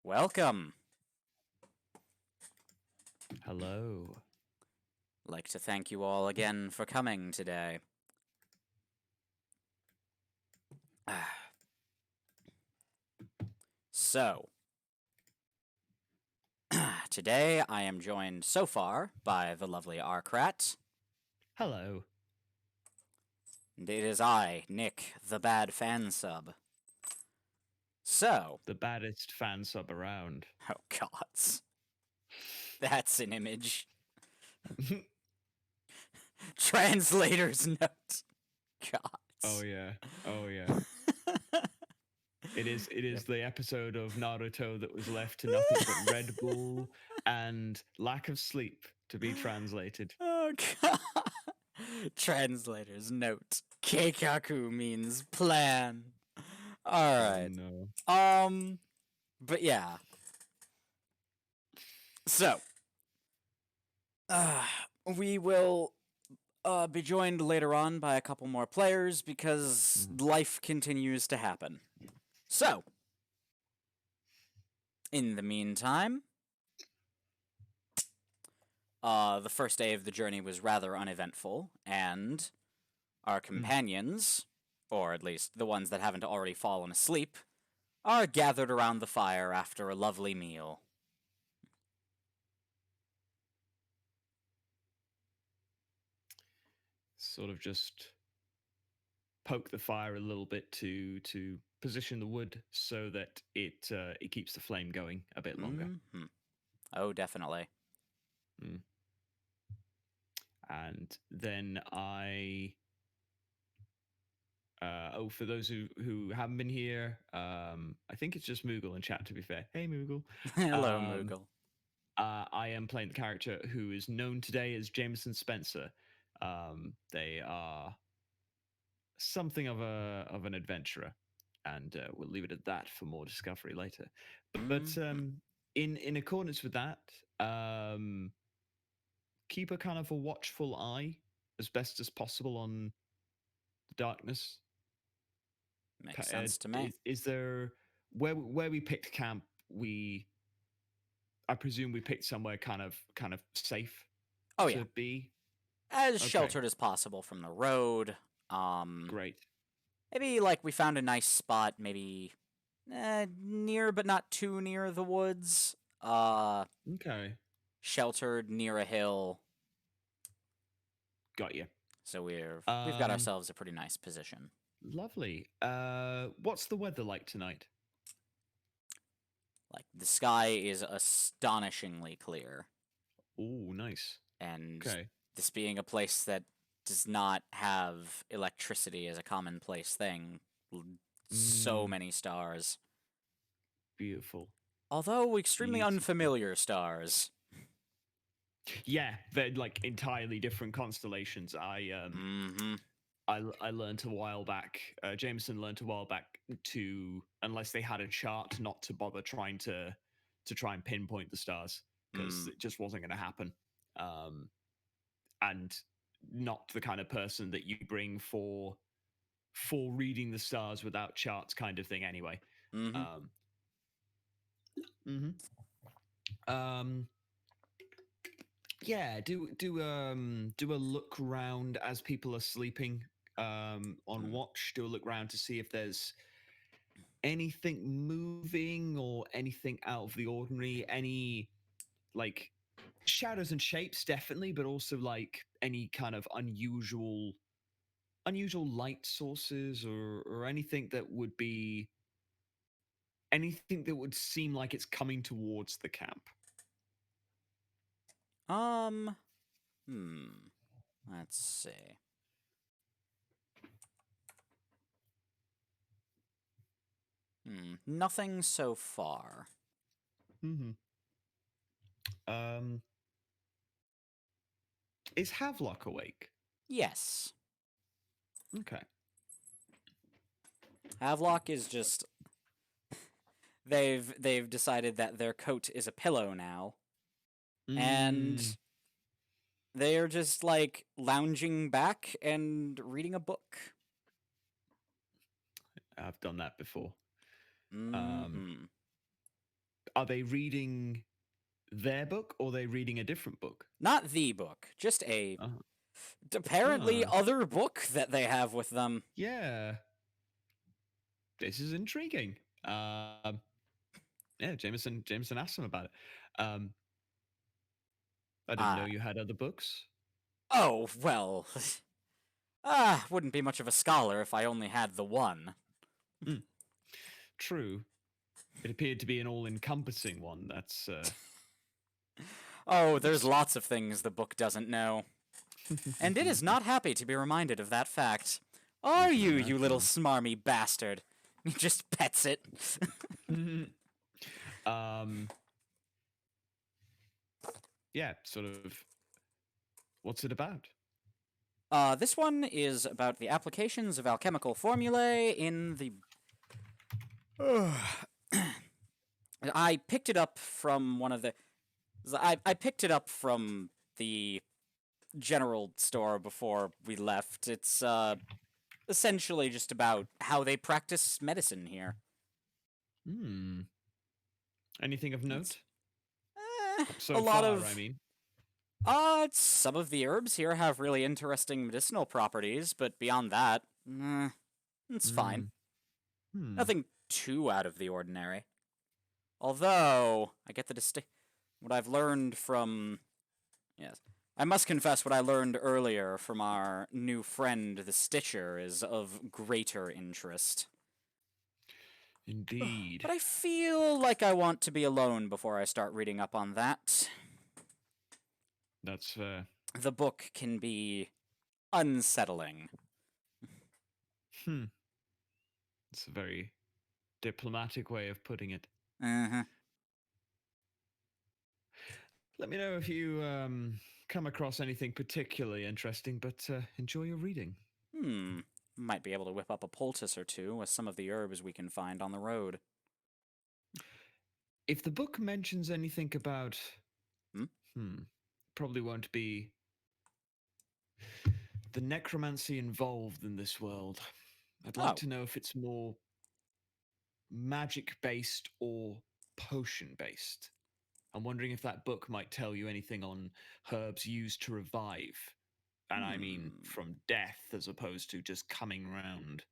Welcome. Hello. Like to thank you all again for coming today. So, today I am joined so far by the lovely Arkrat, Hello. and it is I, Nick, the bad fan sub. So, The baddest fan sub around. oh gods, that's an image. Translator's note. Oh Gods. yeah. Oh yeah. It is the episode of Naruto that was left to nothing but Red Bull and lack of sleep to be translated. Oh god. Translator's note. Keikaku means plan. Oh Alright. no. But yeah. So, uh, we will be joined later on by a couple more players because life continues to happen. So, in the meantime, the first day of the journey was rather uneventful, and our companions, or at least the ones that haven't already fallen asleep, are gathered around the fire after a lovely meal. Sort of just poke the fire a little bit to position the wood so that it keeps the flame going a bit longer. Oh, definitely. And then for those who haven't been here, I think it's just Moogle in chat, to be fair. Hey, Moogle. Hello, Moogle. I am playing the character who is known today as Jameson Spencer. They are something of an adventurer, and we'll leave it at that for more discovery later. But in accordance with that, keep a kind of a watchful eye as best as possible on the darkness. Makes sense to me. Is there where we picked camp? I presume we picked somewhere kind of safe. Oh yeah, to be as sheltered as possible from the road. Great. Maybe like we found a nice spot, maybe near but not too near the woods. Okay. Sheltered near a hill. Got you. So we've got ourselves a pretty nice position. Lovely. What's the weather like tonight? Like the sky is astonishingly clear. Oh, nice. And Okay. this being a place that does not have electricity as a commonplace thing, so many stars. Beautiful. Although extremely unfamiliar stars. Yeah, they're like entirely different constellations. I learned a while back. Jameson learned a while back to, unless they had a chart, not to bother trying to try and pinpoint the stars because it just wasn't going to happen. And not the kind of person that you bring for reading the stars without charts, kind of thing. Anyway. Yeah, do a look around as people are sleeping on watch. Do a look around to see if there's anything moving or anything out of the ordinary. Any like shadows and shapes, definitely, but also like any kind of unusual light sources or anything that would be anything that would seem like it's coming towards the camp. Let's see. Nothing so far. Is Havelock awake? Yes. Okay. Havelock is just they've decided that their coat is a pillow now. And they are just like lounging back and reading a book. I've done that before. are they reading their book or are they reading a different book? Not the book, just a Uh, apparently ah, other book that they have with them. yeah, this is intriguing. Yeah, Jameson asked him about it. Um, I didn't know Ah, you had other books. oh, well. Wouldn't be much of a scholar if I only had the one. Mm, true. It appeared to be an all-encompassing one. That's Oh, there's lots of things the book doesn't know. And it is not happy to be reminded of that fact. Are can you, you little imagine. smarmy bastard? He just pets it. um, yeah, sort of. What's it about? This one is about the applications of alchemical formulae in the. I picked it up from one of the. I picked it up from the general store before we left. It's essentially just about how they practice medicine here. Hmm. Anything of note A so lot far? of I mean, some of the herbs here have really interesting medicinal properties, but beyond that, it's fine. mm, hmm. Nothing too out of the ordinary. Although I get the what I've learned from yes, I must confess what I learned earlier from our new friend the Stitcher is of greater interest. Indeed. But I feel like I want to be alone before I start reading up on that. That's The book can be unsettling. hmm. It's a very diplomatic way of putting it. Uh-huh. Let me know if you come across anything particularly interesting, but enjoy your reading. Might be able to whip up a poultice or two with some of the herbs we can find on the road. If the book mentions anything about, Hmm? Probably won't be the necromancy involved in this world. I'd like Oh. to know if it's more magic based or potion based. I'm wondering if that book might tell you anything on herbs used to revive. And I mean from death as opposed to just coming round.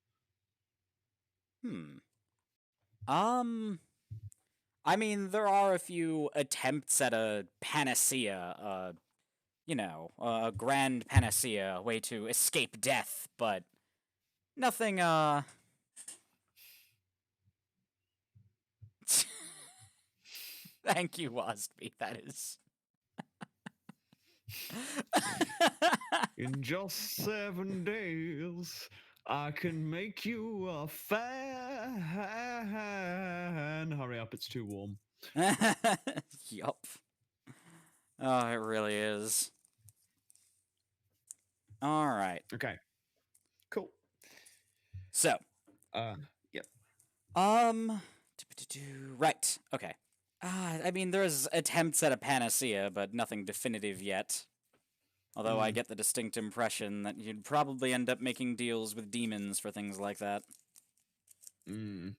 I mean, there are a few attempts at a panacea, a grand panacea, a way to escape death, but nothing, Thank you, Wasby, that is... In just 7 days, I can make you a fan. Hurry up, it's too warm. Yup. Oh, it really is. Alright. Okay. Cool. So. Yep. Right. Okay. I mean, there's attempts at a panacea, but nothing definitive yet. Although I get the distinct impression that you'd probably end up making deals with demons for things like that. Who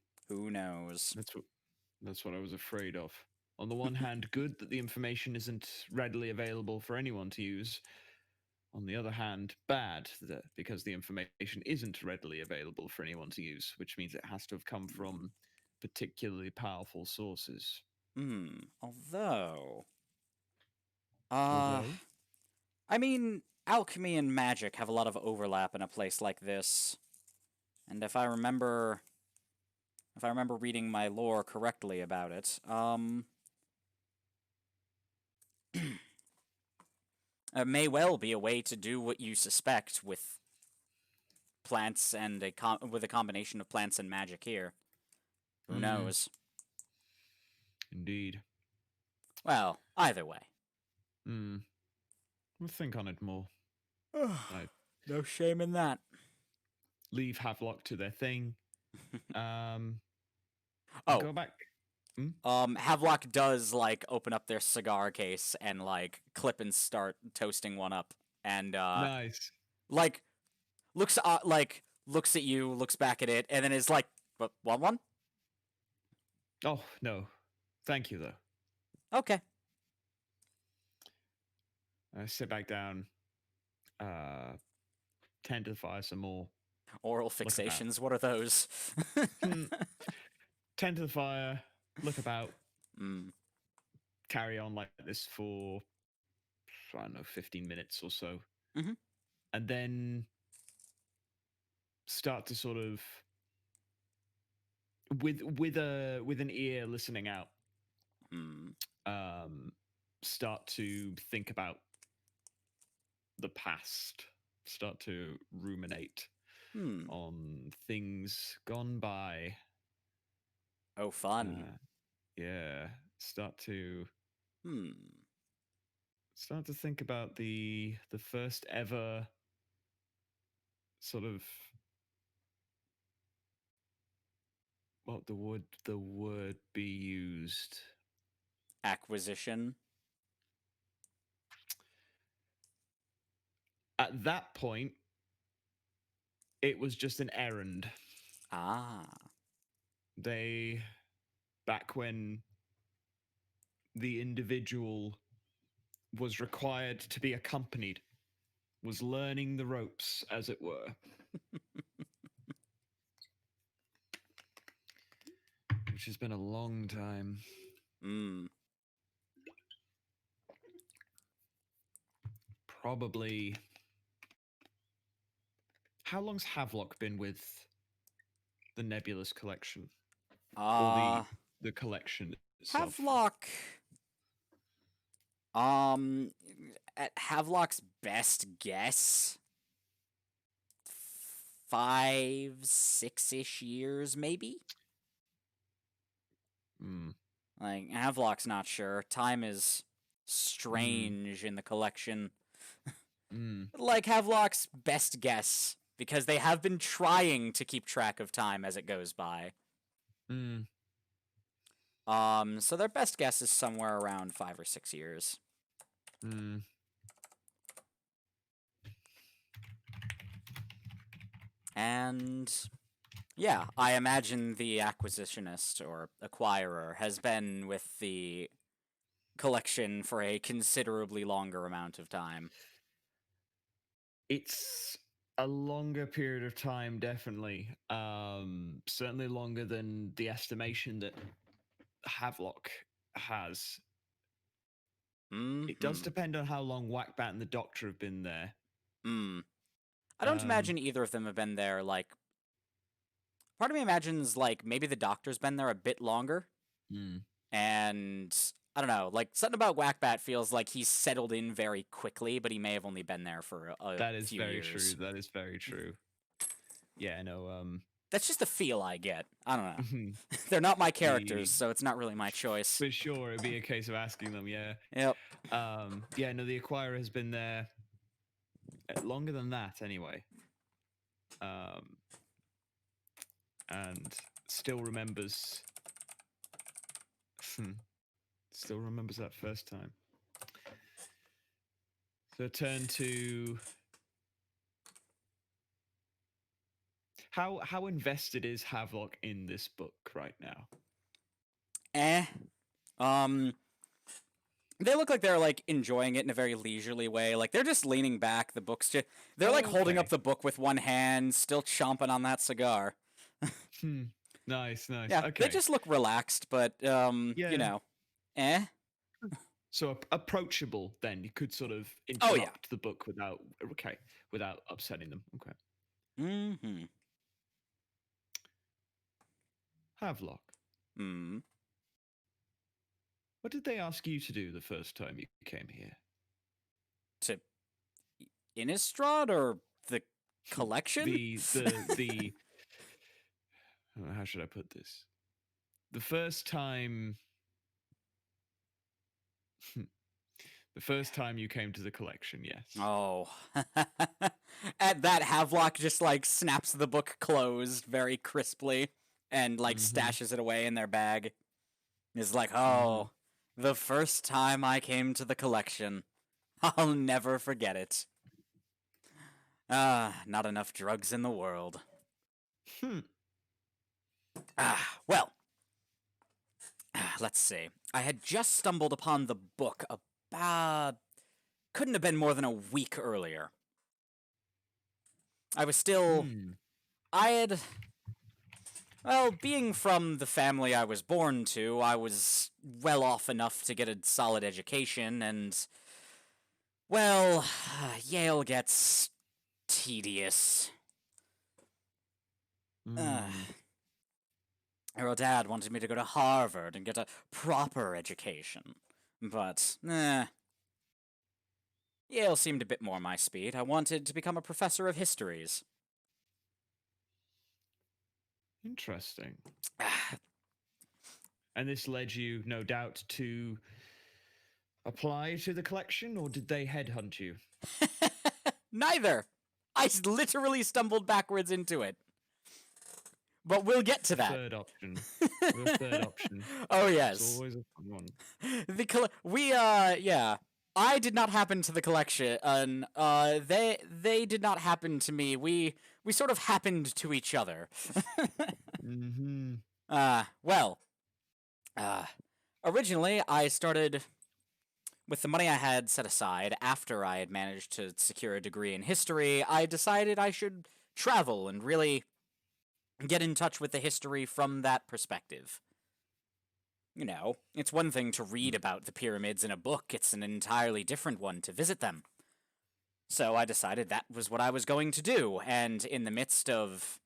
knows? That's what I was afraid of. On the one hand, good that the information isn't readily available for anyone to use. On the other hand, bad because the information isn't readily available for anyone to use, which means it has to have come from particularly powerful sources. Although... I mean, alchemy and magic have a lot of overlap in a place like this. And if I remember reading my lore correctly about it, it may well be a way to do what you suspect with plants and with a combination of plants and magic here. Who knows? Indeed. Well, either way. We'll think on it more. No shame in that. Leave Havelock to their thing. Oh. Go back. Havelock does, like, open up their cigar case and, like, clip and start toasting one up. And, nice. Like, looks at you, looks back at it, and then is like, "Want one?" Oh, no. Thank you, though. Okay. I sit back down, tend to the fire some more. Oral Look about. fixations, what are those? Tend to the fire, look about, Mm. carry on like this for, I don't know, 15 minutes or so. Mhm. And then start to sort of, with an ear listening out, Mm. start to think about the past, start to ruminate Hmm. on things gone by. Oh, fun. Yeah, start to Hmm. think about the first ever sort of, what the word be used? Acquisition. At that point, it was just an errand. Ah. They, back when the individual was required to be accompanied, was learning the ropes, as it were. Which has been a long time. Mm. Probably. How long's Havelock been with the Nebulous collection? Or the collection itself? Havelock. At Havelock's best guess, 5, 6-ish years, maybe? Hmm. Like, Havelock's not sure. Time is strange in the collection. Like, Havelock's best guess, because they have been trying to keep track of time as it goes by. So their best guess is somewhere around 5 or 6 years. And yeah, I imagine the acquisitionist or acquirer has been with the collection for a considerably longer amount of time. It's a longer period of time, definitely. Certainly longer than the estimation that Havelock has. It does depend on how long Whackbat and the Doctor have been there. I don't imagine either of them have been there, like... Part of me imagines, like, maybe the Doctor's been there a bit longer. And, I don't know, like, something about Whackbat feels like he's settled in very quickly, but he may have only been there for a That is few very years. true. That is very true. Yeah, no, That's just the feel I get. I don't know. They're not my characters, so it's not really my choice. For sure, it'd be a case of asking them, yeah. Yep. Yeah, no, the Acquirer has been there longer than that, anyway. And still remembers... still remembers that first time. So turn to... How invested is Havelock in this book right now? They look like they're, like, enjoying it in a very leisurely way. Like, they're just leaning back, the book's just... They're, like, holding up the book with one hand, still chomping on that cigar. Nice, nice. Yeah, okay. they just look relaxed, but, you know, So approachable, then. You could sort of interrupt the book without upsetting them. Okay. Havelock. What did they ask you to do the first time you came here? To Innistrad or the collection? the how should I put this? The first time the first time you came to the collection, yes. Oh. At that, Havelock just, like, snaps the book closed very crisply and, like, stashes it away in their bag. Is like, oh, the first time I came to the collection. I'll never forget it. Not enough drugs in the world. Well. let's see. I had just stumbled upon the book about. Couldn't have been more than a week earlier. I was still. Hmm. I had. Well, being from the family I was born to, I was well off enough to get a solid education, and. Well, Yale gets tedious. Hmm. Her dad wanted me to go to Harvard and get a proper education. But, Yale seemed a bit more my speed. I wanted to become a professor of histories. Interesting. And this led you, no doubt, to apply to the collection, or did they headhunt you? Neither! I literally stumbled backwards into it. But we'll get to that. Third option. The third option. Oh, It's yes. always a fun one. Yeah. I did not happen to the collection, and they did not happen to me. We sort of happened to each other. Mm-hmm. Well, originally I started with the money I had set aside after I had managed to secure a degree in history. I decided I should travel and really get in touch with the history from that perspective. You know, it's one thing to read about the pyramids in a book, it's an entirely different one to visit them. So I decided that was what I was going to do, and in the midst of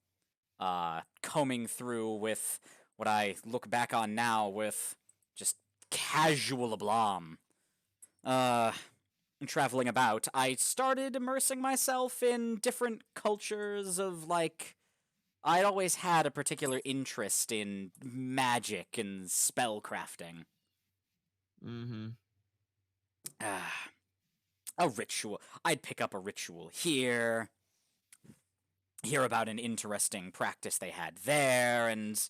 combing through with what I look back on now with just casual aplomb, traveling about, I started immersing myself in different cultures of, like, I'd always had a particular interest in magic and spellcrafting. Mm-hmm. A ritual. I'd pick up a ritual here, hear about an interesting practice they had there, and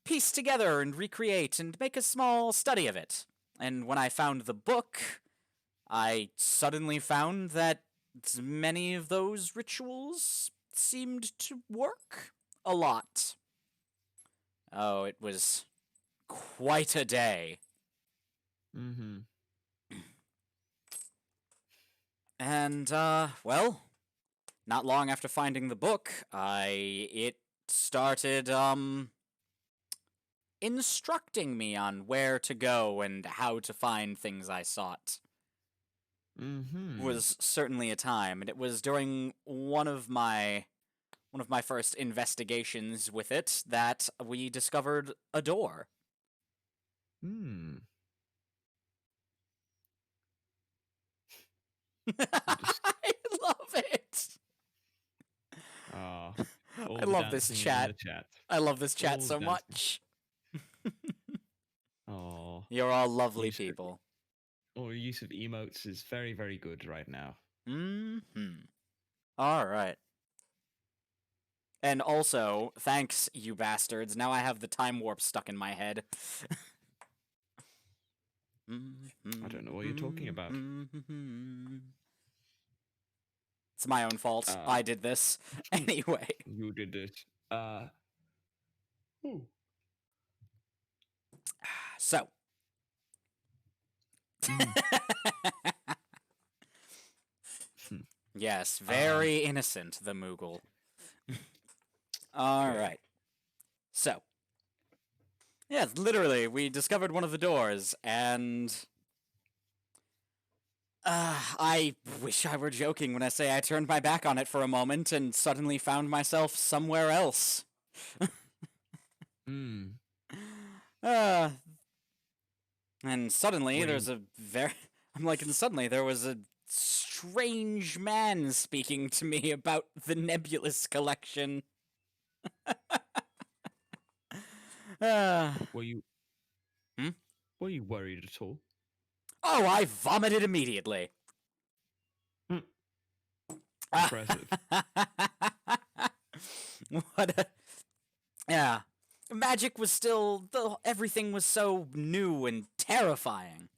piece together and recreate and make a small study of it. And when I found the book, I suddenly found that many of those rituals seemed to work a lot. Oh, it was quite a day. Mm-hmm. And, well, not long after finding the book, it started, instructing me on where to go and how to find things I sought. Mm-hmm. Was certainly a time, and it was during one of my first investigations with it that we discovered a door. Hmm. I love it. Ah. I love this chat. I love this chat All so dancing. much. Oh. You're all lovely Use of- people. Or use of emotes is very, very good right now. Mm-hmm. All right. And also, thanks, you bastards. Now I have the time warp stuck in my head. I don't know what you're talking about. It's my own fault. I did this. Anyway. You did this. Ooh. So. Yes, very innocent, the Moogle. All right. So. Yeah, literally, we discovered one of the doors, and I wish I were joking when I say I turned my back on it for a moment and suddenly found myself somewhere else. And suddenly there's a very... I'm like, and suddenly there was a strange man speaking to me about the Nebulous collection. Were you... Were you worried at all? Oh, I vomited immediately. Impressive. What a... Yeah. Magic was still... Everything was so new and terrifying.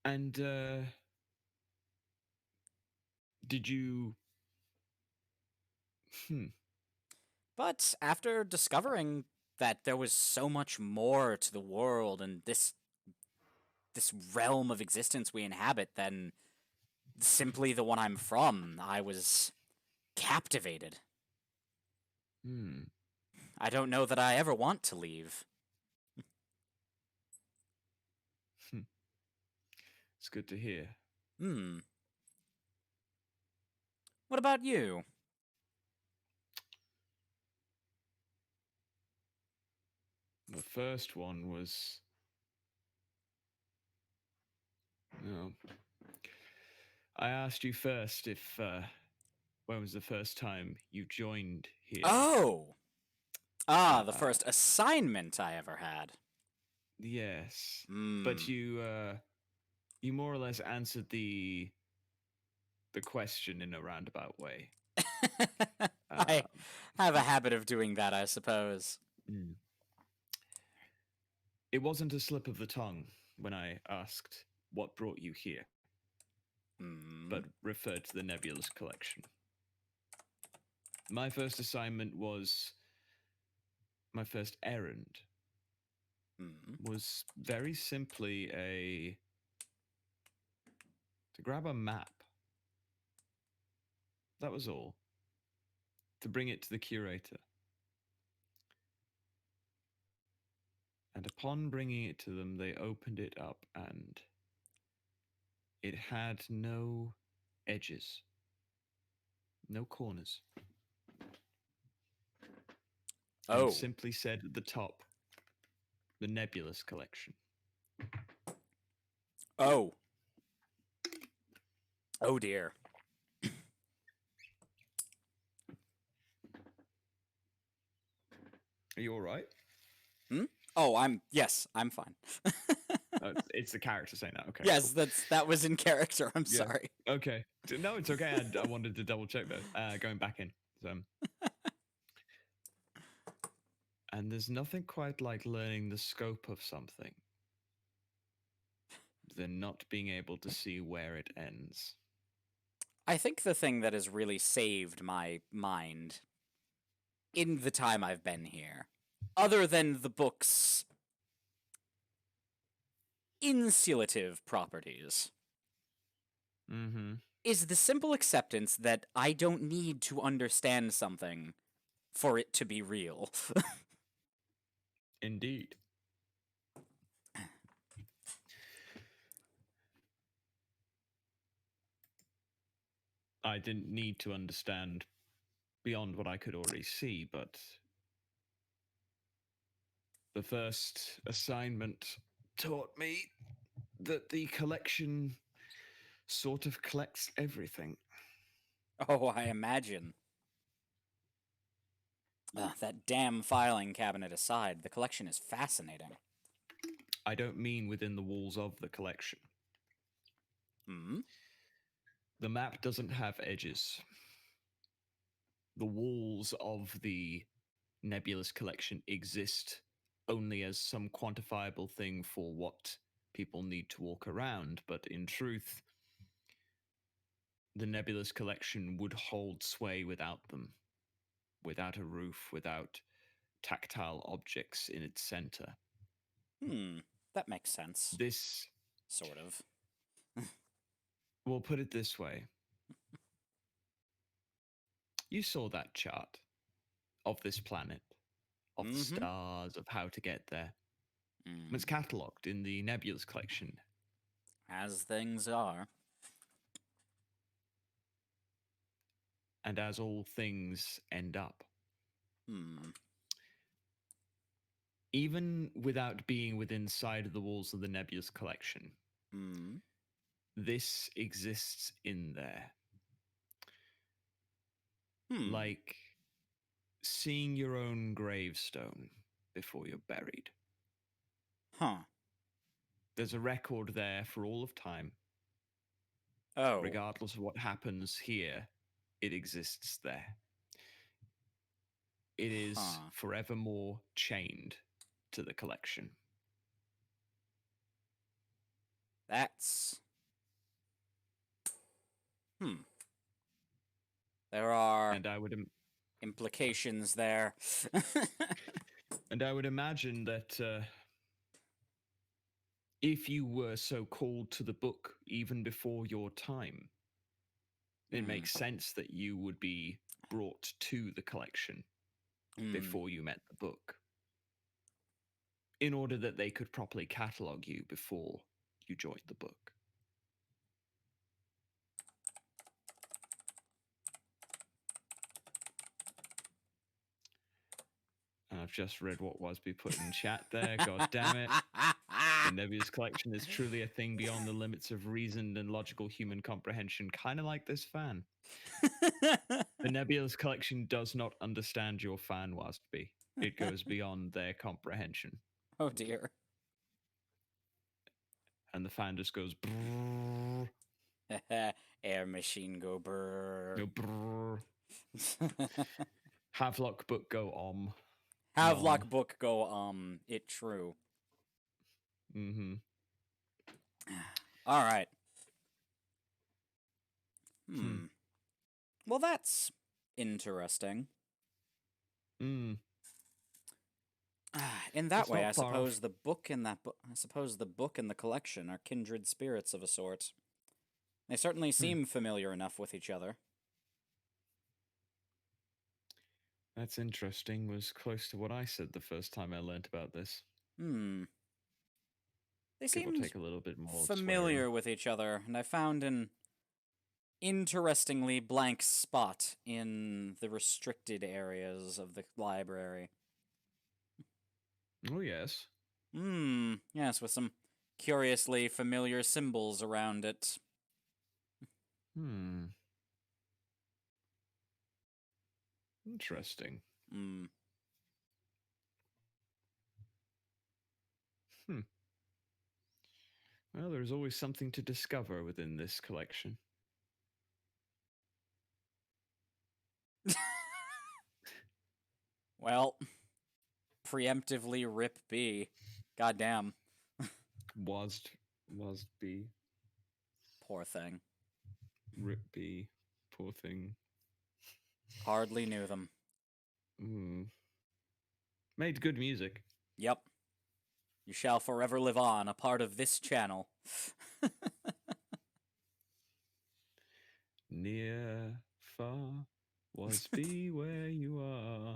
And, did you Hmm. But after discovering that there was so much more to the world and this realm of existence we inhabit than simply the one I'm from, I was captivated. Hmm. I don't know that I ever want to leave. Hmm. It's good to hear. Hmm. What about you? The first one was. No. I asked you first if when was the first time you joined here? Oh! Ah, the Uh, first assignment I ever had. yes, but Hmm. you more or less answered the question in a roundabout way. I Um, have a habit of doing that, I suppose. mm. It wasn't a slip of the tongue when I asked what brought you here, Hmm. but referred to the Nebulous collection. My first assignment was my first errand Hmm. was very simply a to grab a map. That was all. To bring it to the curator. And upon bringing it to them, they opened it up and it had no edges, no corners. And it Oh. simply said at the top, the Nebulous collection. Oh. Oh dear. Are you all right? Hmm? Oh, yes, I'm fine. It's the character saying that. Okay, Yes, cool. that was in character. I'm Yeah. sorry. Okay. No, it's okay. I wanted to double check though. Going back in. So, and there's nothing quite like learning the scope of something than not being able to see where it ends. I think the thing that has really saved my mind in the time I've been here, other than the book's insulative properties, Mm-hmm. is the simple acceptance that I don't need to understand something for it to be real. Indeed. I didn't need to understand beyond what I could already see, but the first assignment taught me that the collection sort of collects everything. Oh, I imagine. That damn filing cabinet aside, the collection is fascinating. I don't mean within the walls of the collection. Hmm? The map doesn't have edges. The walls of the Nebulous collection exist only as some quantifiable thing for what people need to walk around, but in truth, the Nebulous collection would hold sway without them, without a roof, without tactile objects in its center. Hmm. That makes sense. This, Sort of. we'll put it this way. You saw that chart of this planet, of the Mm-hmm. stars, of how to get there. It's Mm. catalogued in the Nebulous collection. As things are. And as all things end up, Hmm. even without being within sight of the walls of the Nebulous collection, Hmm. this exists in there. Hmm. Like seeing your own gravestone before you're buried. Huh. There's a record there for all of time. Oh. Regardless of what happens here, it exists there. It is Huh. forevermore chained to the collection. That's. Hmm. There are. And I would implications there. And I would imagine that if you were so called to the book even before your time, it Hmm. makes sense that you would be brought to the collection before you met the book, in order that they could properly catalog you before you joined the book. And I've just read what Wasby put in chat there. God damn it. The Nebius collection is truly a thing beyond the limits of reasoned and logical human comprehension, kind of like this fan. The Nebulous collection does not understand your fan, Wasby. It goes beyond their comprehension. Oh dear. And the fan just goes brrrr, Air machine go brrr. no, brrrr. Havelock book go Havelock book go it true. Mm-hmm. All right. Well, that's interesting. Mm. In that It's way, not I far off. suppose the book in that book. I suppose the book and the collection are kindred spirits of a sort. They certainly seem familiar enough with each other. That's interesting. Was close to what I said the first time I learnt about this. They Give or seem take a little bit more familiar swearing. with each other, and I found an interestingly blank spot in the restricted areas of the library. Oh yes. Yes, with some curiously familiar symbols around it. Interesting. Well, there's always something to discover within this collection. Well, preemptively rip B. Goddamn. Was B. Poor thing. Rip B. Poor thing. Hardly knew them. Made good music. Yep. You shall forever live on, a part of this channel. Near, far, was be where you are.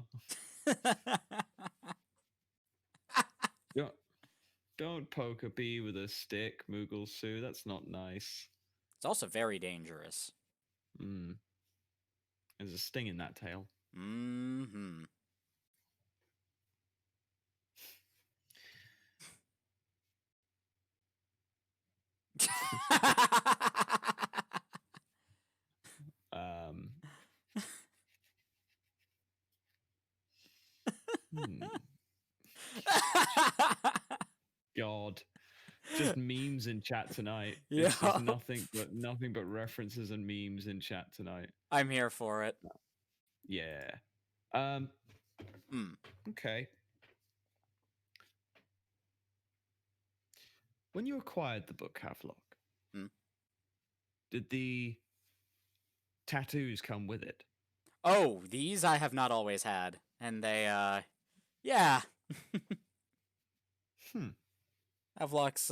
Don't poke a bee with a stick, Moogle Sue. That's not nice. It's also very dangerous. There's a sting in that tail. God, just memes in chat tonight. Yeah. It's just nothing but references and memes in chat tonight. I'm here for it. Yeah. Okay. When you acquired the book Havelock, did the tattoos come with it? Oh, these I have not always had. And they, yeah. Havelock's,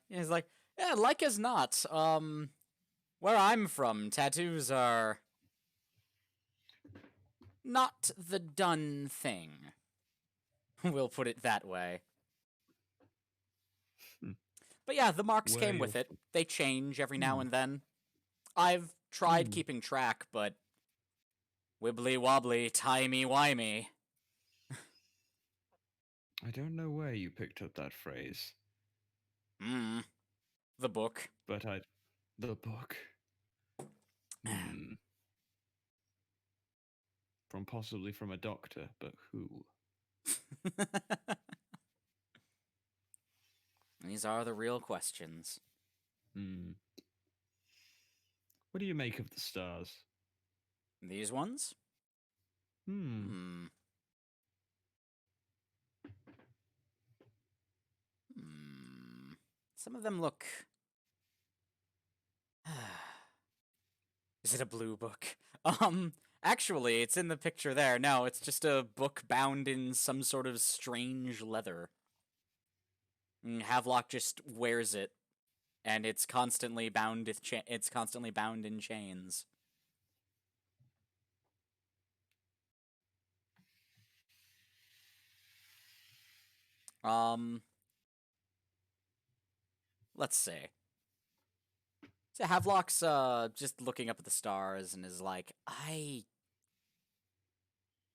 he's like, yeah, like as not. Where I'm from, tattoos are not the done thing. We'll put it that way. But yeah, the marks came with it. They change every now and then. I've tried keeping track, but wibbly wobbly, timey wimey. I don't know where you picked up that phrase. The book. But the book. Possibly from a doctor, but who? These are the real questions. What do you make of the stars? These ones? Some of them look... Is it a blue book? Actually, it's in the picture there. No, it's just a book bound in some sort of strange leather. Havelock just wears it, and it's constantly bound with it's constantly bound in chains. Um, let's see. So Havelock's just looking up at the stars and is like,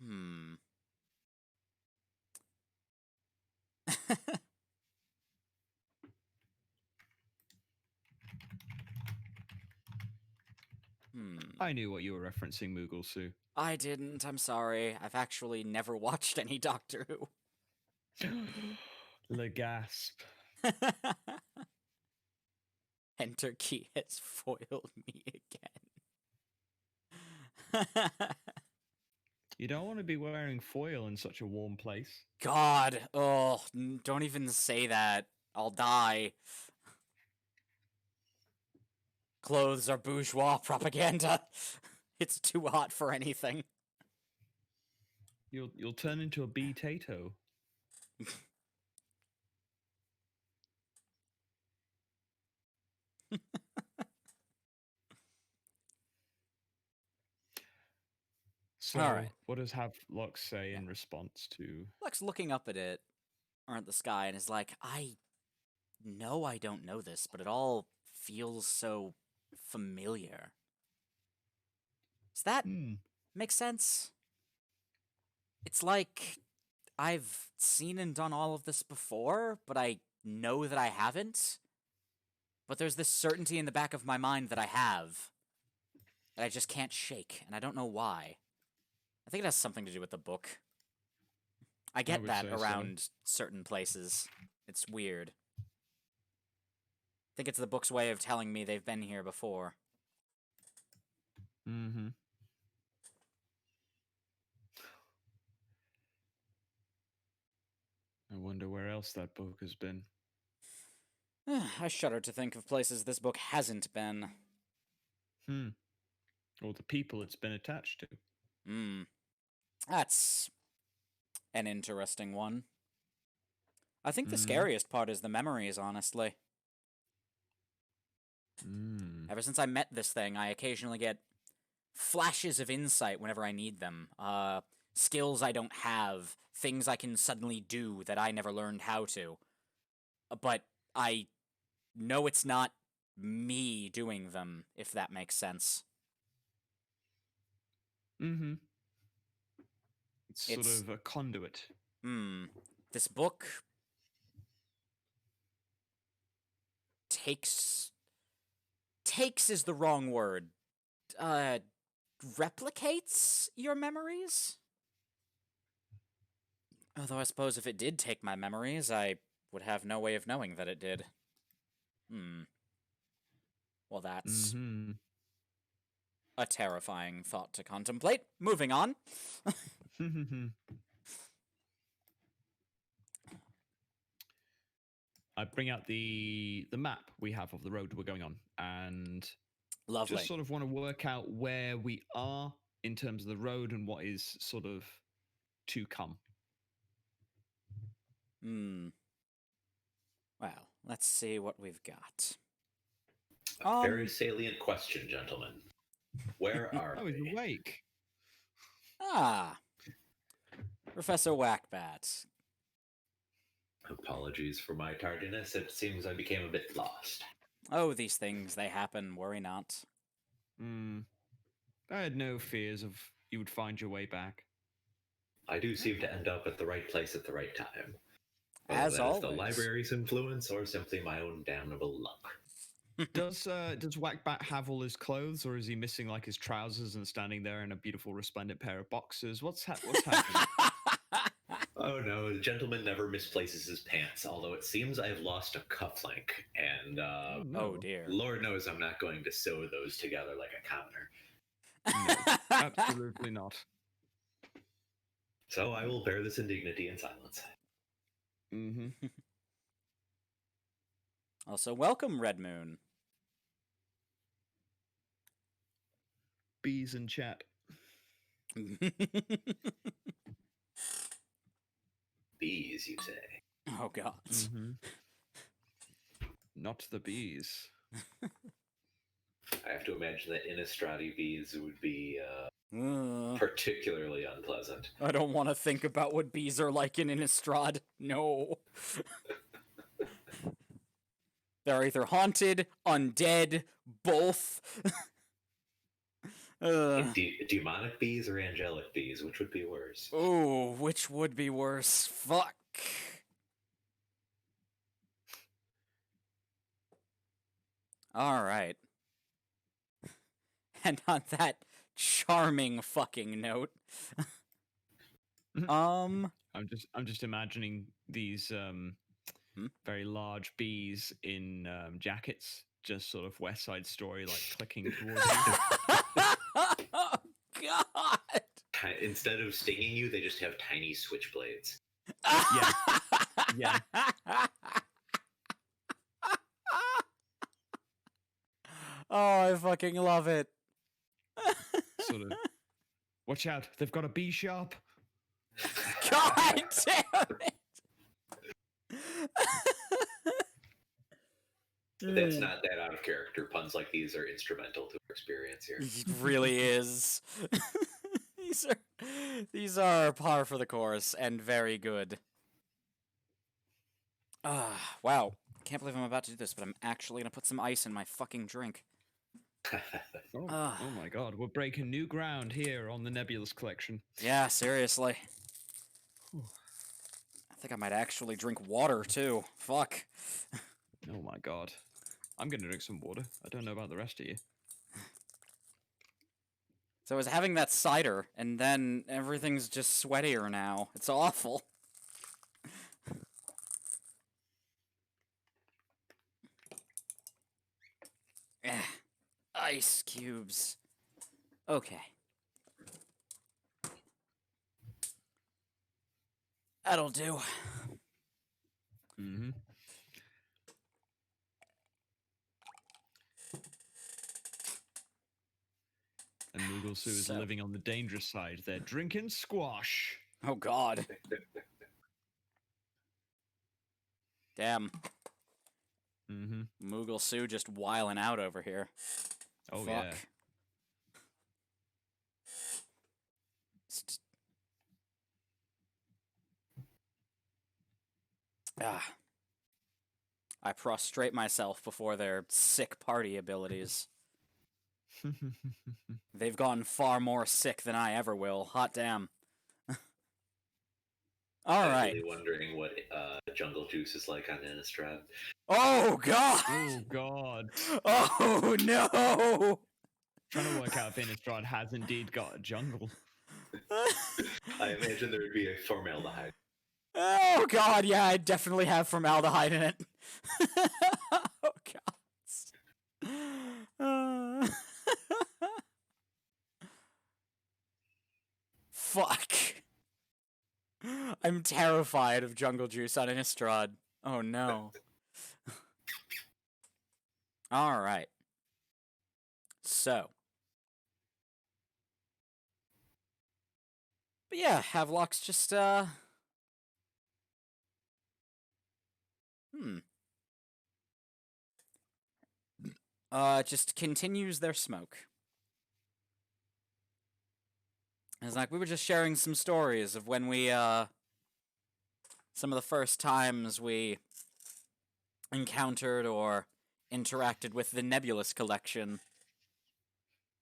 hmm. Hmm. I knew what you were referencing, Moogle Sue. I didn't. I'm sorry. I've actually never watched any Doctor Who. The gasp. Enter Key has foiled me again. You don't want to be wearing foil in such a warm place. God, oh, don't even say that. I'll die. Clothes are bourgeois propaganda. It's too hot for anything. You'll turn into a bee-tato. So, Alright. what does Havelock say in response to... Luck's looking up at it, or at the sky, and is like, I know I don't know this, but it all feels so familiar. Does that make sense? It's like I've seen and done all of this before, but I know that I haven't. But there's this certainty in the back of my mind that I have, that I just can't shake, and I don't know why. I think it has something to do with the book. I get would that say so. around certain places. It's weird. I think it's the book's way of telling me they've been here before. Mm-hmm. I wonder where else that book has been. I shudder to think of places this book hasn't been. Or the people it's been attached to. That's an interesting one. I think the Mhm. scariest part is the memories, honestly. Ever since I met this thing, I occasionally get flashes of insight whenever I need them. Skills I don't have, things I can suddenly do that I never learned how to. But I know it's not me doing them, if that makes sense. Mm-hmm. It's sort of a conduit. This book takes is the wrong word. Replicates your memories? Although I suppose if it did take my memories, I would have no way of knowing that it did. Well, that's a terrifying thought to contemplate. Moving on. I bring out the map we have of the road we're going on, and Lovely. just sort of want to work out where we are in terms of the road and what is sort of to come. Well, let's see what we've got. A very salient question, gentlemen. Where are Oh, he's we? awake. Professor Whackbat. Apologies for my tardiness. It seems I became a bit lost. Oh, these things, they happen. Worry not. I had no fears of you would find your way back. I do seem to end up at the right place at the right time. Whether As that always. is the library's influence or simply my own damnable luck. Does Whackbat have all his clothes, or is he missing like his trousers and standing there in a beautiful resplendent pair of boxers? What's happening? Oh no, the gentleman never misplaces his pants, although it seems I've lost a cufflink, and oh dear. Lord knows I'm not going to sew those together like a commoner. No, absolutely not. So I will bear this indignity in silence. Also, welcome, Red Moon. Bees in chat. Bees, you say? Oh god. Not the bees. I have to imagine that Innistradi bees would be Ugh. particularly unpleasant. I don't want to think about what bees are like in Innistrad. No. They're either haunted, undead, both. Demonic bees or angelic bees? Which would be worse? Oh, which would be worse? Fuck. All right. And on that charming fucking note, I'm just imagining these Hmm? very large bees in jackets, just sort of West Side Story, like clicking towards you. oh god. Instead of stinging you, they just have tiny switchblades. Yeah. Oh, I fucking love it. Sort of. Watch out! They've got a bee shop. God damn it. That's not that out of character. Puns like these are instrumental to our experience here. It really is. These are par for the course and very good. Wow. Can't believe I'm about to do this, but I'm actually gonna put some ice in my fucking drink. Oh my god, we're breaking new ground here on the Nebulous Collection. Yeah, seriously. I think I might actually drink water too. Fuck. Oh my god. I'm gonna drink some water. I don't know about the rest of you. So I was having that cider, and then everything's just sweatier now. It's awful. Ice cubes. Okay. That'll do. Mm-hmm. And Moogle Sue is living on the dangerous side. They're drinking squash. Oh god. Damn. Mm-hmm. Moogle Sue just wiling out over here. Oh, Fuck. yeah. I prostrate myself before their sick party abilities. They've gone far more sick than I ever will. Hot damn. All right. I'm really wondering what Jungle Juice is like on Innistrad. Oh god. Oh god. Oh no. Trying to work out if Innistrad has indeed got a jungle. I imagine there would be a formaldehyde. Oh god, yeah, I definitely have formaldehyde in it. Oh god. Fuck. I'm terrified of Jungle Juice on Innistrad. Oh no. Alright. So. But yeah, Havelock's just, just continues their smoke. It's like, we were just sharing some stories of when we, some of the first times we encountered or interacted with the Nebulous Collection.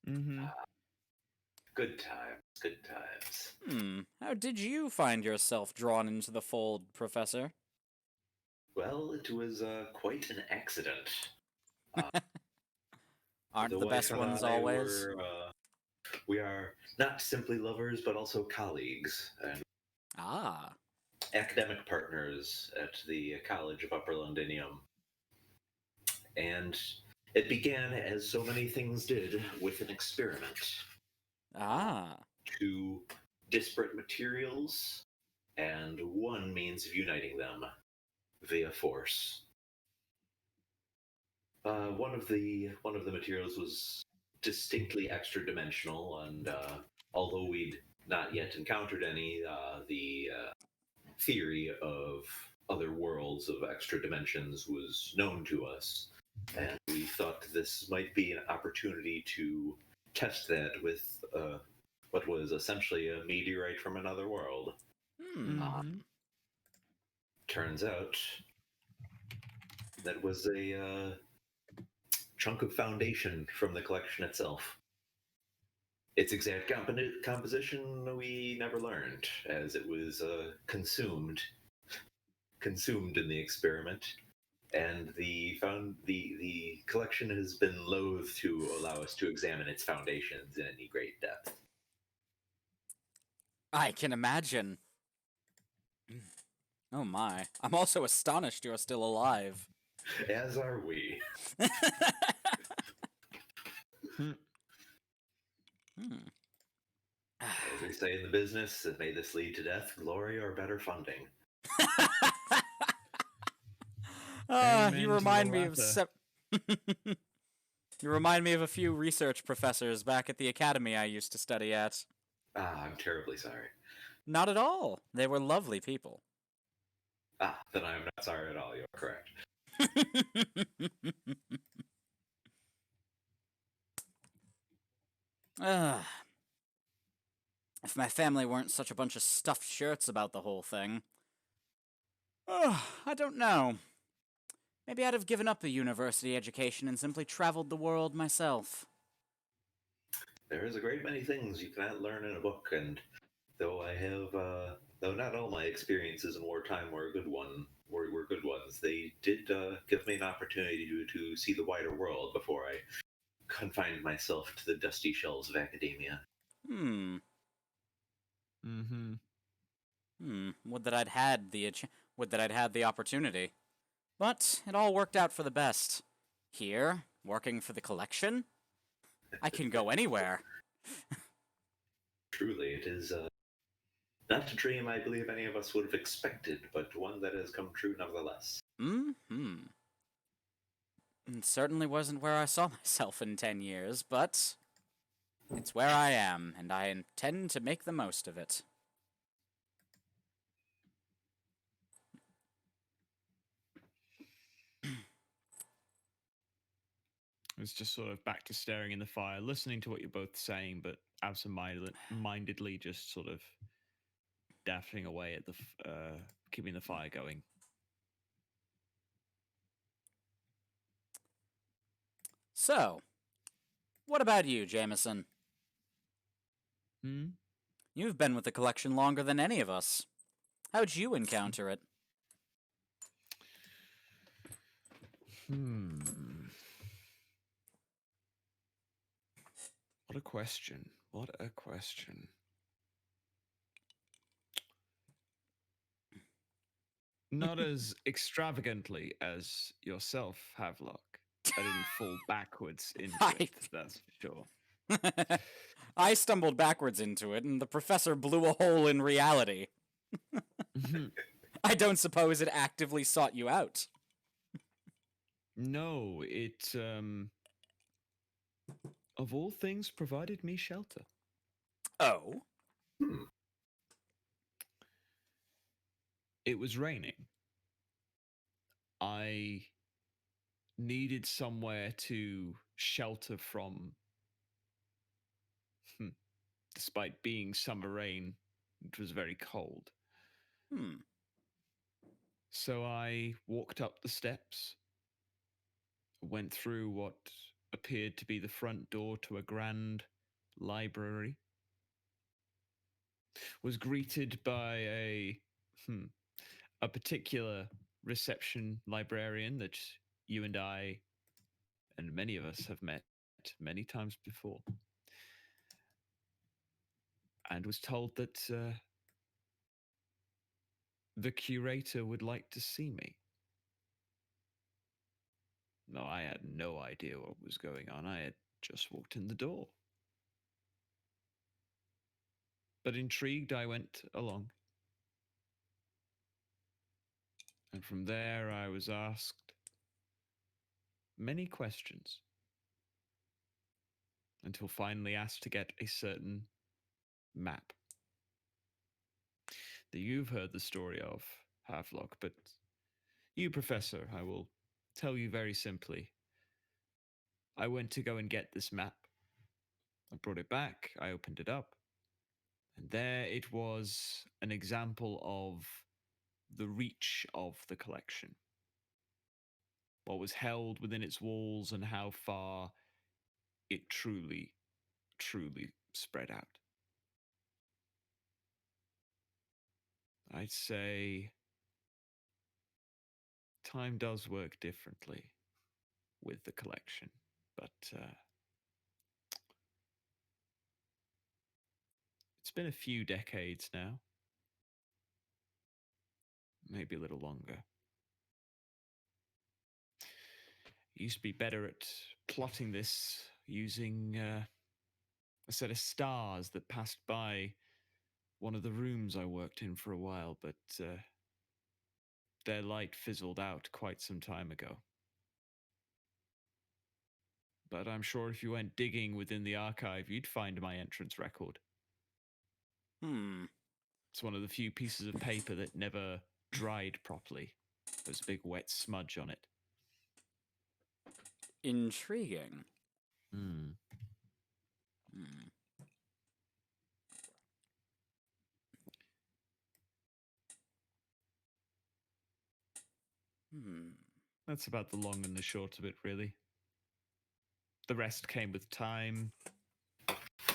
Mm-hmm. Good times, good times. How did you find yourself drawn into the fold, Professor? Well, it was quite an accident. Aren't the wife best and ones I always? We are not simply lovers, but also colleagues and Ah. academic partners at the College of Upper Londinium. And it began, as so many things did, with an experiment. Ah. Two disparate materials and one means of uniting them via force. One of the materials was distinctly extra dimensional and although we'd not yet encountered any, the theory of other worlds of extra dimensions was known to us, and we thought this might be an opportunity to test that with what was essentially a meteorite from another world. Mhm. Turns out that was a chunk of foundation from the collection itself. Its exact composition we never learned, as it was consumed in the experiment, and the collection has been loath to allow us to examine its foundations in any great depth. I can imagine. Oh my. I'm also astonished you're still alive. As are we. Hmm. Hmm. As we say in the business, may this lead to death, glory, or better funding. Amen You to the remind me of latter. You remind me of a few research professors back at the academy I used to study at. I'm terribly sorry. Not at all. They were lovely people. Then I'm not sorry at all. You're correct. Ugh. If my family weren't such a bunch of stuffed shirts about the whole thing. I don't know. Maybe I'd have given up a university education and simply traveled the world myself. There is a great many things you cannot learn in a book, and though I have, though not all my experiences in wartime were were good ones, they did give me an opportunity to see the wider world before I confined myself to the dusty shelves of academia. Hmm. Mhm. Would that I'd had would that I'd had the opportunity. But it all worked out for the best. Here, working for the collection, I can go anywhere. Truly, it is not a dream I believe any of us would have expected, but one that has come true nevertheless. Hmm. It certainly wasn't where I saw myself in 10 years, but it's where I am, and I intend to make the most of it. It's just sort of back to staring in the fire, listening to what you're both saying, but absent-mindedly just sort of daffing away at keeping the fire going. So, what about you, Jameson? Hmm. You've been with the collection longer than any of us. How'd you encounter it? Hmm. What a question. What a question. Not as extravagantly as yourself, Havelock. I didn't fall backwards into I- it, that's for sure. I stumbled backwards into it, and the professor blew a hole in reality. I don't suppose it actively sought you out. No, it, of all things, provided me shelter. Oh? Hmm. It was raining. I needed somewhere to shelter from. Despite being summer rain, it was very cold. Hmm. So I walked up the steps, went through what appeared to be the front door to a grand library, was greeted by a particular reception librarian that you and I and many of us have met many times before, and was told that the curator would like to see me. No, I had no idea what was going on. I had just walked in the door. But intrigued, I went along. And from there, I was asked many questions until finally asked to get a certain map that you've heard the story of, Havelock, but you, Professor, I will tell you very simply. I went to go and get this map. I brought it back, I opened it up, and there it was, an example of the reach of the collection. What was held within its walls and how far it truly, truly spread out. I'd say time does work differently with the collection, but it's been a few decades now, maybe a little longer. Used to be better at plotting this using a set of stars that passed by one of the rooms I worked in for a while, but their light fizzled out quite some time ago. But I'm sure if you went digging within the archive, you'd find my entrance record. It's one of the few pieces of paper that never dried properly. There's a big wet smudge on it. Intriguing. Hmm. That's about the long and the short of it, really. The rest came with time.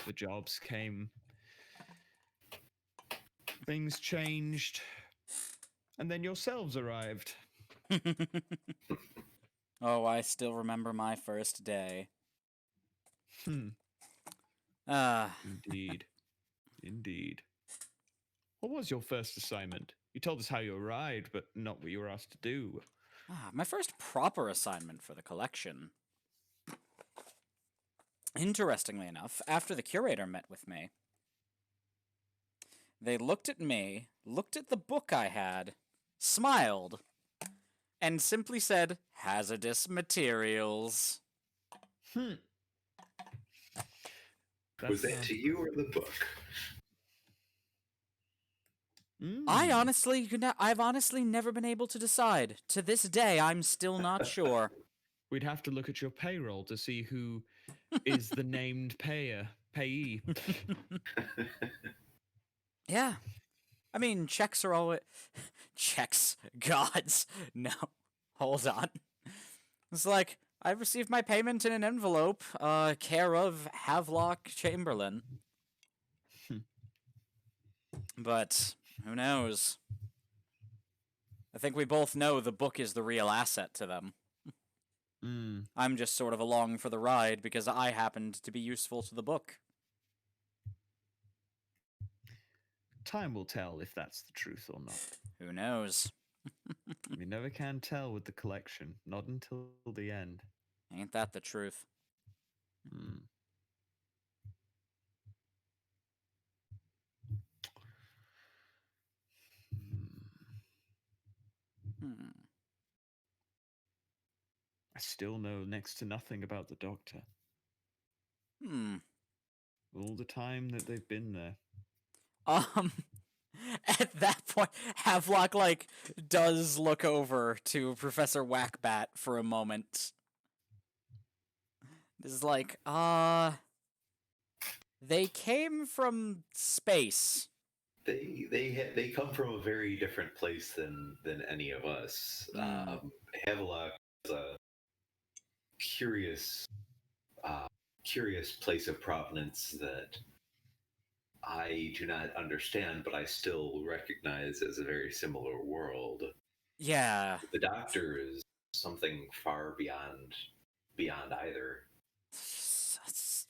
The jobs came. Things changed. And then yourselves arrived. Oh, I still remember my first day. Indeed. Indeed. What was your first assignment? You told us how you arrived, but not what you were asked to do. My first proper assignment for the collection. Interestingly enough, after the curator met with me, they looked at me, looked at the book I had, smiled, and simply said, "Hazardous materials." Was that to you or the book? I've honestly never been able to decide. To this day, I'm still not sure. We'd have to look at your payroll to see who is the named payee. Yeah. I mean, checks are always... Checks. Gods. No. Hold on. It's like, I received my payment in an envelope, care of Havelock Chamberlain. But, who knows? I think we both know the book is the real asset to them. I'm just sort of along for the ride because I happened to be useful to the book. Time will tell if that's the truth or not. Who knows? We never can tell with the collection, not until the end. Ain't that the truth? I still know next to nothing about the doctor. All the time that they've been there. At that point, Havelock, does look over to Professor Whackbat for a moment. This is like, they came from space. They come from a very different place than any of us. Havelock is a curious place of provenance that I do not understand, but I still recognize as a very similar world. Yeah. The doctor is something far beyond either.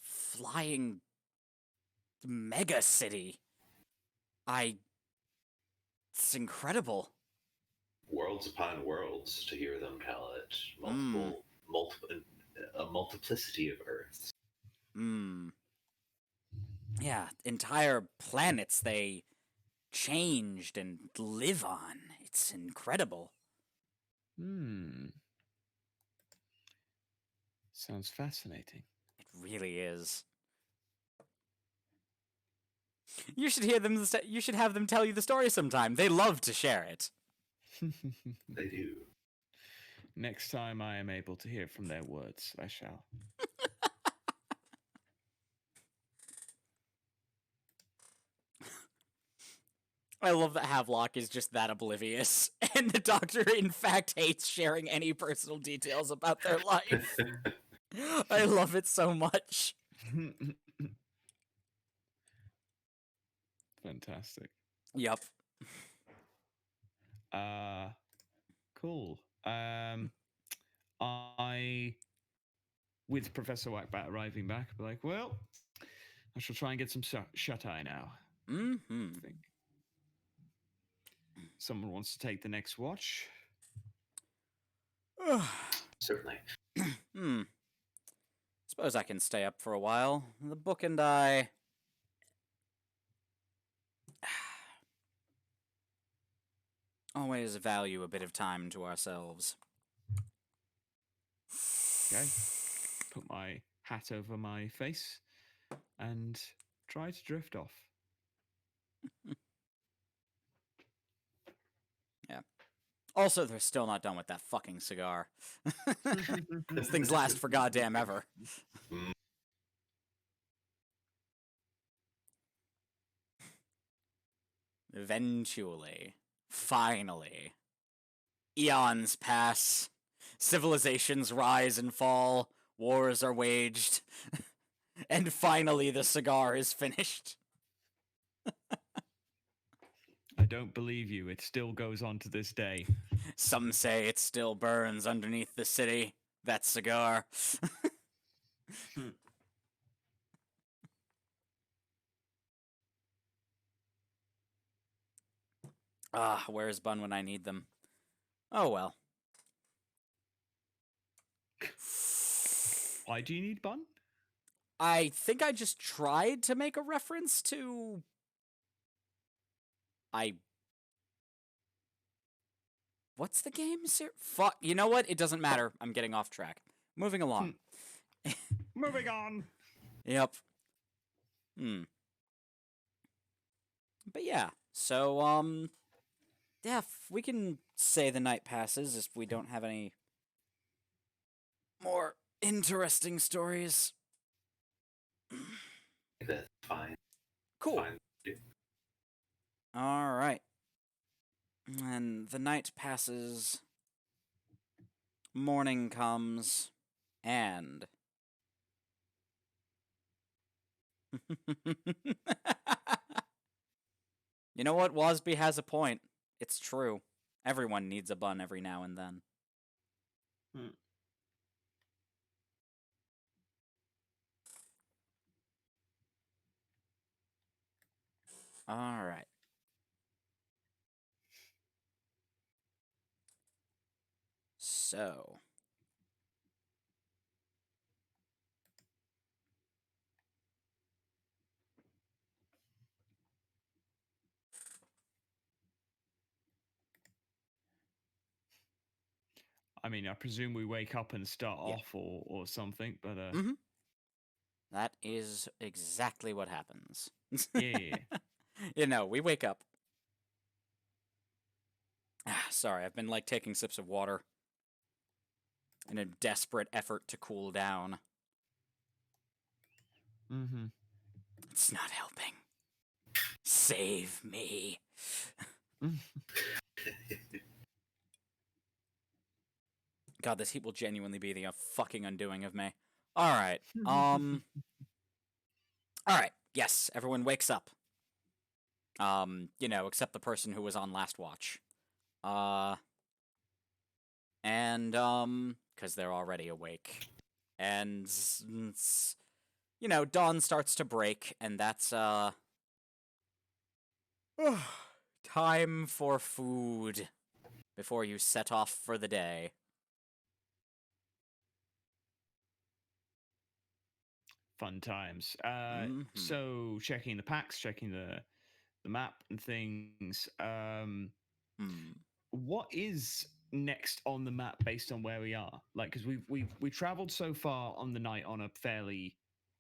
Flying mega city. It's incredible. Worlds upon worlds to hear them tell it. A multiplicity of Earths. Yeah, entire planets they changed and live on. It's incredible. Sounds fascinating. It really is. You should hear them. You should have them tell you the story sometime. They love to share it. They do. Next time I am able to hear from their words, I shall. I love that Havelock is just that oblivious, and the Doctor, in fact, hates sharing any personal details about their life. I love it so much. Fantastic. Yep. Cool. I, with Professor Whackbat arriving back, be like, well, I shall try and get some shut-eye now. Mm-hmm. I think. Someone wants to take the next watch. Certainly. Suppose I can stay up for a while. The book and I... always value a bit of time to ourselves. Okay. Put my hat over my face and try to drift off. Yeah. Also, they're still not done with that fucking cigar. Those things last for goddamn ever. Eventually, finally, eons pass, civilizations rise and fall, wars are waged, and finally the cigar is finished. I don't believe you. It still goes on to this day. Some say it still burns underneath the city, that cigar. Ah, where's Bun when I need them? Oh well. Why do you need Bun? I think I just tried to make a reference to... What's the game? Fuck, you know what? It doesn't matter. I'm getting off track. Moving along. Moving on. Yep. But yeah, so, yeah, we can say the night passes if we don't have any more interesting stories. That's fine. Cool. Fine. All right. And the night passes, morning comes, and... You know what? Wasby has a point. It's true. Everyone needs a bun every now and then. All right. So... I mean, I presume we wake up and start off or something, but That is exactly what happens. yeah. You know, we wake up. Sorry, I've been like taking sips of water in a desperate effort to cool down. Mm-hmm. It's not helping. Save me. God, this heat will genuinely be the fucking undoing of me. All right. All right. Yes, everyone wakes up. You know, except the person who was on last watch. Because they're already awake. And, you know, dawn starts to break, and that's, time for food before you set off for the day. Fun times. Mm-hmm. So checking the packs, checking the map and things. What is next on the map based on where we are? Like, because we traveled so far on the night on a fairly,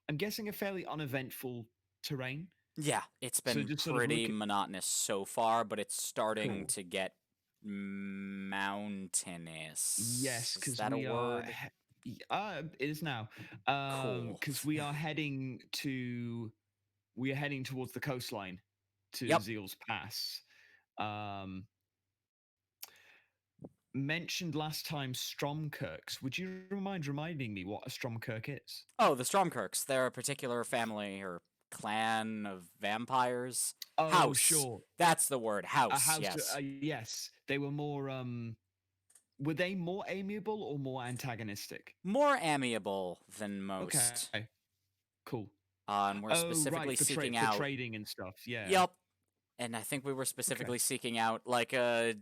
I'm guessing a fairly uneventful terrain. Yeah, it's So been just sort of pretty look at- monotonous so far, but it's starting Cool. to get mountainous. Yes, Is because that a we are. word? It is now. Cool. Because we are heading to. We are heading towards the coastline to Yep. Zeal's Pass. Um, mentioned last time Stromkirks. Would you reminding me what a Stromkirk is? Oh, the Stromkirks. They're a particular family or clan of vampires. Oh, House. sure. That's the word. House. A house. Yes. Yes, they were more. Were they more amiable or more antagonistic? More amiable than most. Okay, cool. And we're Oh, specifically right, for, seeking for out. trading and stuff. Yeah. Yep. And I think we were specifically seeking out like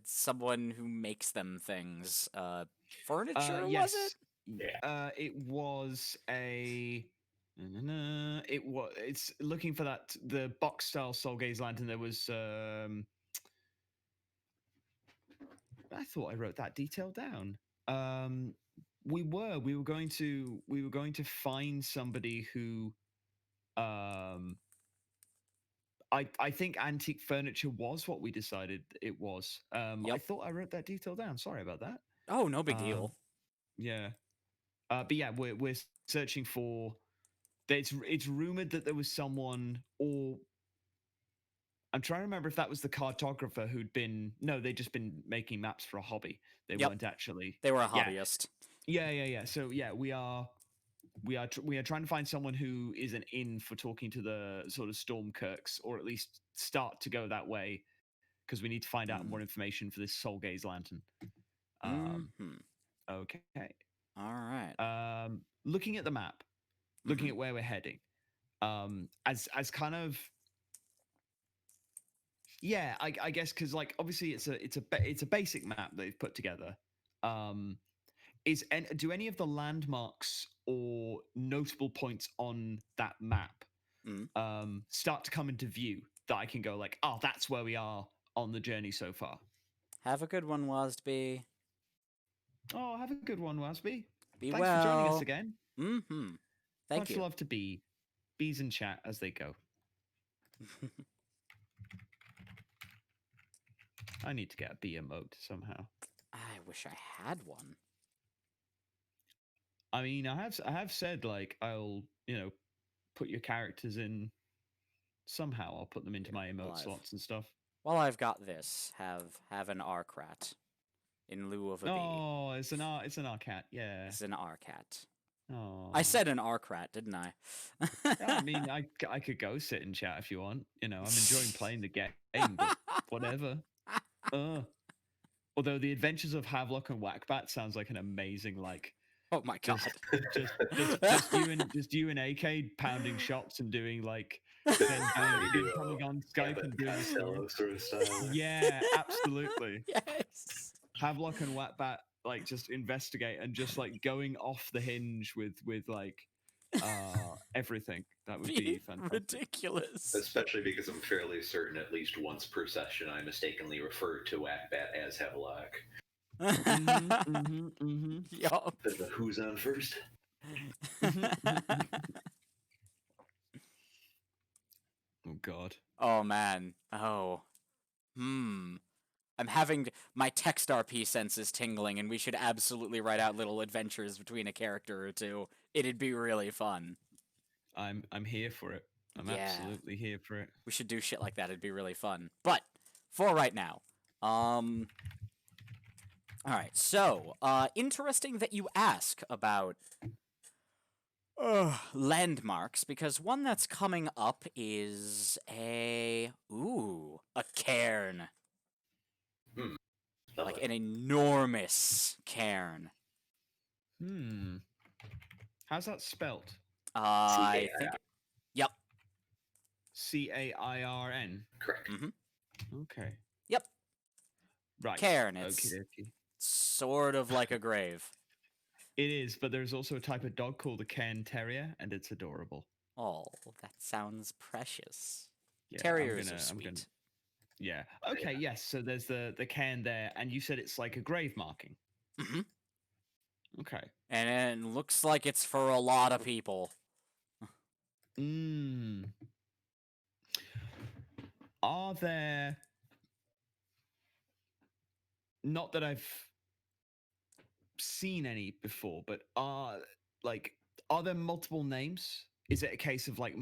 someone who makes them things. Furniture, Yes. was it? It was a. It was. It's looking for that the box style Soul Gaze lantern. There was. I thought I wrote that detail down. We were going to find somebody who. I think antique furniture was what we decided it was. I Yep. thought I wrote that detail down. Sorry about that. Oh, no big deal. Yeah. But yeah, we're searching for. It's rumored that there was someone, or I'm trying to remember if that was the cartographer who'd been. No, they'd just been making maps for a hobby. They Yep. weren't actually. They were a Yeah. hobbyist. Yeah. So yeah, we are trying to find someone who is an in for talking to the sort of Stormkirks, or at least start to go that way, because we need to find out more information for this Soul Gaze lantern. Okay. All right. Looking at the map, looking at where we're heading, as kind of. Yeah, I guess because like obviously it's a basic map they've put together. Do any of the landmarks or notable points on that map start to come into view that I can go like, oh, that's where we are on the journey so far? Have a good one, Wasby. Oh, have a good one, Wasby. Be Thanks well. for joining us again. Mm-hmm. Thank Much you. love to Bee. Bees in chat as they go. I need to get a bee emote somehow. I wish I had one. I mean, I have said like I'll put your characters in somehow. I'll put them into my emote slots and stuff. Well, I've got this. Have an Arcrat in lieu of a bee. Oh, it's an Arcat. Yeah, it's an Arcat. Oh, I said an Arcrat, didn't I? I mean, I could go sit and chat if you want. I'm enjoying playing the game, but whatever. Although the Adventures of Havelock and Whackbat sounds like an amazing Oh my god! Just you and AK pounding shots and doing like coming on Skype and doing sort of style. Yeah, absolutely. Yes. Havelock and Whackbat just investigate and just going off the hinge with everything. That would be fantastic. Ridiculous. Especially because I'm fairly certain at least once per session I mistakenly refer to Whackbat as Havelock. Yup. Who's on first? Oh god. Oh man. Oh. I'm having my text RP sense is tingling, and we should absolutely write out little adventures between a character or two. It'd be really fun. I'm here for it. I'm absolutely here for it. We should do shit like that. It'd be really fun. But for right now, all right. So, interesting that you ask about landmarks, because one that's coming up is a cairn. Like an enormous cairn. How's that spelt? I think. Yep. CAIRN. Correct. Okay. Yep. Right. Cairn. It's Okey-dokey. sort of like a grave. It is, but there's also a type of dog called a Cairn Terrier, and it's adorable. Oh, that sounds precious. Yeah, Terriers are sweet. Yeah. Okay. Yes. So there's the cairn there, and you said it's like a grave marking. Okay. And it looks like it's for a lot of people. Are there? Not that I've seen any before, but are there multiple names? Is it a case of like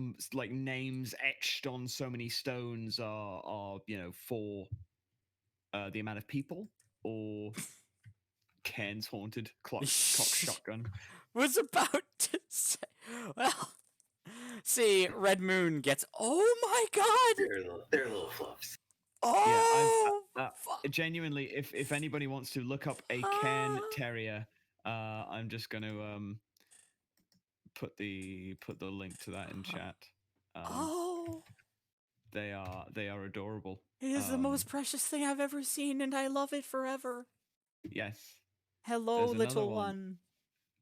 names etched on so many stones are for the amount of people, or Cairns haunted cock shotgun? Was about to say. Well, see, Red Moon gets. Oh my god! They're little fluffs. Oh, fuck. Genuinely, if anybody wants to look up a Cairn Terrier, I'm just going to put the link to that in chat. Oh, They are adorable. it is the most precious thing I've ever seen, and I love it forever. Yes. Hello, There's another little one. one.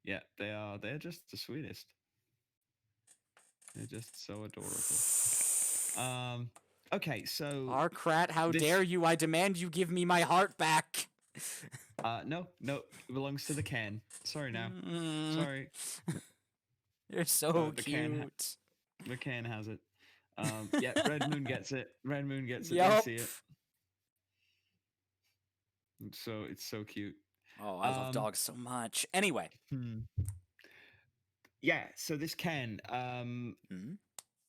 Yeah, they're just the sweetest. They're just so adorable. Okay, so Arkrat, how this- dare you? I demand you give me my heart back. no, it belongs to the Cairn. Sorry now. Mm, Sorry. You're so the can ha- cute. The Cairn has it. Yeah, Red Moon gets it. Red Moon gets it. Yup. They see it. It's so cute. Oh, I love dogs so much. Anyway. Yeah, so this Cairn, Hmm?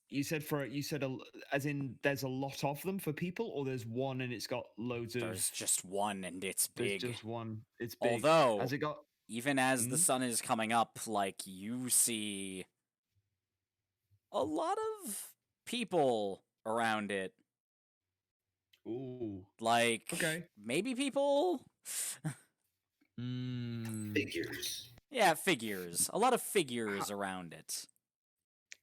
you said as in there's a lot of them for people, or there's one and it's got loads of. There's just one, and it's There's big. just one. It's big. Although, Has it got? even as the Mhm. sun is coming up, like, you see a lot of people around it. Ooh. Like, Okay. maybe people? Figures. Yeah, figures. A lot of figures around it.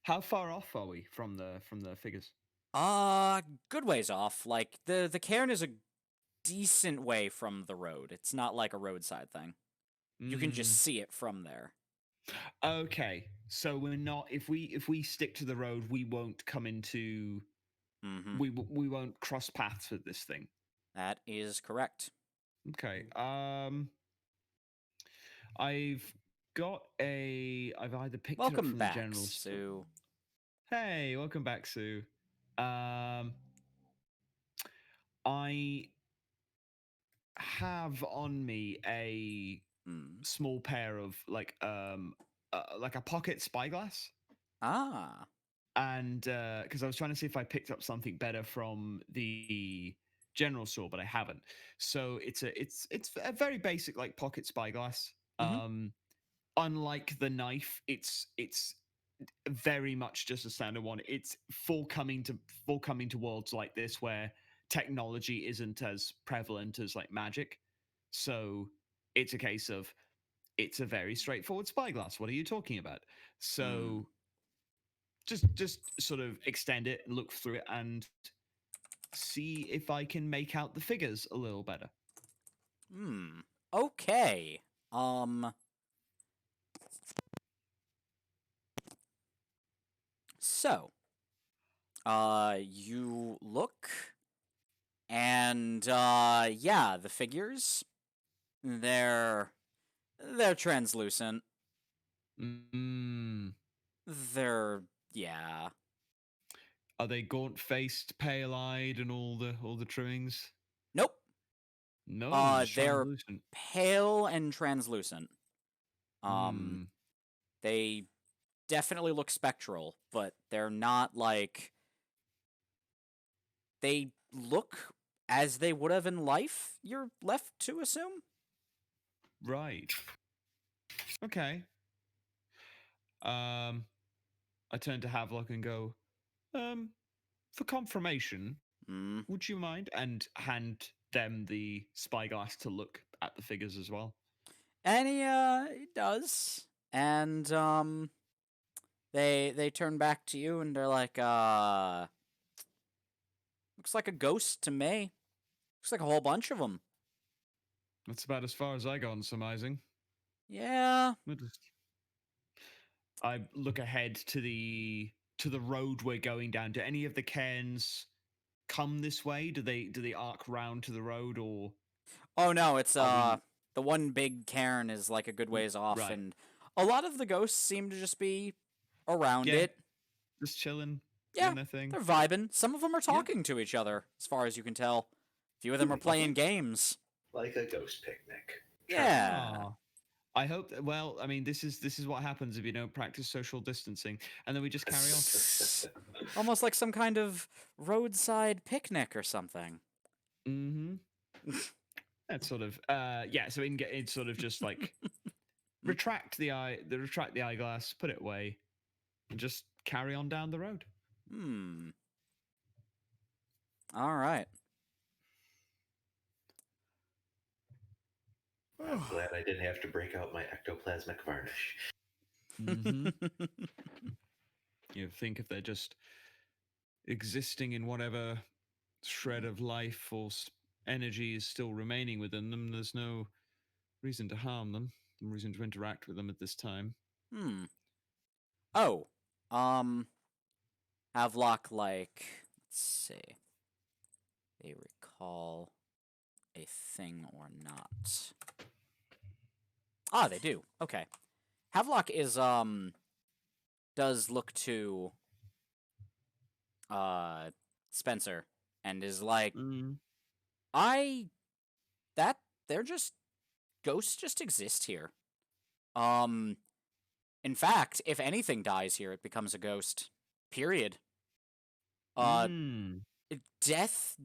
How far off are we from the figures? Good ways off. Like, the cairn is a decent way from the road. It's not like a roadside thing. You can just see it from there. Okay, so we're not. If we stick to the road, we won't come into. Mm-hmm. We won't cross paths with this thing. That is correct. Okay. I've either picked it up Welcome from back, the general store. Sue. Hey, welcome back, Sue. I have on me a small pair of like a pocket spyglass, Ah. and because I was trying to see if I picked up something better from the general store, but I haven't. So it's a very basic like pocket spyglass. Unlike the knife, it's very much just a standard one. It's full coming to worlds like this where technology isn't as prevalent as like magic. So it's a case of it's a very straightforward spyglass. What are you talking about? So just sort of extend it and look through it and see if I can make out the figures a little better. Okay. So, you look, and yeah, the figures, they're translucent. Yeah. Are they gaunt-faced, pale-eyed, and all the trimmings? Nope. No, they're translucent. pale and translucent. They definitely look spectral, but they're not like. They look as they would have in life, you're left to assume? Right. Okay. I turn to Havelock and go, for confirmation, would you mind? And hand them the spyglass to look at the figures as well. And he does. And they turn back to you and they're like, looks like a ghost to me. Looks like a whole bunch of them. That's about as far as I got in surmising. Yeah. I look ahead to the road we're going down. Do any of the cairns come this way? Do they arc round to the road, or? Oh no, it's the one big cairn is like a good ways off, right. And a lot of the ghosts seem to just be around Yeah, it. just chilling. Yeah, doing their thing. they're vibing. Some of them are talking to each other, as far as you can tell. A few of them are playing games. Like a ghost picnic. Yeah. Aw. I hope that, well, I mean, this is what happens if you don't practice social distancing, and then we just carry on. Almost like some kind of roadside picnic or something. Mm-hmm. That's sort of yeah. So it's sort of just like retract the eyeglass, put it away, and just carry on down the road. Hmm. All right. I'm glad I didn't have to break out my ectoplasmic varnish. Mm-hmm. You think if they're just existing in whatever shred of life or energy is still remaining within them, there's no reason to harm them, no reason to interact with them at this time. Hmm. Oh. Havelock, like, let's see. They recall a thing or not. Ah, they do. Okay. Havelock is, does look to, Spencer and is like, Mm. they're just, ghosts just exist here. In fact, if anything dies here, it becomes a ghost. Period. Mm. Death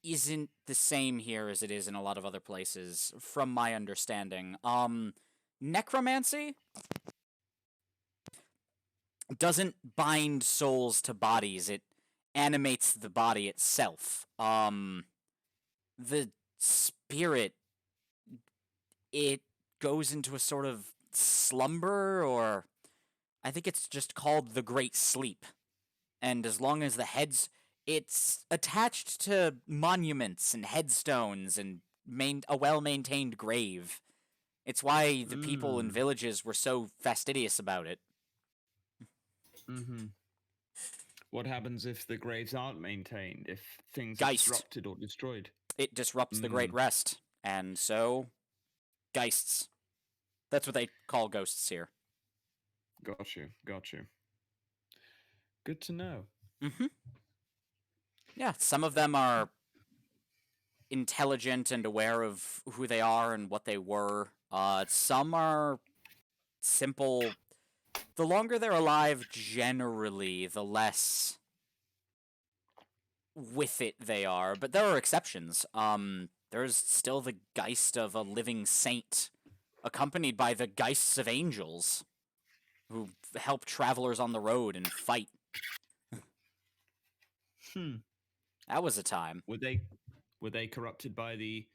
isn't the same here as it is in a lot of other places, from my understanding. Necromancy doesn't bind souls to bodies, it animates the body itself. The spirit, it goes into a sort of slumber, or I think it's just called the Great Sleep. And as long as it's attached to monuments and headstones and a well-maintained grave. It's why the people in villages were so fastidious about it. Mm-hmm. What happens if the graves aren't maintained? If things Geist. are disrupted or destroyed? It disrupts the Great Rest, and so geists. That's what they call ghosts here. Got you. Good to know. Mm-hmm. Yeah, some of them are intelligent and aware of who they are and what they were. Some are simple. The longer they're alive, generally, the less with it they are. But there are exceptions. There's still the geist of a living saint, accompanied by the geists of angels, who help travelers on the road and fight. That was a time. Were they corrupted by the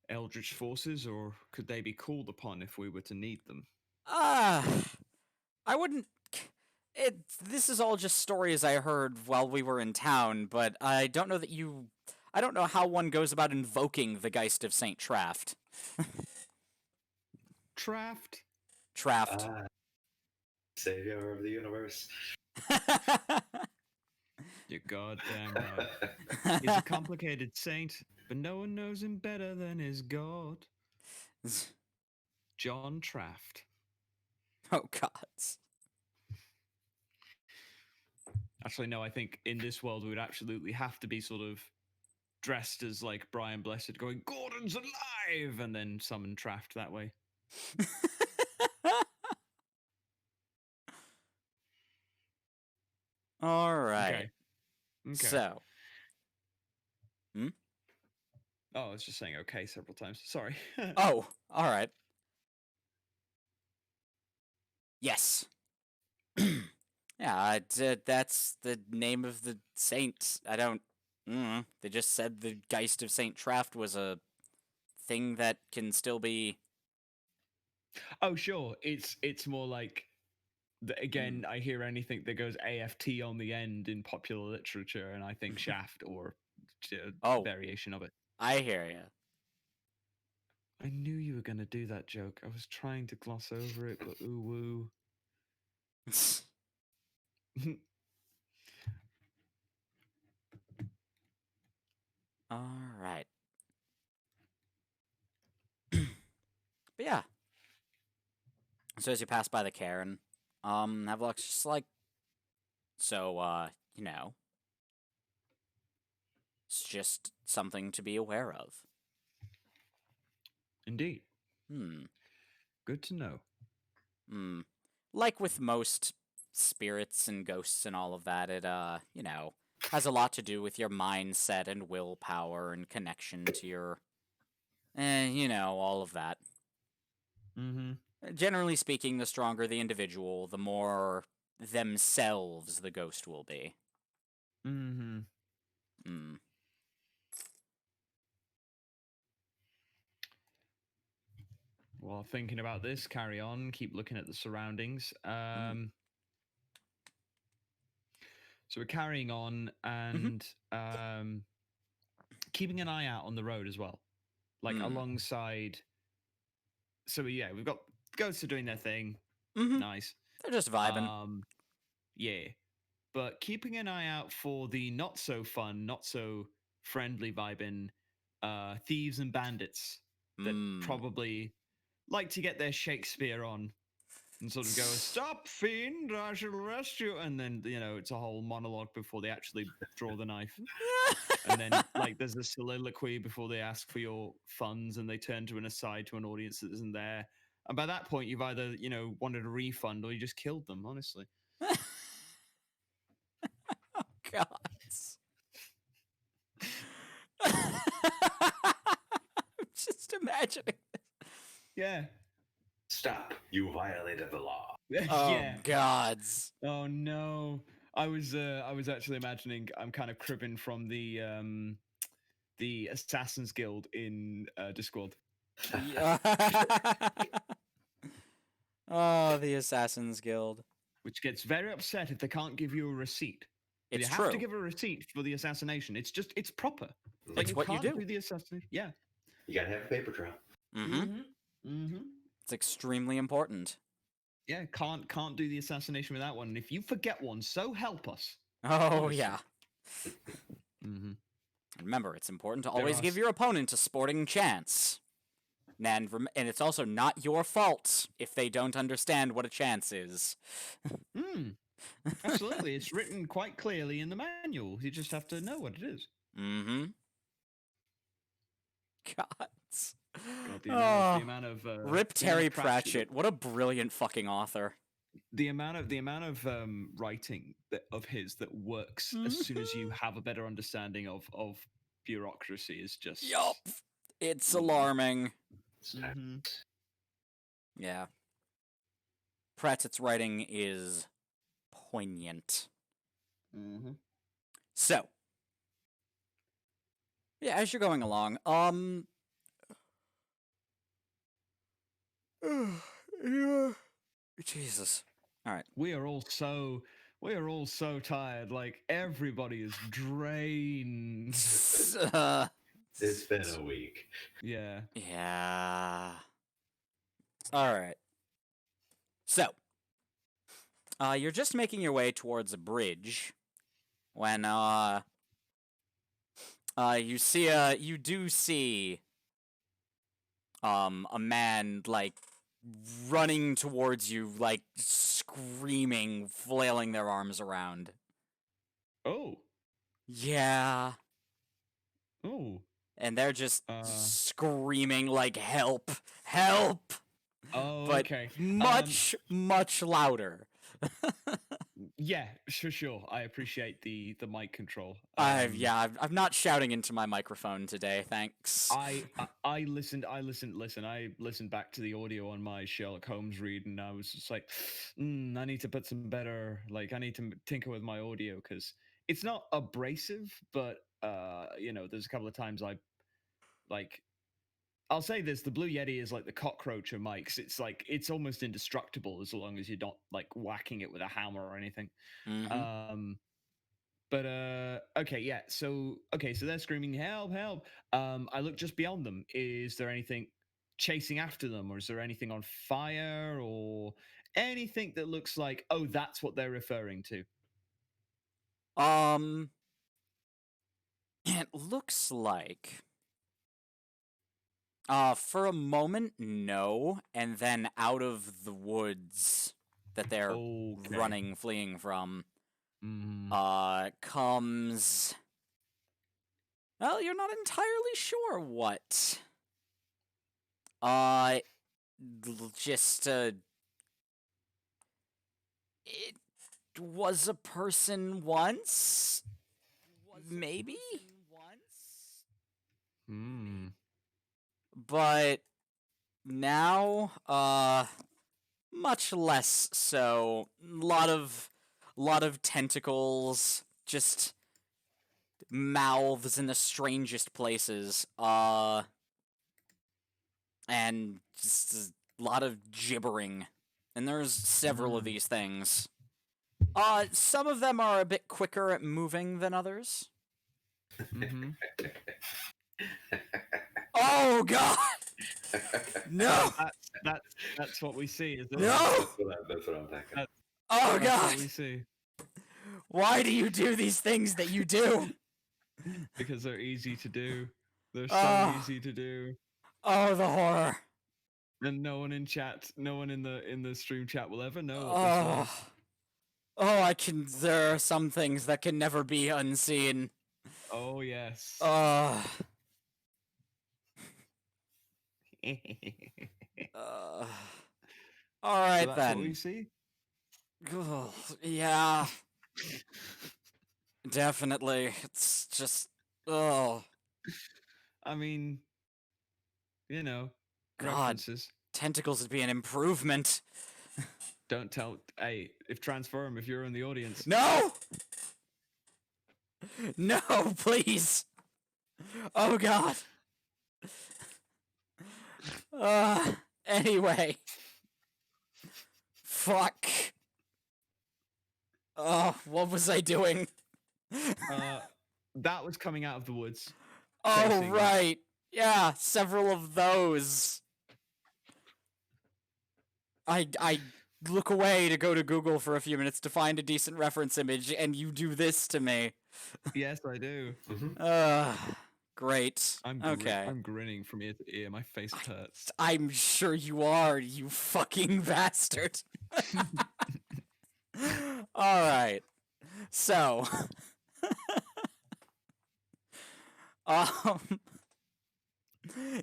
eldritch forces, or could they be called upon if we were to need them? I wouldn't. This is all just stories I heard while we were in town, but I don't know that you. I don't know how one goes about invoking the Geist of Saint Traft. Traft? Traft. Savior of the universe. You're goddamn right. He's a complicated saint, but no one knows him better than his god. John Traft. Oh, God. Actually, no, I think in this world we would absolutely have to be sort of dressed as like Brian Blessed going, Gordon's alive! And then summon Traft that way. All right. Okay. So. Oh, I was just saying okay several times. Sorry. Oh, all right. Yes. Yeah, that's the name of the saint. I don't. They just said the Geist of Saint Traft was a thing that can still be. Oh, sure. It's more like again. I hear anything that goes AFT on the end in popular literature, and I think Shaft or variation of it. I hear you. I knew you were going to do that joke. I was trying to gloss over it, but ooh woo. All right. But yeah. So as you pass by the cairn, Havelock's just like, so, you know, it's just something to be aware of. Indeed. Hmm. Good to know. Hmm. Like with most spirits and ghosts and all of that, it, you know, has a lot to do with your mindset and willpower and connection to your, you know, all of that. Mm-hmm. Generally speaking, the stronger the individual, the more themselves the ghost will be. Mm-hmm. Hmm. While thinking about this, carry on. Keep looking at the surroundings. So we're carrying on and keeping an eye out on the road as well, like alongside. So yeah, we've got ghosts are doing their thing. Mm-hmm. Nice. They're just vibing. Yeah, but keeping an eye out for the not so fun, not so friendly vibing thieves and bandits that probably like to get their Shakespeare on and sort of go, "Stop, fiend! I shall arrest you!" And then it's a whole monologue before they actually draw the knife, and then like there's a soliloquy before they ask for your funds, and they turn to an aside to an audience that isn't there. And by that point, you've either wanted a refund or you just killed them. Honestly. Oh, God. I'm just imagining. Yeah. Stop! You violated the law. Oh, Yeah. gods. Oh no. I was actually imagining I'm kind of cribbing from the Assassin's Guild in Discworld. Yeah. Oh, the Assassin's Guild. Which gets very upset if they can't give you a receipt. It's you true. have to give a receipt for the assassination. It's proper. It's what you can't do. The assassination. Yeah. You gotta have a paper trail. Mm-hmm. It's extremely important. Yeah, can't do the assassination without one. And if you forget one, so help us. Oh, Honestly. yeah. Mm-hmm. Remember, it's important to There always are give your opponent a sporting chance. And it's also not your fault if they don't understand what a chance is. Absolutely. It's written quite clearly in the manual. You just have to know what it is. Mm-hmm. Gods. God, the amount of Rip Terry Pratchett. What a brilliant fucking author. The amount of writing of his that works as soon as you have a better understanding of bureaucracy is just. Yup. It's alarming. Mm-hmm. Yeah. Pratchett's writing is poignant. Mm-hmm. So, yeah, as you're going along, yeah. Jesus. All right. We are all so tired. Like everybody is drained. It's been a week. Yeah. Yeah. All right. So, you're just making your way towards a bridge when you do see a man like running towards you, like screaming, flailing their arms around. Oh. Yeah. Oh. And they're just screaming like help, help. Oh, but okay. Much louder. Yeah, sure. I appreciate the mic control. I'm not shouting into my microphone today, thanks. I listened. Listen, I listened back to the audio on my Sherlock Holmes read, and I was just like, I need to put some better. Like, I need to tinker with my audio because it's not abrasive, but there's a couple of times I'll say this: the Blue Yeti is like the cockroach of mics. It's almost indestructible as long as you're not like whacking it with a hammer or anything. Mm-hmm. Okay, yeah. So they're screaming, "Help! Help!" I look just beyond them. Is there anything chasing after them, or is there anything on fire, or anything that looks like, oh, that's what they're referring to? It looks like. For a moment, no, and then out of the woods that they're running, fleeing from, comes. Well, you're not entirely sure what. Just it was a person once, maybe, but now, much less so. Lot of tentacles, just mouths in the strangest places. And just a lot of gibbering. And there's several of these things. Some of them are a bit quicker at moving than others. Oh God! No! That's what we see, is it? No! That's what I'm thinking. Oh That's God! what we see. Why do you do these things that you do? Because they're easy to do. They're so Oh. easy to do. Oh, the horror! And no one in the stream chat will ever know what this Oh, was. there are some things that can never be unseen. Oh yes. All right So that's then. what we see. Ugh, yeah. Definitely. It's just. Oh. I mean, you know, God. references. Tentacles would be an improvement. Don't tell. Hey, Transform, if you're in the audience. No! No, please! Oh God. Anyway. Fuck. Oh, what was I doing? That was coming out of the woods. Oh, Facing. right. Yeah, several of those. I look away to go to Google for a few minutes to find a decent reference image, and you do this to me. Yes, I do. Great. Okay. I'm grinning from ear to ear. My face hurts. I'm sure you are, you fucking bastard. Alright. So.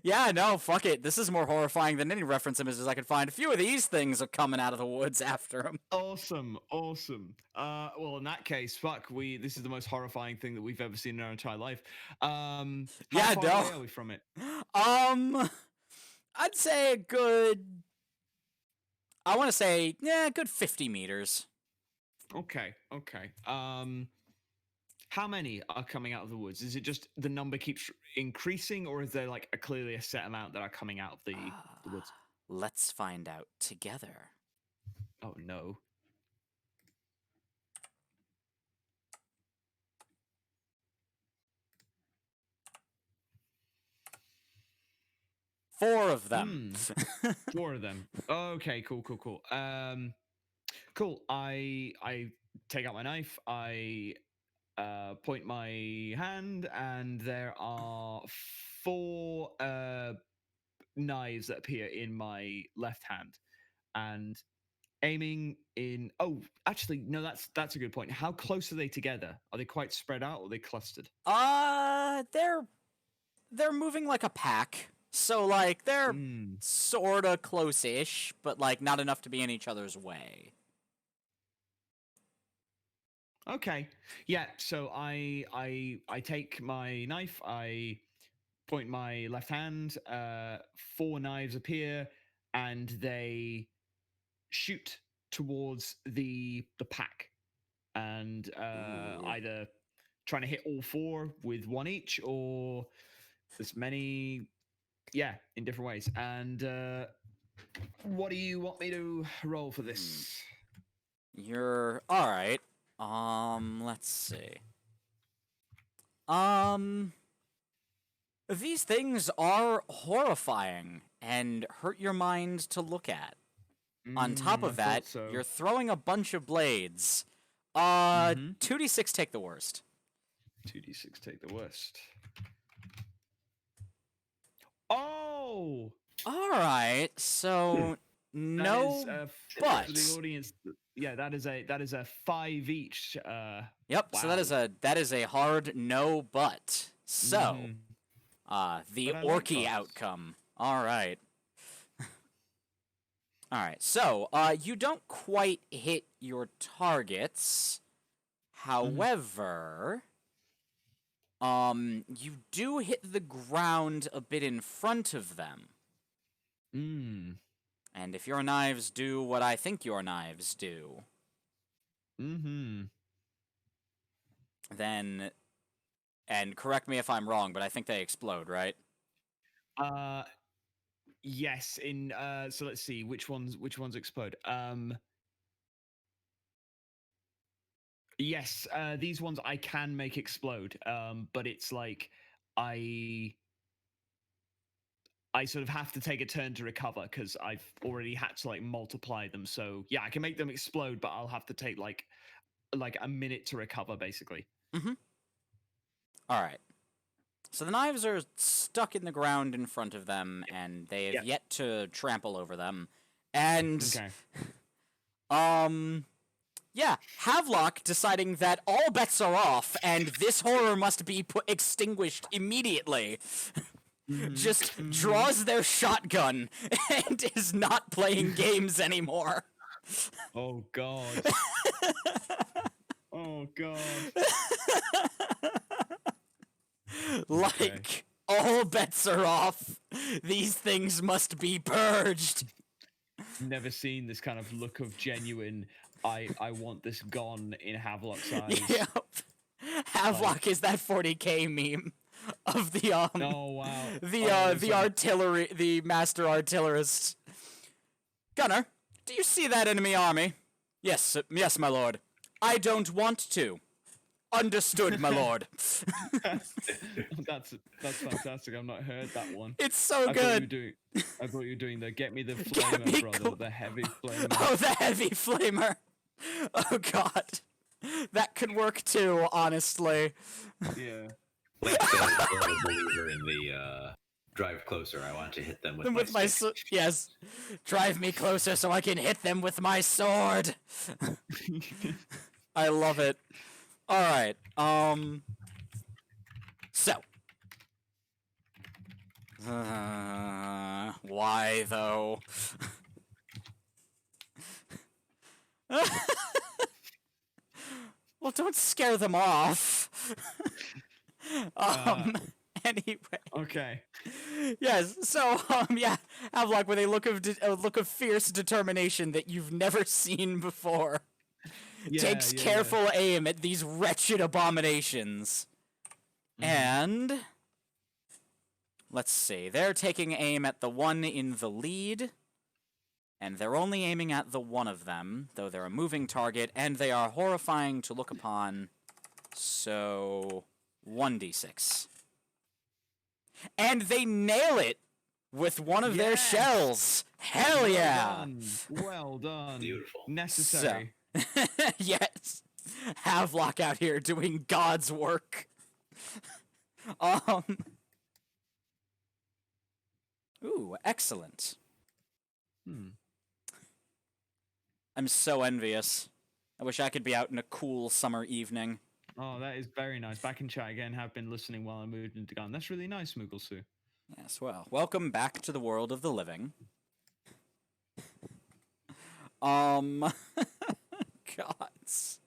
Yeah, no, fuck it. This is more horrifying than any reference images I could find. A few of these things are coming out of the woods after him. Awesome. Well, in that case, fuck. This is the most horrifying thing that we've ever seen in our entire life. How Yeah, far no. away are we from it? I'd say a good. I want to say, yeah, a good 50 meters. Okay. How many are coming out of the woods? Is it just the number keeps increasing, or is there like clearly a set amount that are coming out of the woods? Let's find out together. Oh no. Four of them. 4 of them. Okay, cool. Cool. I take out my knife. I point my hand, and there are 4 knives that appear in my left hand, and aiming in. Oh, actually, no. That's a good point. How close are they together? Are they quite spread out, or are they clustered? They're moving like a pack. So like they're Hmm. sorta close-ish, but like not enough to be in each other's way. Okay. Yeah. So I take my knife. I point my left hand. 4 knives appear, and they shoot towards the pack, and Ooh. either trying to hit all 4 with 1 each, or as many. Yeah, in different ways. And what do you want me to roll for this? You're all right. Let's see. These things are horrifying and hurt your mind to look at. On top of that, you're throwing a bunch of blades. 2d6 take the worst. 2d6 take the worst. Oh! All right. So no, For but the audience, Yeah, that is a 5 each. Yep. So that is a hard no, but so Mhm. the But I like orky buts. outcome. All right. All right. So you don't quite hit your targets. However, you do hit the ground a bit in front of them. Mm. And if your knives do what I think your knives do, Mm-hmm. then, and correct me if I'm wrong, but I think they explode, right? Uh, yes. In so let's see which ones explode. Yes. These ones I can make explode. But it's like I I sort of have to take a turn to recover because I've already had to like multiply them. So yeah, I can make them explode, but I'll have to take like a minute to recover, basically. All right. So the knives are stuck in the ground in front of them, and they have Yep. yet to trample over them. And, Okay. yeah, Havelock deciding that all bets are off, and this horror must be extinguished immediately, just draws their shotgun and is not playing games anymore. Oh god. Oh god. Like, all bets are off. These things must be purged. Never seen this kind of look of genuine. I want this gone in Havelock's eyes. Yep. Havelock is that 40k meme of the Oh wow. the artillery, the master artillerist. Gunner, do you see that enemy army? Yes, yes, my lord. I don't want to. Understood, my lord. That's fantastic. I've not heard that one. It's so I good. I thought you were doing the get me the Get flamer, me brother, the heavy flamer. Oh, the heavy flamer. Oh god. That could work too, honestly. Yeah. Like the believer in the drive closer. I want to hit them with my stick. Yes. Drive me closer so I can hit them with my sword. I love it. All right. So. Why though? Well, don't scare them off. Anyway. Okay. Yes. So, yeah, Havelock with a look of fierce determination that you've never seen before. Takes careful aim at these wretched abominations. And let's see. They're taking aim at the one in the lead. And they're only aiming at the one of them, though they're a moving target, and they are horrifying to look upon. So, 1d6. And they nail it with one of their shells. Hell yeah! Well done. Beautiful. Necessary. Yes. Havelock out here doing God's work. Ooh, excellent. I'm so envious. I wish I could be out in a cool summer evening. Oh, that is very nice. Back in chat again. Have been listening while I moved into Gun. That's really nice, Mooglesoo. Yes, well, welcome back to the world of the living. Gods.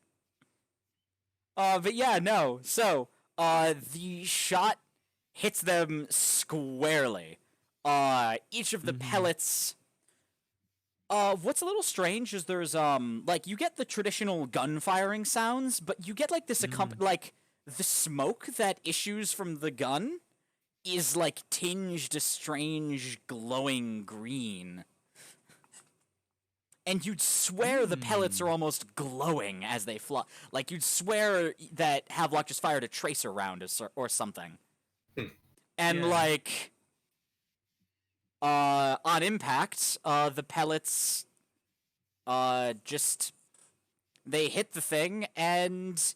But yeah, no. So, the shot hits them squarely. Each of the pellets. What's a little strange is there's like you get the traditional gun firing sounds, but you get like this like the smoke that issues from the gun is like tinged a strange glowing green. And you'd swear the pellets are almost glowing as they fly. Like you'd swear that Havelock just fired a tracer round or something. And like on impact, the pellets just they hit the thing, and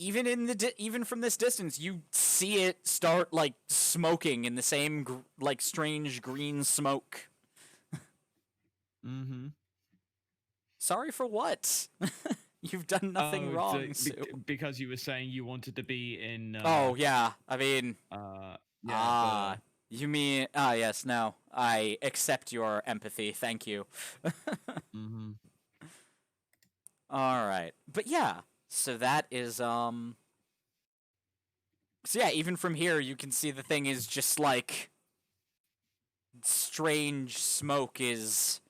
even from this distance, you see it start like smoking in the same like strange green smoke. Sorry for what? You've done nothing wrong, Sue. Because you were saying you wanted to be in. Oh, yeah. I mean, Yeah. you mean... yes, no. I accept your empathy. Thank you. Mm-hmm. All right. But yeah, so that is, So yeah, even from here, you can see the thing is just, like... strange smoke is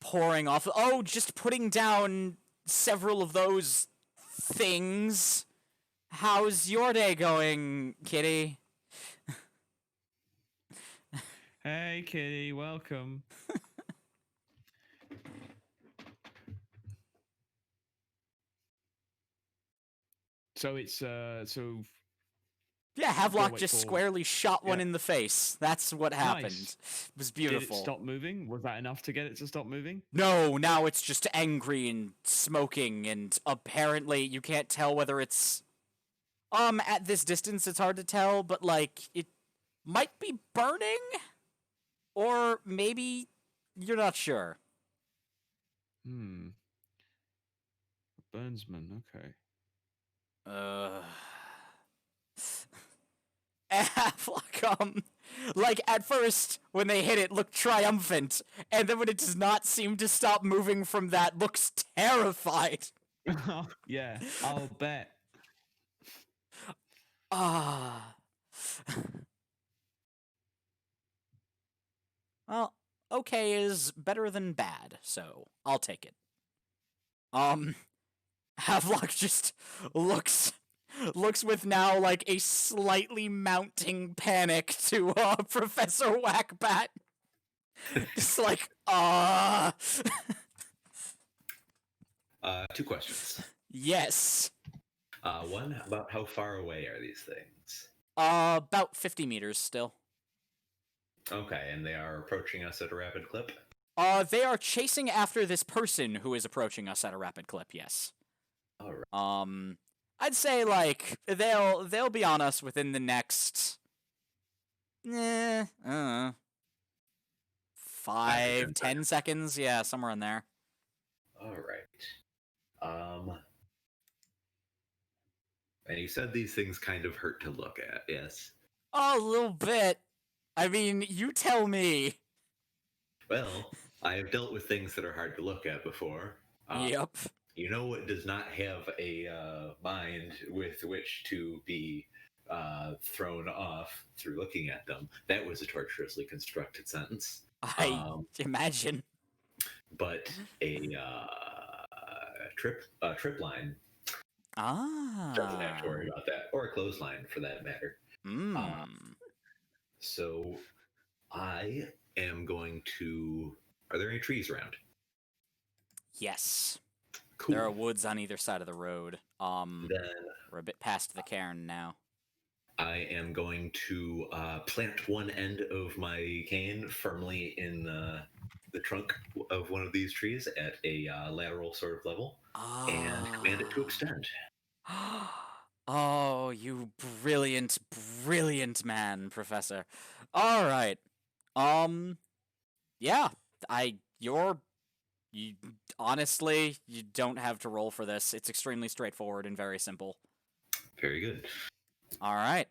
pouring off. Oh, just putting down several of those things. How's your day going, Kitty? Hey, Kitty, welcome. So it's so Yeah, Havelock wait just for- squarely shot one yeah. in the face. That's what happened. Nice. It was did beautiful. it stop moving? Was that enough to get it to stop moving? No, now it's just angry and smoking, and apparently you can't tell whether it's... at this distance it's hard to tell, but, like, it might be burning? Or maybe you're not sure. Burnsman, okay. Havelock, like, at first, when they hit it, looked triumphant, and then when it does not seem to stop moving from that, looks terrified. Yeah, I'll bet. Ah. Well, okay is better than bad, so I'll take it. Havelock just looks with now, like, a slightly mounting panic to, Professor Whackbat. Just like, Two questions. Yes. One, about how far away are these things? About 50 meters still. Okay, and they are approaching us at a rapid clip? They are chasing after this person who is approaching us at a rapid clip, yes. All right. I'd say, like, they'll be on us within the next... 5, 10 seconds? Yeah, somewhere in there. All right. And you said these things kind of hurt to look at, yes? A little bit. I mean, you tell me. Well, I have dealt with things that are hard to look at before. Yep. You know what does not have a mind with which to be thrown off through looking at them? That was a tortuously constructed sentence. I imagine. But a trip line doesn't have to worry about that, or a clothesline for that matter. So I am going to... Are there any trees around? Yes. Cool. There are woods on either side of the road. Then we're a bit past the cairn now. I am going to plant one end of my cane firmly in the trunk of one of these trees at a lateral sort of level, and command it to extend. Oh, you brilliant, brilliant man, Professor. All right. Yeah, honestly, you don't have to roll for this. It's extremely straightforward and very simple. Very good. All right.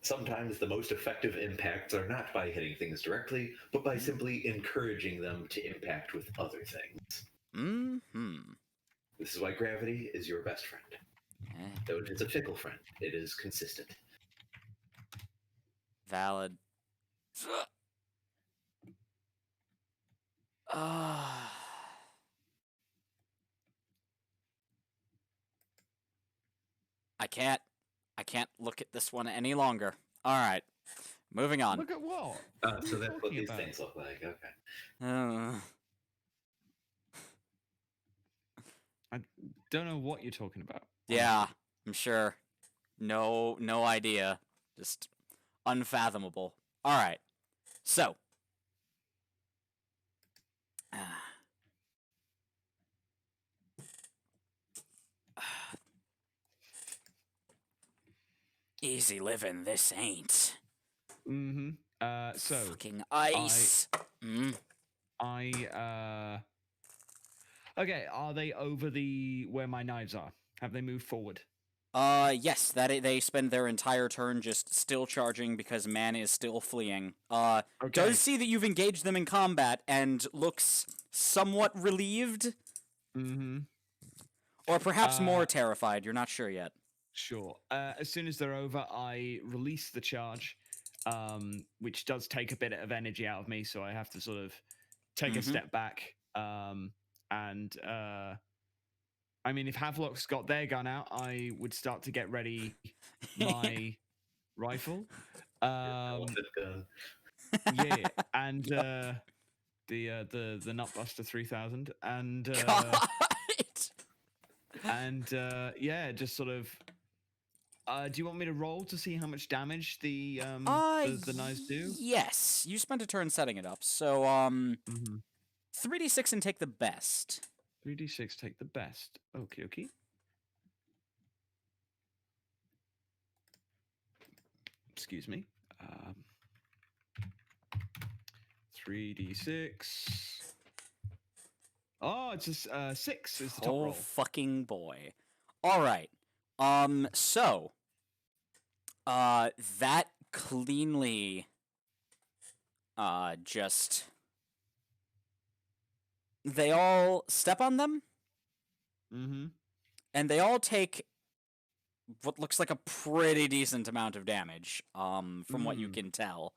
Sometimes the most effective impacts are not by hitting things directly, but by simply encouraging them to impact with other things. Mm-hmm. This is why gravity is your best friend. Though it is a fickle friend, it is consistent. Valid. I can't look at this one any longer. All right, moving on. Look at what? So that's what these things look like. Okay. I don't know what you're talking about. Yeah, I'm sure. No idea. Just unfathomable. All right. So. Easy living, this ain't. Mm-hmm. So fucking ice. Okay, are they over the where my knives are? Have they moved forward? Yes, they spend their entire turn just still charging because man is still fleeing. Okay. Does see that you've engaged them in combat and looks somewhat relieved, Mm-hmm. or perhaps more Uh, terrified. You're not sure yet. Sure. As soon as they're over, I release the charge, which does take a bit of energy out of me, so I have to sort of take a Mhm. step back. And I mean, if Havelock's got their gun out, I would start to get ready my rifle. Elephant gun. Yeah, and Yep. the Nutbuster 3000, and God. yeah, just sort of. Do you want me to roll to see how much damage the knives do? Yes. You spent a turn setting it up, so 3d6 and take the best. 3d6, take the best. Okie dokie. Excuse me. 3d6. Oh, it's just 6 is the top Oh roll. fucking boy. All right. So that cleanly just they all step on them Mm-hmm. and they all take what looks like a pretty decent amount of damage from what you can tell.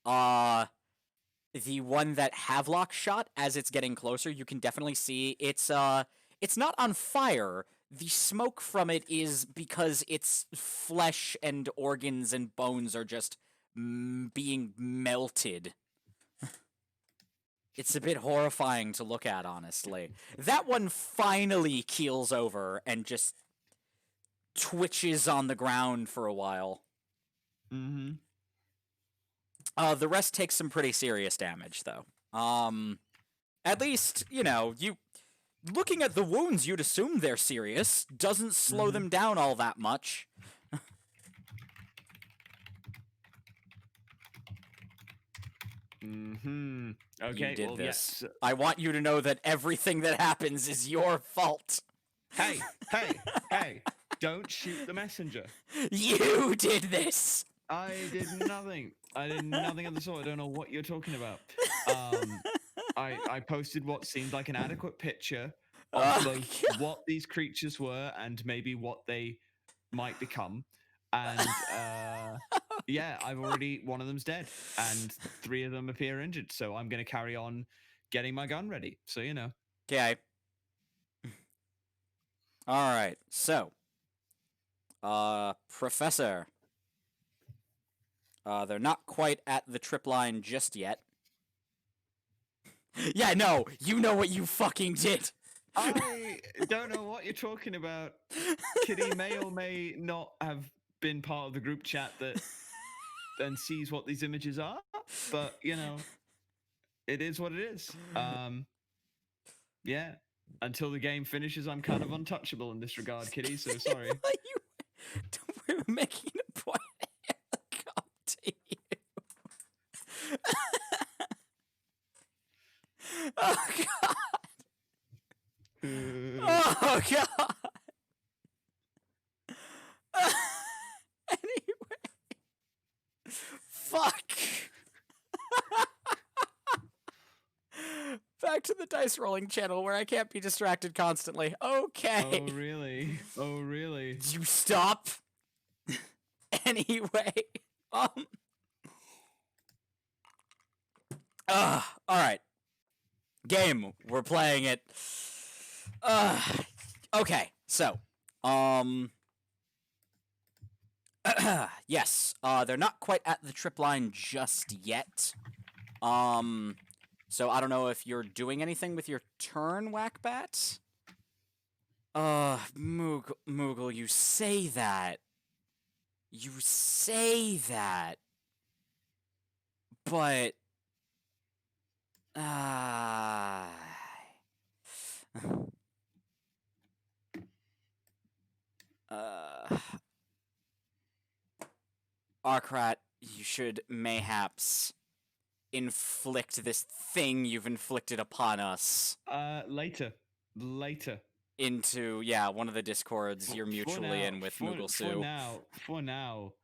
The one that Havelock shot, as it's getting closer, you can definitely see it's not on fire. The smoke from it is because its flesh and organs and bones are just being melted. It's a bit horrifying to look at, honestly. That one finally keels over and just twitches on the ground for a while. Mm-hmm. The rest takes some pretty serious damage, though. At least, you looking at the wounds, you'd assume they're serious. Doesn't slow them down all that much. Mm-hmm. Okay, You did well, this. yes. I want you to know that everything that happens is your fault. Hey, hey! Don't shoot the messenger. You did this. I did nothing. I did nothing of the sort. I don't know what you're talking about. I posted what seemed like an adequate picture of both what these creatures were and maybe what they might become. And yeah, one of them's dead, and 3 of them appear injured. So I'm going to carry on getting my gun ready. So you know. Okay. All right. So, Professor. They're not quite at the trip line just yet. Yeah, no, you know what you fucking did. I don't know what you're talking about. Kitty may or may not have been part of the group chat that then sees what these images are, but you know, it is what it is. Yeah. Until the game finishes, I'm kind of untouchable in this regard, Kitty. So sorry. We were making a point. Come to you. Oh god. Oh god. Anyway. Fuck. Back to the dice rolling channel where I can't be distracted constantly. Okay. Oh really? Oh really? You stop. Anyway. All right. Game. We're playing it. Okay. So, yes. They're not quite at the trip line just yet. So I don't know if you're doing anything with your turn, Whackbat. Moogle, you say that. You say that. But Arkrat, you should mayhaps inflict this thing you've inflicted upon us. Later. later. into one of the discords you're mutually in with Moogle Sue. For now,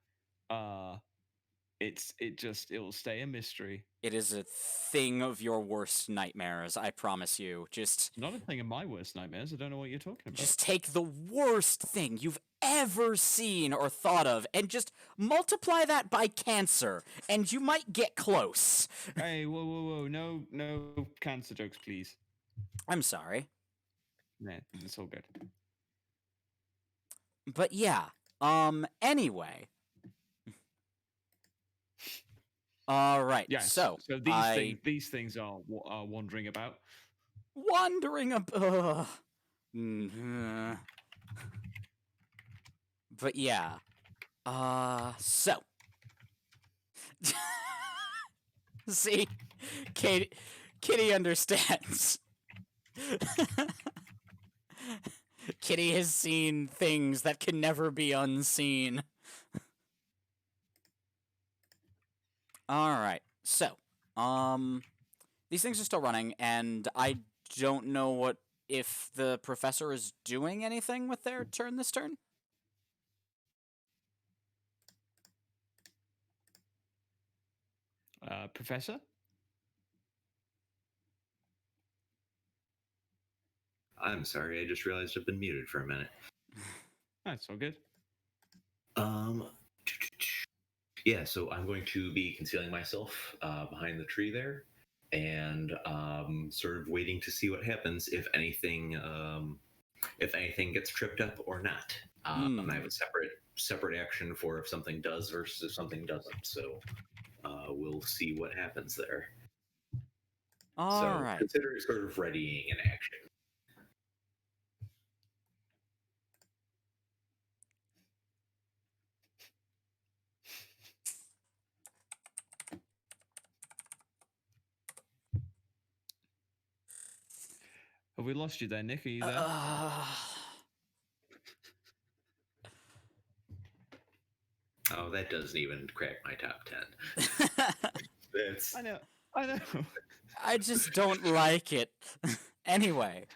it'll stay a mystery. It is a thing of your worst nightmares, I promise you. Just Not a thing of my worst nightmares. I don't know what you're talking about. Just take the worst thing you've ever seen or thought of and just multiply that by cancer, and you might get close. Hey, whoa. No cancer jokes, please. I'm sorry. Nah, it's all good. But yeah, anyway. All right, Yeah, so these things are wandering about. Wandering about. But yeah. So. See? Kitty understands. Kitty has seen things that can never be unseen. Alright, so, these things are still running, and I don't know if the professor is doing anything with their turn this turn. Professor? I'm sorry, I just realized I've been muted for a minute. That's all good. Yeah, so I'm going to be concealing myself behind the tree there, and sort of waiting to see what happens if anything gets tripped up or not. I have a separate action for if something does versus if something doesn't. So we'll see what happens there. All right. Consider it sort of readying an action. Have we lost you there, Nick? Are you there? Oh, that doesn't even crack my top 10. I know. I just don't like it. Anyway,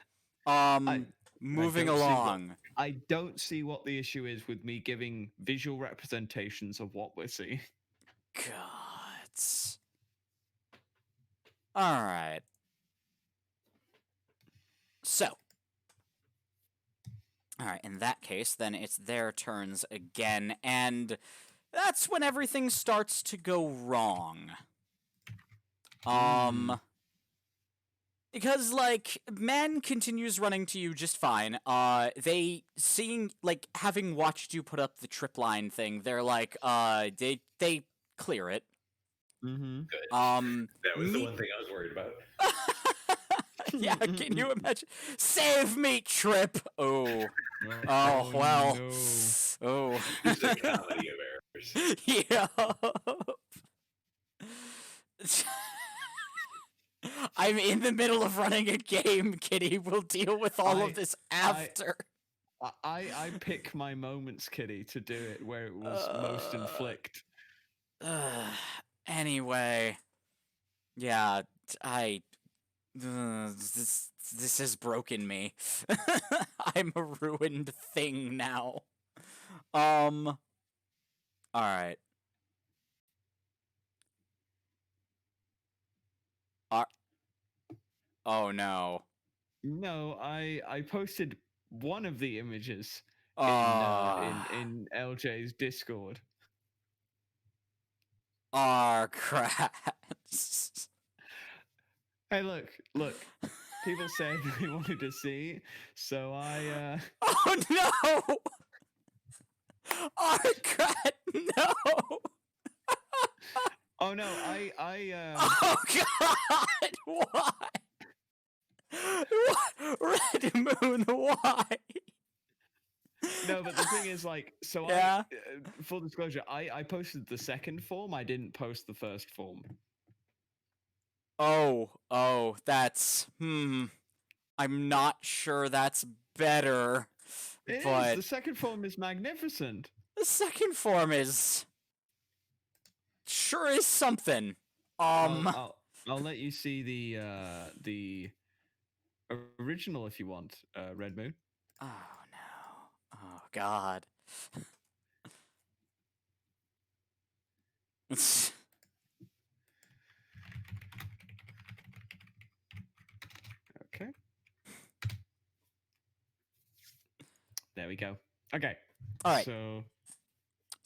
moving along. I don't see what the issue is with me giving visual representations of what we're seeing. Gods. All right. So. All right, in that case, then it's their turns again, and that's when everything starts to go wrong. Because, like, man continues running to you just fine. Having watched you put up the trip line thing, they're like, they clear it. Mm-hmm. Good. That was the one thing I was worried about. Yeah, can you imagine? Save me, Trip! Oh, well. No. Oh. It's a comedy of errors. Yeah. I'm in the middle of running a game, Kitty. We'll deal with all of this after. I pick my moments, Kitty, to do it where it was most inflict. Anyway. Yeah, this has broken me. I'm a ruined thing now. Alright. Oh no. No, I posted one of the images in LJ's Discord. Crap. Hey, look. People said they wanted to see, so I. Oh no! Crap! No! Oh no! Oh God! Why? Red Moon, why? No, but the thing is, like, so yeah. Full disclosure, I posted the second form. I didn't post the first form. Oh, that's I'm not sure that's better. But the second form is magnificent. The second form is something. I'll let you see the original if you want, Red Moon. Oh no. Oh god. Okay. There we go. Okay. All right. So,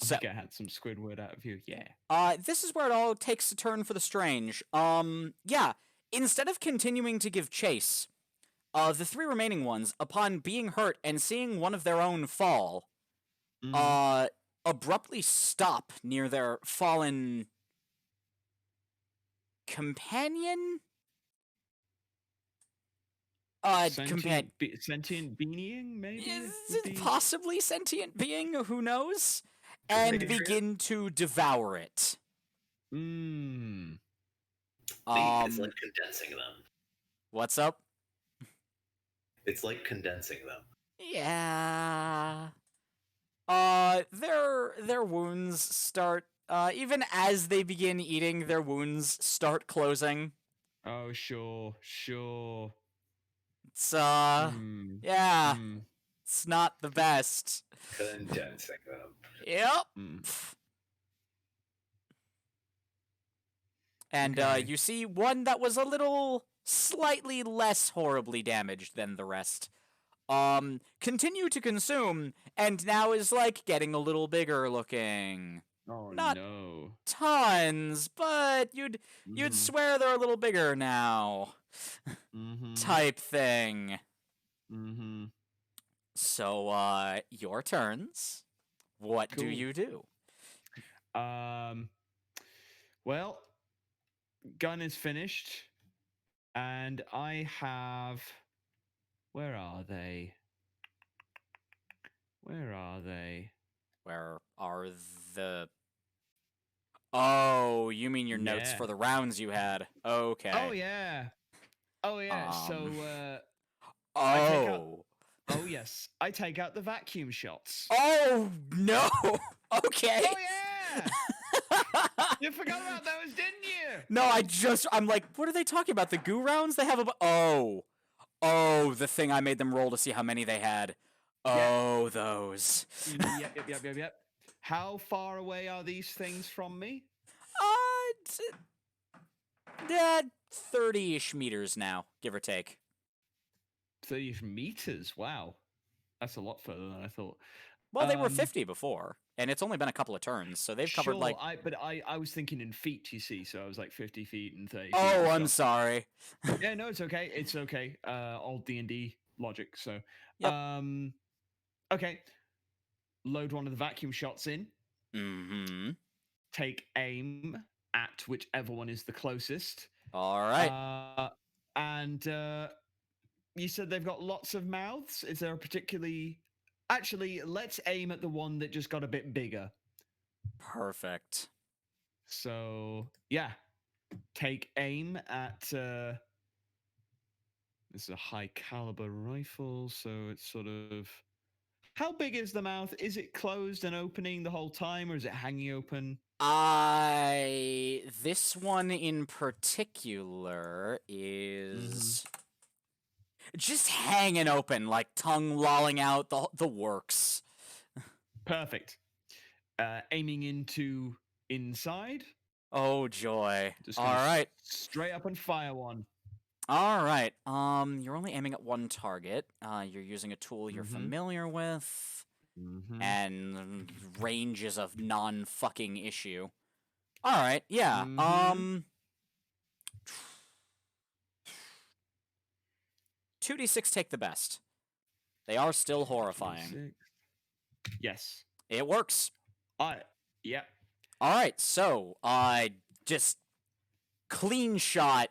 So, get some Squidward out of you. Yeah. this is where it all takes a turn for the strange. Yeah. Instead of continuing to give chase, the three remaining ones, upon being hurt and seeing one of their own fall, Mhm. Abruptly stop near their fallen companion. Sentient being, maybe? Is would it be- possibly sentient being? Who knows? And Maybe. begin to devour it. Mm. It's like condensing them. What's up? It's like condensing them. Yeah. Their wounds start. Even as they begin eating, their wounds start closing. Oh, sure. It's Mm. yeah. Mm. It's not the best. Condensing them. Yep. Mm. And Okay. you see one that was a little slightly less horribly damaged than the rest. Continue to consume, and now is like getting a little bigger looking. Oh, Not- no. Tons, but you'd Mhm. swear they're a little bigger now. Mhm. Type thing. Mhm. So, your turns. What do Cool. you do? Well, gun is finished, and I have. Where are they? Where are the... Oh, you mean your notes Yeah. for the rounds you had. Okay. Oh yeah. So, I take out- Oh. oh yes, I take out the vacuum shots. Oh, no. Okay. Oh yeah. You forgot about those, didn't you? No, I'm like, what are they talking about? The goo rounds? They have a... Oh, the thing I made them roll to see how many they had. Oh, those. Yep. How far away are these things from me? 30-ish meters now, give or take. 30 meters. Wow, that's a lot further than I thought. Well, they were Um, 50 before, and it's only been a couple of turns, so they've covered Sure, like... I was thinking in feet. You see, so I was like 50 feet and 30. feet Oh, and I'm stuff. sorry. Yeah, no, it's okay. It's okay. Old D&D logic. So, Yep. Okay. Load one of the vacuum shots in. Mm-hmm. Take aim at whichever one is the closest. All right. And you said they've got lots of mouths. Is there a particularly? Actually, let's aim at the one that just got a bit bigger. Perfect. So yeah, take aim at. This is a high caliber rifle, so it's sort of. How big is the mouth? Is it closed and opening the whole time, or is it hanging open? This one in particular is just hanging open, like tongue lolling out, the works. Perfect. Aiming into inside. Oh joy! Just All gonna right, Straight up and fire one. all right. You're only aiming at one target. You're using a tool you're Mhm. familiar with, and range is a non-fucking issue. All right, yeah. Mhm. 2d6 take the best. They are still horrifying. 26. Yes. It works. Yeah. All right, so just clean shot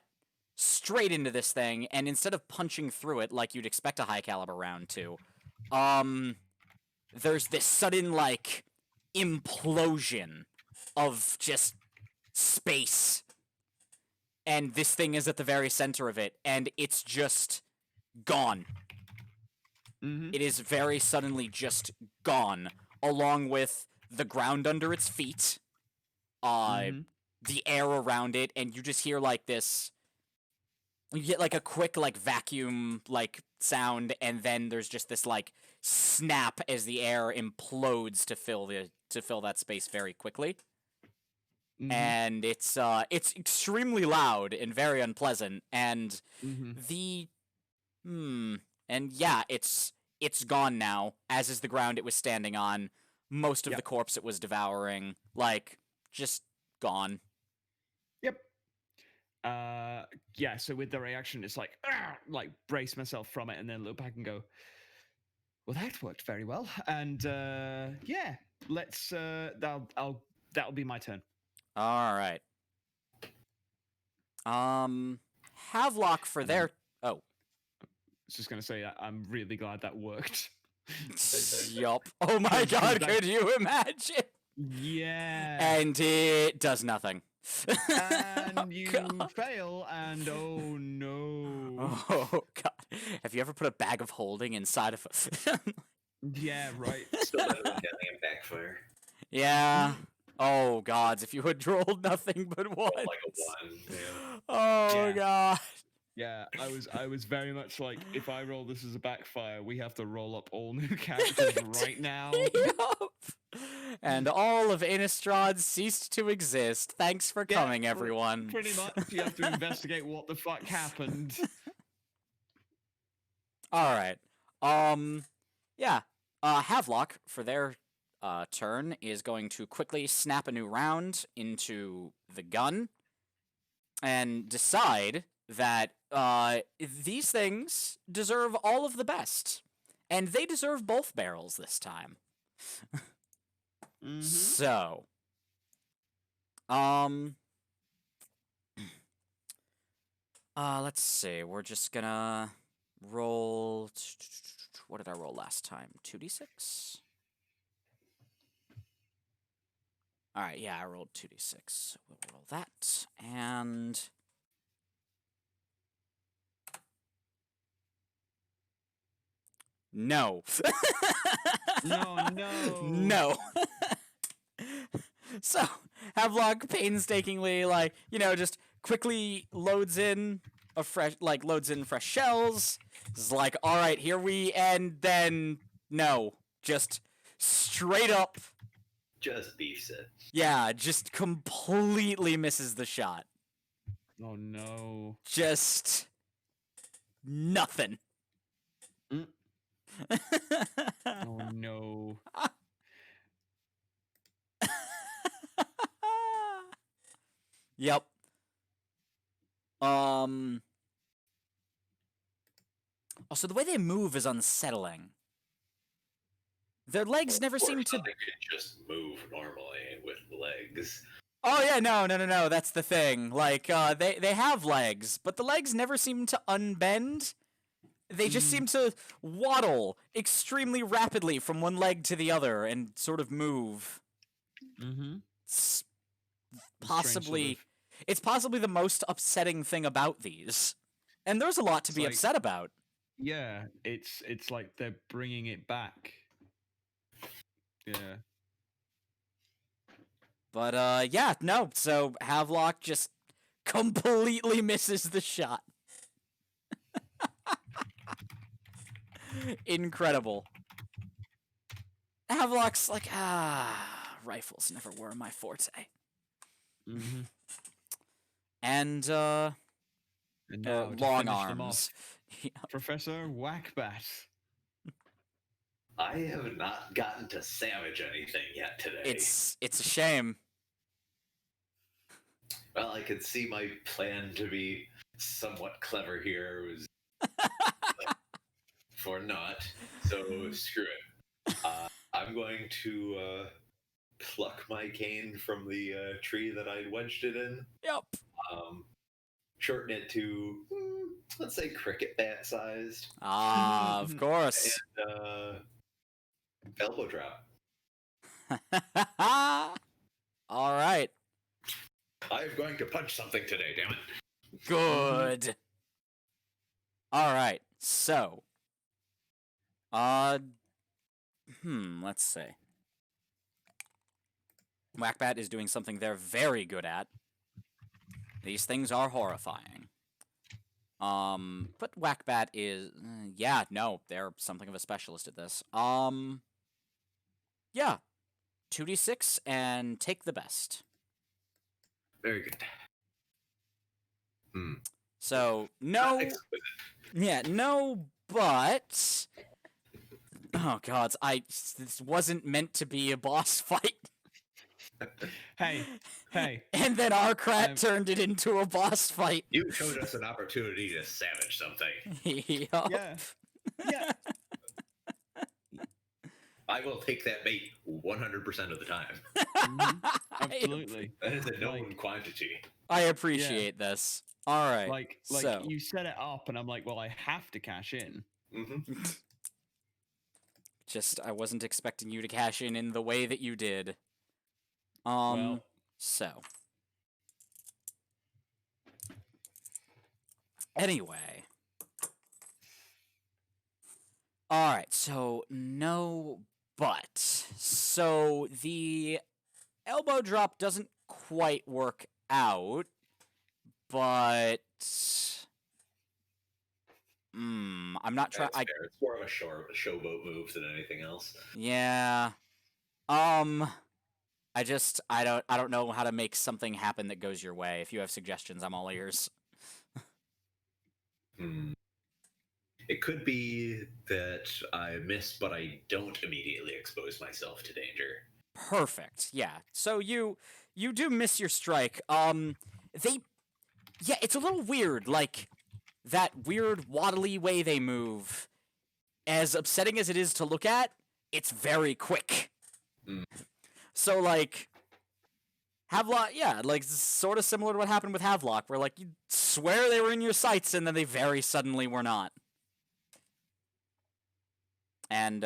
straight into this thing, and instead of punching through it like you'd expect a high caliber round to, there's this sudden like implosion of just space, and this thing is at the very center of it, and it's just gone. Mm-hmm. It is very suddenly just gone, along with the ground under its feet, the air around it, and you just hear like this You get like a quick like vacuum like sound, and then there's just this like snap as the air implodes to fill that space very quickly. Mhm. And it's extremely loud and very unpleasant, and Mhm. the and yeah, it's gone now, as is the ground it was standing on, most of Yep. the corpse it was devouring, like just gone. Yep. Yeah. So with the reaction, it's like brace myself from it, and then look back and go, "Well, that worked very well." And yeah, let's. That'll be my turn. All right. Havelock for And their oh I was just gonna say I'm really glad that worked. yup. Oh my Because god, that- could you imagine? Yeah. And it does nothing. And you God. fail, and oh no. Oh god. Have you ever put a bag of holding inside of a Yeah, right. Still better than getting a backfire. Yeah. Oh gods, if you had rolled nothing but one. Roll like a 1. Yeah. Oh Yeah. god. Yeah, I was very much like, if I roll this as a backfire, we have to roll up all new characters right now. Yup. And all of Innistrad ceased to exist. Thanks for Yeah, coming, everyone. Pretty much, you have to investigate what the fuck happened. All right. Yeah. Havelock for their turn is going to quickly snap a new round into the gun and decide that these things deserve all of the best, and they deserve both barrels this time. Mhm. So, let's see. We're just gonna roll. What did I roll last time? 2d6. All right, yeah, I rolled 2d6. So we'll roll that, and no. No, no. No. So, Havelock painstakingly, like, just quickly loads in fresh shells. It's like, all right, here we end. Then no, just straight up, Just beefs it. yeah, just completely misses the shot. Oh no. Just nothing. Mm. Oh no. Yep. Also, the way they move is unsettling. Their legs never Of course, seem to. nothing could just move normally with legs. Oh yeah, no. That's the thing. Like, they have legs, but the legs never seem to unbend. They just seem to waddle extremely rapidly from one leg to the other and sort of move. Mm-hmm. It's Strange possibly, sort of- it's possibly the most upsetting thing about these, and there's a lot to It's be like- upset about. Yeah, it's like they're bringing it back. Yeah. But yeah, no. So Havelock just completely misses the shot. Incredible. Havelock's like, rifles never were my forte. Mm-hmm. And And now to long finish them arms. off, Professor Whackbat. I have not gotten to savage anything yet today. It's a shame. Well, I could see my plan to be somewhat clever here was for naught. So screw it. I'm going to pluck my cane from the tree that I wedged it in. Yep. Shorten it to let's say cricket bat sized. Of course. Elbow drop. All right. I'm going to punch something today, damn it. Good. All right. So, let's see. Whackbat is doing something they're very good at. These things are horrifying. But Whackbat is yeah, no, they're something of a specialist at this. Yeah. 2d6 and take the best. Very good. So, no. Exquisite. Yeah, no, but oh god, this wasn't meant to be a boss fight. Hey, hey. And then Arkrat I'm- turned it into a boss fight. You showed us an opportunity to savage something. Yup. Yeah. Yeah. I will take that bait 100% of the time. Absolutely. That is a known Like- quantity. I appreciate this. All right. Like so you set it up, and I'm like, well, I have to cash in. just I wasn't expecting you to cash in the way that you did. Well, So anyway. All right. So no, but so the elbow drop doesn't quite work out, but I'm not trying. That's fair. It's more of a showboat move than anything else. Yeah. I don't know how to make something happen that goes your way. If you have suggestions, I'm all ears. It could be that I miss, but I don't immediately expose myself to danger. Perfect. Yeah. So you do miss your strike. It's a little weird, like that weird waddly way they move. As upsetting as it is to look at, it's very quick. So like Havelock, yeah, like sort of similar to what happened with Havelock, where like you swear they were in your sights and then they very suddenly were not. And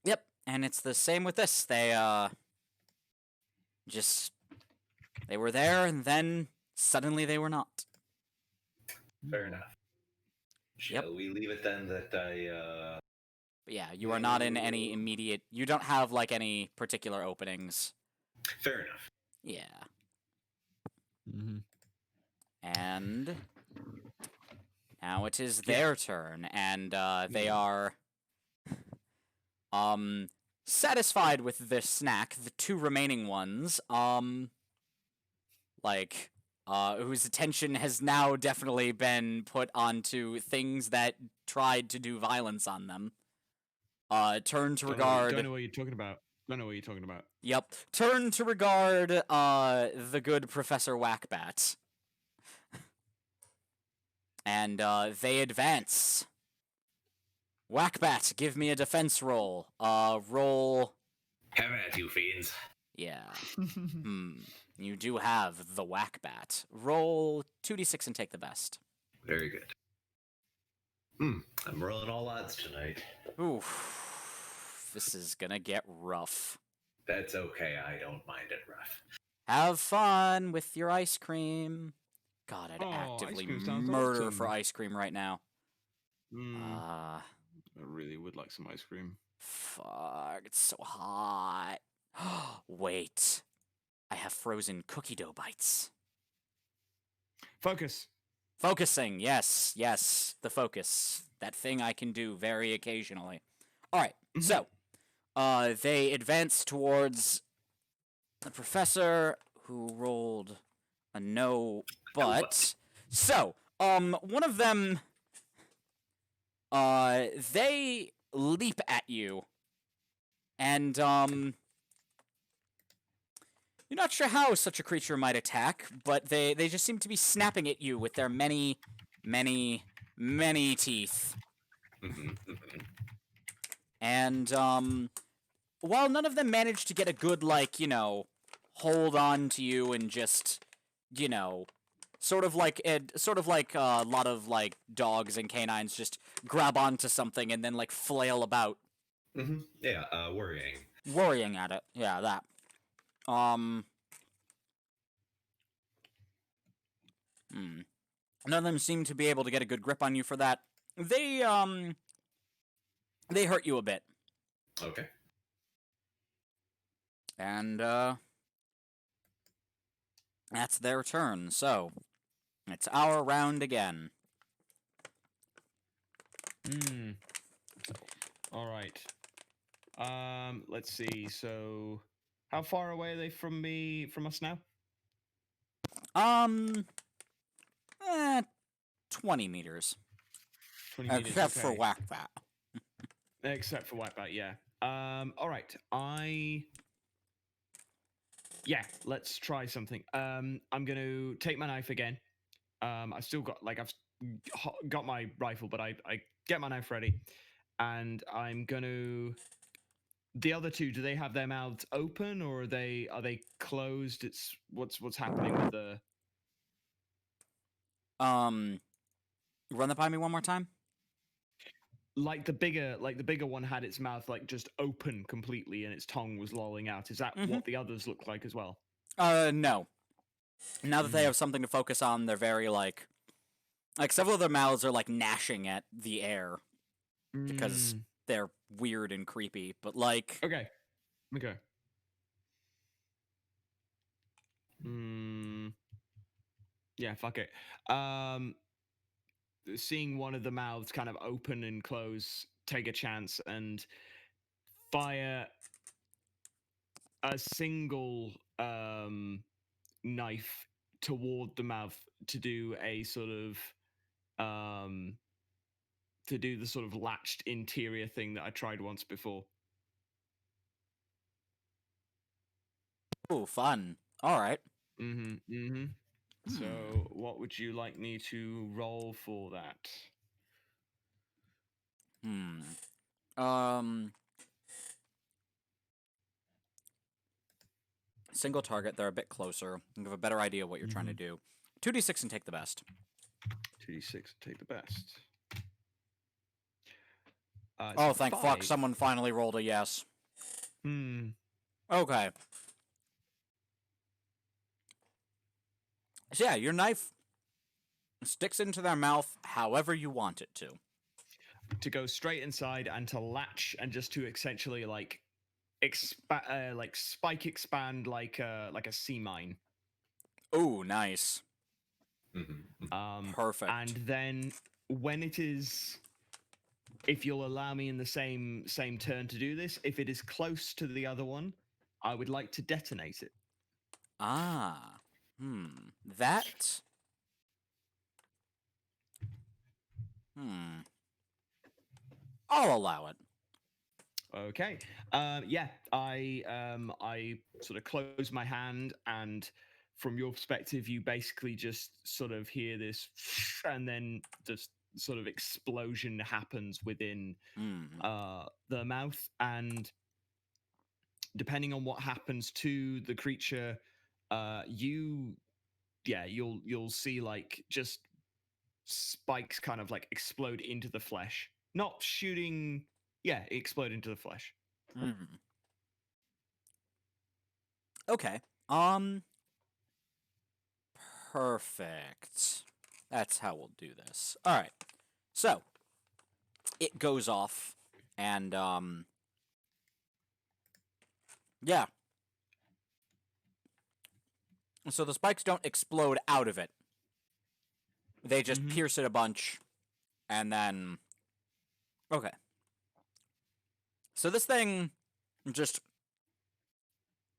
yep, and it's the same with this. They they were there and then suddenly they were not. Fair enough. Shall we leave it then that I But yeah, you are not in any immediate. You don't have like any particular openings. Fair enough. Yeah. And now it is their turn, and they are satisfied with this snack. The two remaining ones, whose attention has now definitely been put onto things that tried to do violence on them. Turn to regard. Don't know what you're talking about. Don't know what you're talking about. Yep. Turn to regard the good Professor Whackbat. And they advance. Whackbat, give me a defense roll. Roll. Have at you, fiends. Yeah. You do have the Whackbat. Roll 2d6 and take the best. Very good. I'm rolling all odds tonight. Oof. This is gonna get rough. That's okay. I don't mind it rough. Have fun with your ice cream. God, I'd Oh, ice actively cream sounds murder for awesome. ice cream right now. I really would like some ice cream. Fuck, it's so hot. Wait, I have frozen cookie dough bites. Focus. Focusing, yes, the focus. That thing I can do very occasionally. All right, so they advance towards the professor, who rolled a no, but so one of them they leap at you, and you're not sure how such a creature might attack, but they just seem to be snapping at you with their many teeth. And while none of them managed to get a good, like, hold on to you and just, sort of like a lot of like dogs and canines just grab onto something and then like flail about. Yeah, worrying. Worrying at it. Yeah, that. None of them seem to be able to get a good grip on you for that. They hurt you a bit. Okay. And that's their turn. So, It's our round again. All right. Let's see. So, how far away are they from us now? Um, 20 meters. 20 meters. Except for okay. Whack That. Except for Wipeout, yeah. All right. Yeah, let's try something. I'm gonna take my knife again. I still got got my rifle, but I get my knife ready, and I'm gonna. The other two, do they have their mouths open or are they closed? It's what's happening with the. Run that by me one more time. Like the bigger one had its mouth like just open completely and its tongue was lolling out. Is that what the others look like as well? No. Now that they have something to focus on, they're very like several of their mouths are like gnashing at the air because they're weird and creepy. But like, Okay. Yeah, fuck it. Seeing one of the mouths kind of open and close, take a chance and fire a single knife toward the mouth to do a sort of to do the sort of latched interior thing that I tried once before. oh, fun. All right. So, what would you like me to roll for that? Single target. They're a bit closer. You have a better idea of what you're trying to do. 2d6 and take the best. 2d6, take the best. Oh, thank fuck! Someone finally rolled a yes. Okay. So yeah, your knife sticks into their mouth however you want it to. To go straight inside and to latch and just to essentially like spike expand like a sea mine. Oh, nice. Perfect. And then when it is, if you'll allow me in the same turn to do this, if it is close to the other one, I would like to detonate it. Ah. That. I'll allow it. Okay. Yeah. I sort of close my hand, and from your perspective, you basically just sort of hear this, and then just sort of explosion happens within the mouth, and depending on what happens to the creature, you'll see like just spikes kind of like explode into the flesh, not shooting. Yeah, explode into the flesh. Okay. Perfect. That's how we'll do this. All right. So it goes off, and yeah. So the spikes don't explode out of it. They just pierce it a bunch, and then okay. So this thing just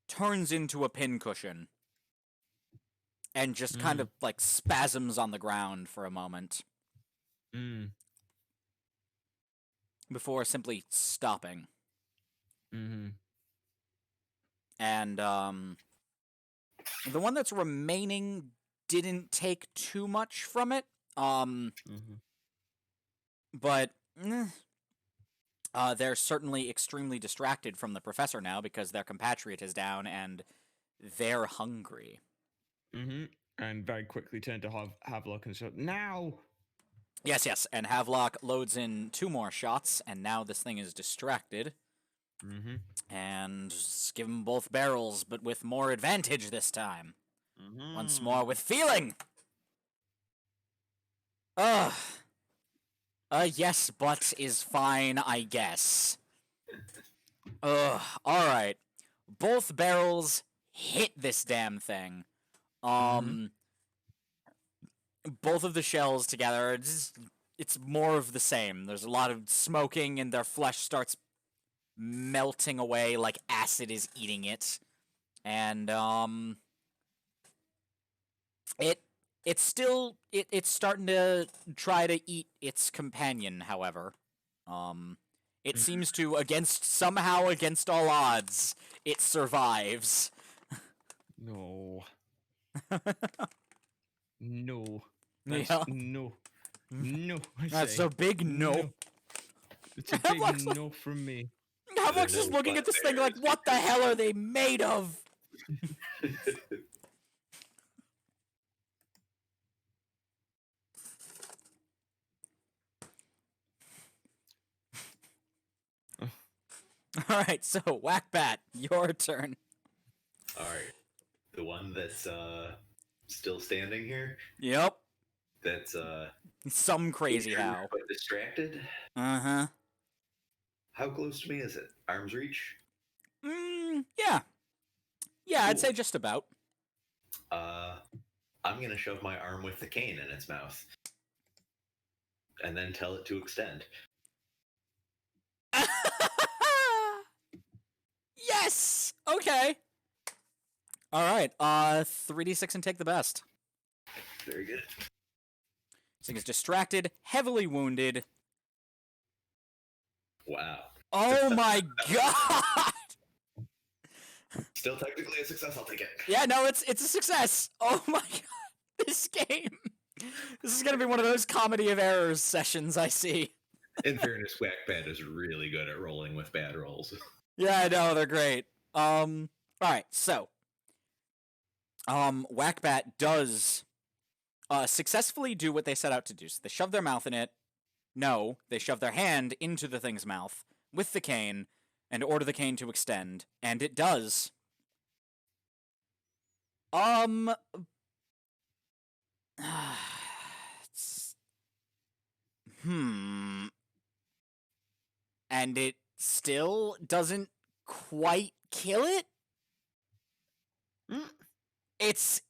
turns into a pincushion and just kind of like spasms on the ground for a moment before simply stopping. And the one that's remaining didn't take too much from it, but they're certainly extremely distracted from the professor now because their compatriot is down and they're hungry. And very quickly turn to Havelock and say, now! Yes, and Havelock loads in 2 more shots, and now this thing is distracted. And just give them both barrels, but with more advantage this time. Once more with feeling! Ugh. Yes, but is fine, I guess. Ugh. Alright. Both barrels hit this damn thing. both of the shells together, it's more of the same. There's a lot of smoking, and their flesh starts melting away like acid is eating it. And it's still it's starting to try to eat its companion, however. It seems to somehow against all odds, it survives. No. No. Yeah. No. No. I That's say. a big no. It's a Havlock's big no from me. Havlock's just no looking at this thing like, bugbears what the hell are they made of? Alright, so Whackbat, your turn. All right, the one that's still standing here. Yep. That's Some crazy injured how. but distracted. Uh-huh. How close to me is it? Arm's reach. Yeah. Yeah, I'd say Cool. just about. I'm gonna shove my arm with the cane in its mouth, and then tell it to extend. Yes! Okay. Alright, 3d6 and take the best. Very good. This thing is distracted, heavily wounded. Wow. Oh my god! Still technically a success. I'll take it. Yeah, no, it's a success. Oh my god. This game. This is gonna be one of those comedy of errors sessions I see. In fairness, Whackbat is really good at rolling with bad rolls. Yeah, I know, they're great. Alright, so. Whackbat does successfully do what they set out to do. So they shove their mouth in it. No, they shove their hand into the thing's mouth with the cane and order the cane to extend, and it does. It's- And it still doesn't quite kill it? It's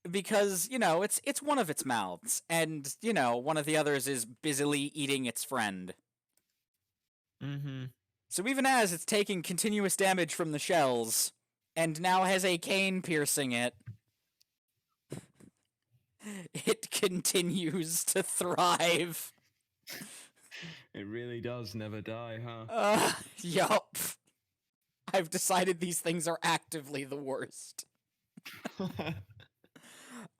because, it's one of its mouths, and, one of the others is busily eating its friend. Mm-hmm. So even as it's taking continuous damage from the shells, and now has a cane piercing it, it continues to thrive. It really does never die, huh? Yup. I've decided these things are actively the worst.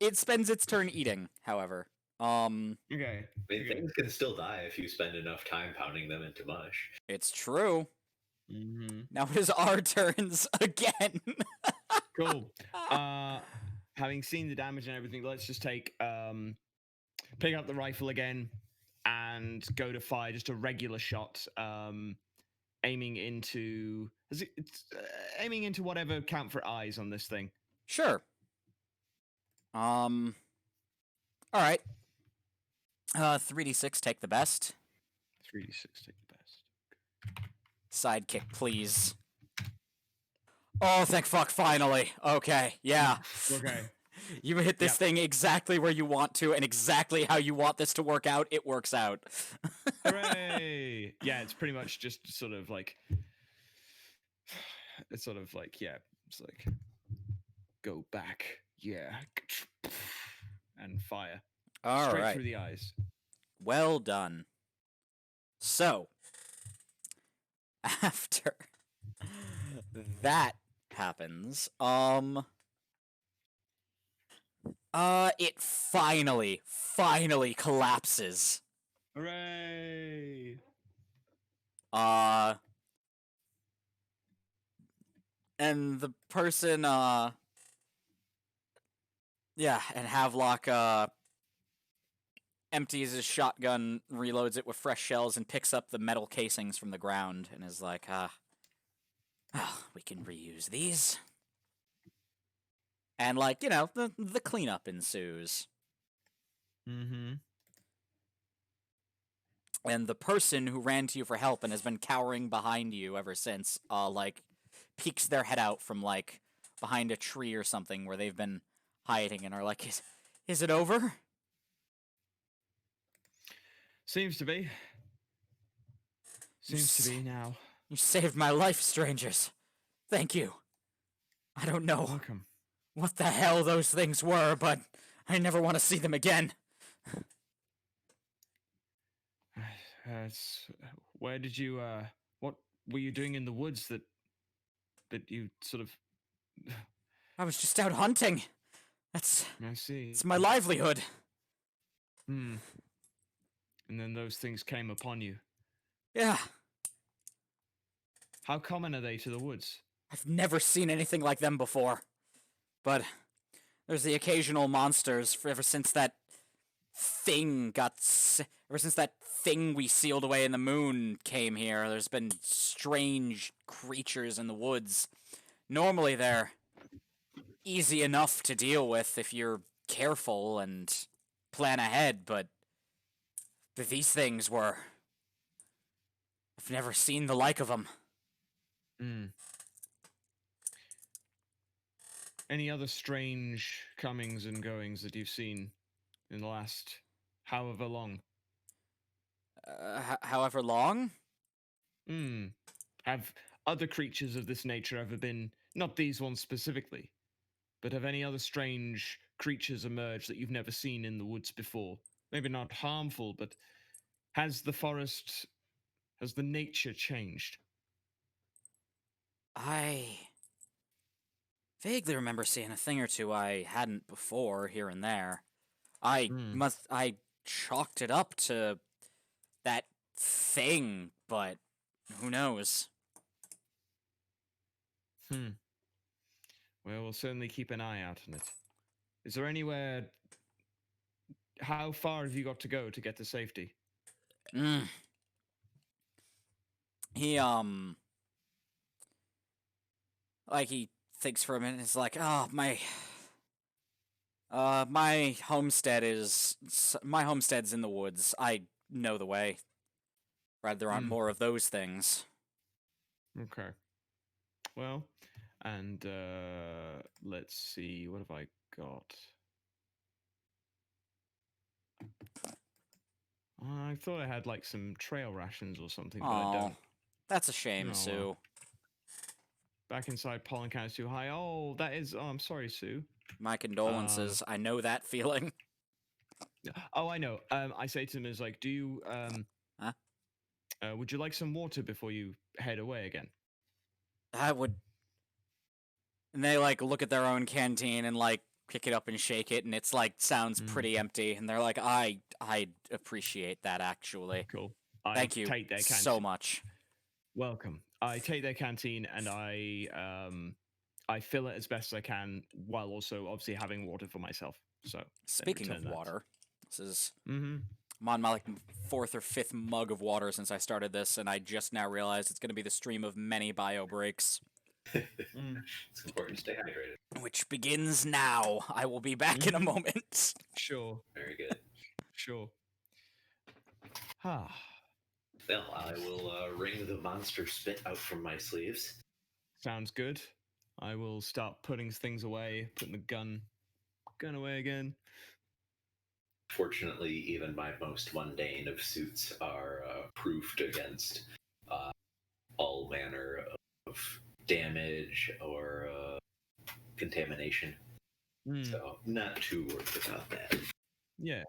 It spends its turn eating, however. Okay. I mean, Okay. things can still die if you spend enough time pounding them into mush. It's true. Mm-hmm. Now it is our turns again. Cool. Having seen the damage and everything, let's just pick up the rifle again and go to fire just a regular shot, aiming into aiming into whatever count for eyes on this thing. Sure. All right. 3d6, take the best. 3d6, take the best. Sidekick, please. Oh, thank fuck, finally. Okay, yeah. Okay. You hit this thing exactly where you want to and exactly how you want this to work out. It works out. Hooray! Yeah, it's pretty much just sort of like, it's like, go back, yeah, and fire. All Straight right. through the eyes. Well done. So, after that happens, it finally collapses. Hooray! And the person, yeah, and Havelock, empties his shotgun, reloads it with fresh shells, and picks up the metal casings from the ground, and is like, we can reuse these. And, the cleanup ensues. Mm-hmm. And the person who ran to you for help and has been cowering behind you ever since, peeks their head out from, behind a tree or something where they've been hiding and are like, is it over? Seems to be. Seems to be now. You saved my life, strangers. Thank you. I don't know Welcome. what the hell those things were, but I never want to see them again. Where did you? What were you doing in the woods that you sort of? I was just out hunting. That's I see. it's my livelihood. Hmm. And then those things came upon you. Yeah, How common are they to the woods? I've never seen anything like them before. But there's the occasional monsters ever since that thing ever since that thing we sealed away in the moon came here. There's been strange creatures in the woods. Normally they're easy enough to deal with if you're careful and plan ahead, but these things were... I've never seen the like of them. Hmm. Any other strange comings and goings that you've seen in the last however long? However long? Hmm. Have other creatures of this nature ever been, not these ones specifically, but have any other strange creatures emerged that you've never seen in the woods before? Maybe not harmful, but has the nature changed? I vaguely remember seeing a thing or two I hadn't before here and there. Hmm. I chalked it up to that thing, but who knows? Hmm. Well, we'll certainly keep an eye out on it. Is there anywhere? How far have you got to go to get to safety? Mm. He like he thinks for a minute. He's like, "Oh, my homestead's in the woods. I know the way. Rather, there aren't Hmm. more of those things." Okay. Well, and let's see. What have I got? I thought I had like some trail rations or something, but I Oh, don't. that's a shame, Oh, Sue. well. Back inside, pollen count is too high. Oh, that is. Oh, I'm sorry, Sue. My condolences. I know that feeling. Oh, I know. I say to them is like, do you Huh? would you like some water before you head away again? I would. And they like look at their own canteen and like pick it up and shake it, and it's like sounds pretty empty. And they're like, I appreciate that actually. Cool. Thank you Take their so much. Welcome. I take their canteen and I fill it as best as I can while also obviously having water for myself. So Speaking of return that. water, this is Mm-hmm. I'm on my like fourth or fifth mug of water since I started this, and I just now realized it's going to be the stream of many bio breaks, It's important to stay hydrated. which begins now. I will be back in a moment. Sure. Very good. Sure. Ah. Well, I will wring the monster spit out from my sleeves. Sounds good. I will start putting things away, putting the gun away again. Fortunately, even my most mundane of suits are proofed against all manner of damage or contamination. So, not too worried about that. Yeah.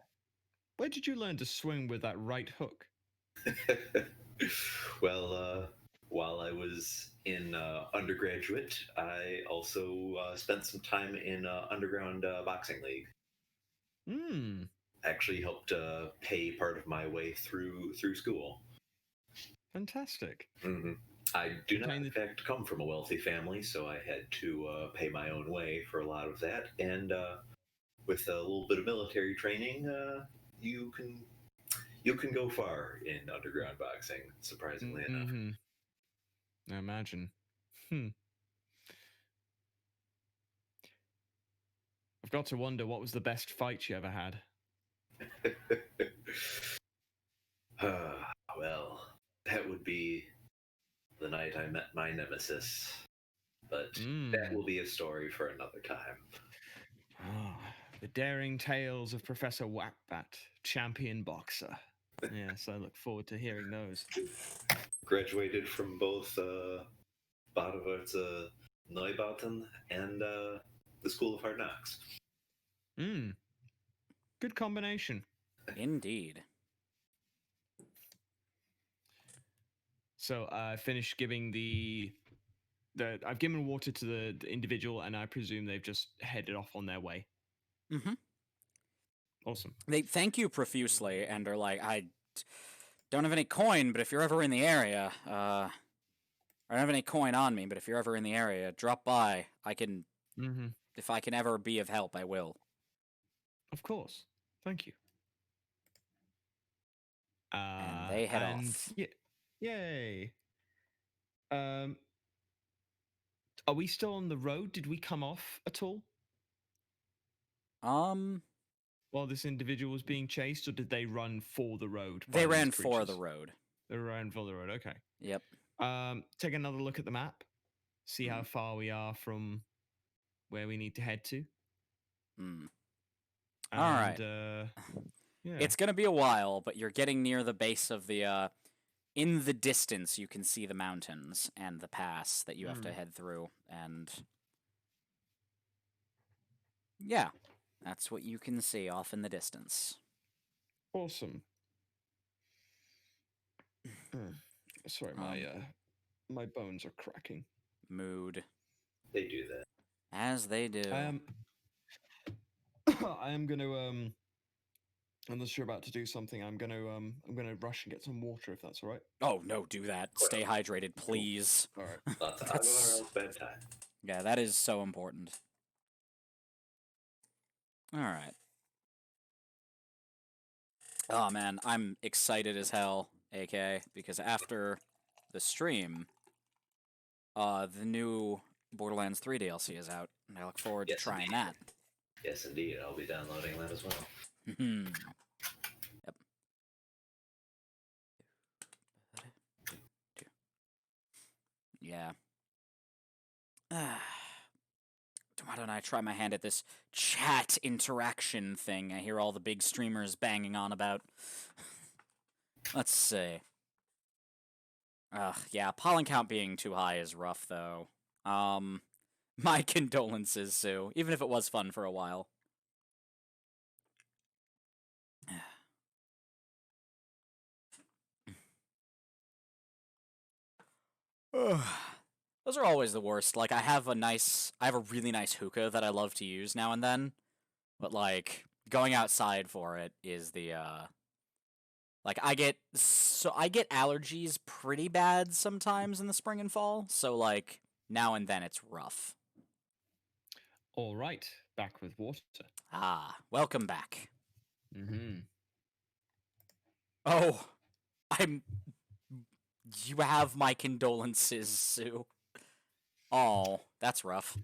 Where did you learn to swing with that right hook? Well, while I was in undergraduate, I also spent some time in underground boxing league. Hmm. Actually, helped pay part of my way through school. Fantastic. Mm-hmm. I do not, Obtain in fact, come from a wealthy family, so I had to pay my own way for a lot of that. And with a little bit of military training, you can go far in underground boxing. Surprisingly enough. I imagine. I've got to wonder what was the best fight you ever had. Well, that would be the night I met my nemesis. But that will be a story for another time. The daring tales of Professor Whackbat, champion boxer. Yes, I look forward to hearing those. Graduated from both Badewarts Neubauten and the School of Hard Knocks. Good combination. Indeed. So I finished giving I've given water to the individual, and I presume they've just headed off on their way. Mm-hmm. Awesome. They thank you profusely and are like, I don't have any coin, but if you're ever in the area, I don't have any coin on me, but if you're ever in the area, drop by. Mm-hmm. If I can ever be of help, I will. Of course. Thank you. And they head off. Yay. Are we still on the road? Did we come off at all while this individual was being chased, or did they run for the road? They by ran these for the creatures? road. They ran for the road. Okay. Yep. Take another look at the map. See how far we are from where we need to head to. Mm. And, All right. Yeah. It's gonna be a while, but you're getting near the base of the. In the distance, you can see the mountains and the pass that you have to head through, and yeah, that's what you can see off in the distance. Awesome. Sorry, my bones are cracking. Mood. They do that. As they do. I am gonna unless you're about to do something, I'm gonna rush and get some water if that's all right. Oh no, do that. Stay hydrated, please. All right. Lots of That's- around bedtime. Yeah, that is so important. All right. Oh man, I'm excited as hell, AK, because after the stream, the new Borderlands 3 DLC is out, and I look forward to Yes, trying indeed. that. Yes, indeed. I'll be downloading that as well. Yep. Yeah. Why don't I try my hand at this chat interaction thing I hear all the big streamers banging on about? Let's see. Yeah, pollen count being too high is rough, though. My condolences, Sue, even if it was fun for a while. Those are always the worst. Like, I have a really nice hookah that I love to use now and then, but, like, going outside for it is the, like, I get allergies pretty bad sometimes in the spring and fall, so, like, now and then it's rough. All right, back with water. Ah, welcome back. Mm-hmm. Oh, you have my condolences, Sue. Oh, that's rough.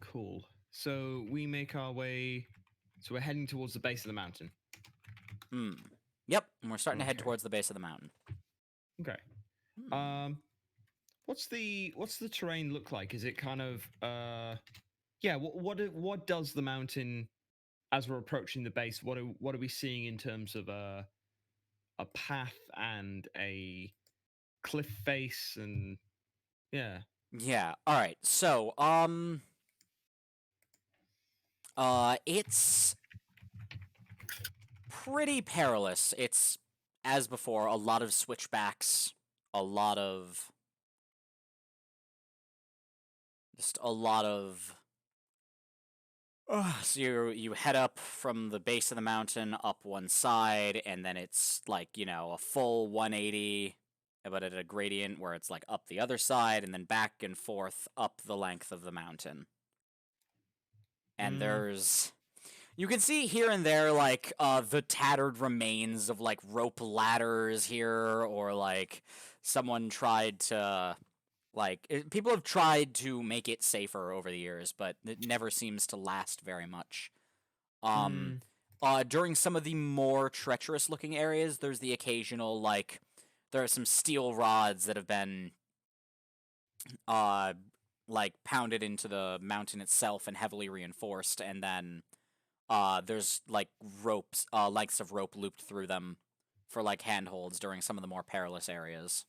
Cool. So we make our way. So we're heading towards the base of the mountain. Yep, and we're starting to head Okay. towards the base of the mountain. Okay. What's the terrain look like? Is it kind of yeah? What does the mountain, as we're approaching the base, what are we seeing in terms of a path and a cliff face and yeah. Yeah. All right. So, it's pretty perilous. It's, as before, a lot of switchbacks, a lot of so you head up from the base of the mountain up one side, and then it's like, you know, a full 180, but at a gradient where it's like up the other side and then back and forth up the length of the mountain. And you can see here and there, like, the tattered remains of, like, rope ladders here, or, like, someone tried to, like, people have tried to make it safer over the years, but it never seems to last very much. During some of the more treacherous-looking areas, there's the occasional, like, there are some steel rods that have been, like, pounded into the mountain itself and heavily reinforced, and then there's like ropes, lengths of rope looped through them for like handholds during some of the more perilous areas.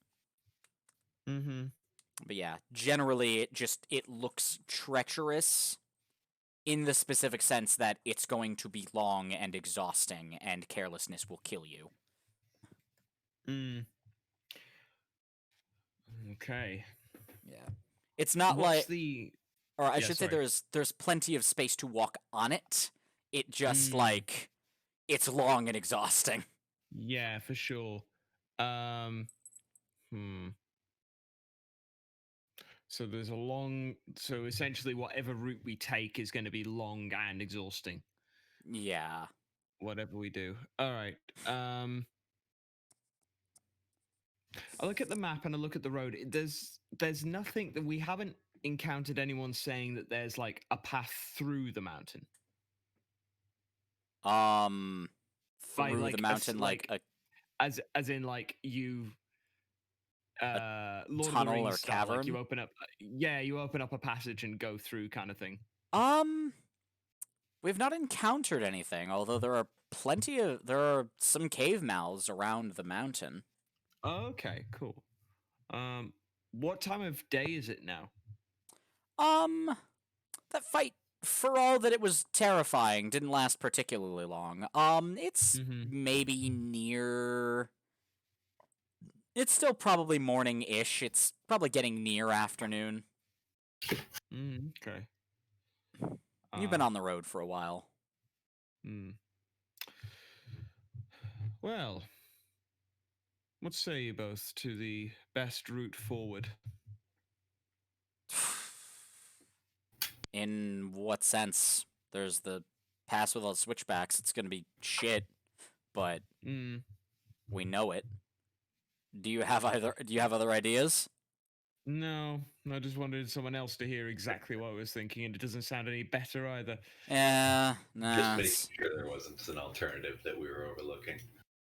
Mm-hmm. But yeah, generally it looks treacherous in the specific sense that it's going to be long and exhausting, and carelessness will kill you. Mm. Okay. Yeah. It's not What's like, the? or I Yeah, should say sorry. there's plenty of space to walk on it. It just Mm. like it's long and exhausting. Yeah, for sure. Um. Hmm. So there's a long. So essentially, whatever route we take is going to be long and exhausting. Yeah. Whatever we do. All right. I look at the map and I look at the road. There's nothing that we haven't encountered anyone saying that there's like a path through the mountain. Through the mountain like a as in like you Lord of the tunnel or Rings style, like you cavern. open up you open up a passage and go through kind of thing. Um we've not encountered anything, although there are some cave mouths around the mountain. Okay, cool. What time of day is it now? That fight, for all that it was terrifying, didn't last particularly long. It's Mm-hmm. maybe near. It's still probably morning-ish. It's probably getting near afternoon. Okay. You've been on the road for a while. Well, what say you both to the best route forward? In what sense? There's the pass with all the switchbacks. It's gonna be shit, but we know it. Do you have other ideas? No, I just wanted someone else to hear exactly what I was thinking, and it doesn't sound any better either. Yeah, Just nah. making sure there wasn't an alternative that we were overlooking.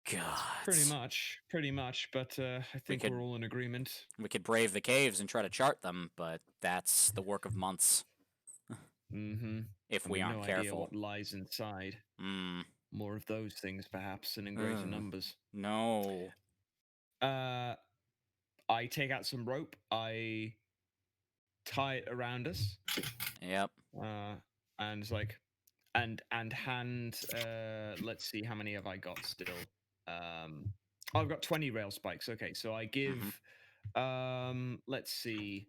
God. Pretty much. But I think could- we're all in agreement. We could brave the caves and try to chart them, but that's the work of months. Mm-hmm. If we aren't no idea careful. what lies inside. Mm. More of those things, perhaps, and in greater numbers. No. I take out some rope. I tie it around us. Yep. And it's like, and hand. Let's see, how many have I got still? I've got 20 rail spikes. Okay, so I give. Let's see.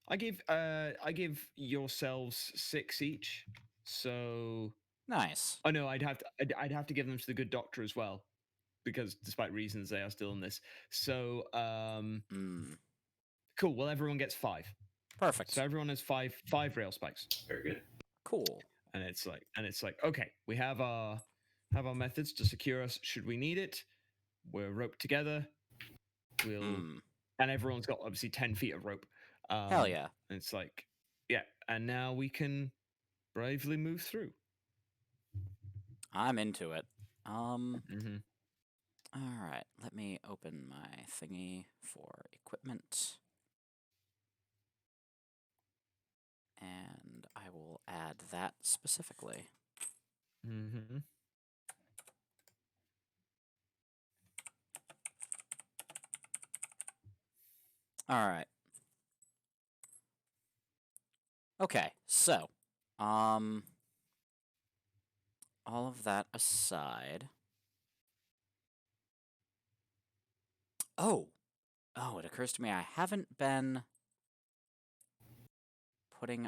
I give yourselves 6 each. So Nice. oh no, I'd have to give them to the good doctor as well, because despite reasons they are still in this. So cool. Well, everyone gets 5. Perfect. So everyone has five rail spikes. Very good. Cool. And it's like okay, we have our methods to secure us should we need it. We're roped together. And everyone's got obviously 10 feet of rope. Hell yeah. And it's like, yeah, and now we can bravely move through. I'm into it. All Mm-hmm. right. Let me open my thingy for equipment. And I will add that specifically. Mm-hmm. All right. Okay, so, all of that aside. Oh, it occurs to me I haven't been putting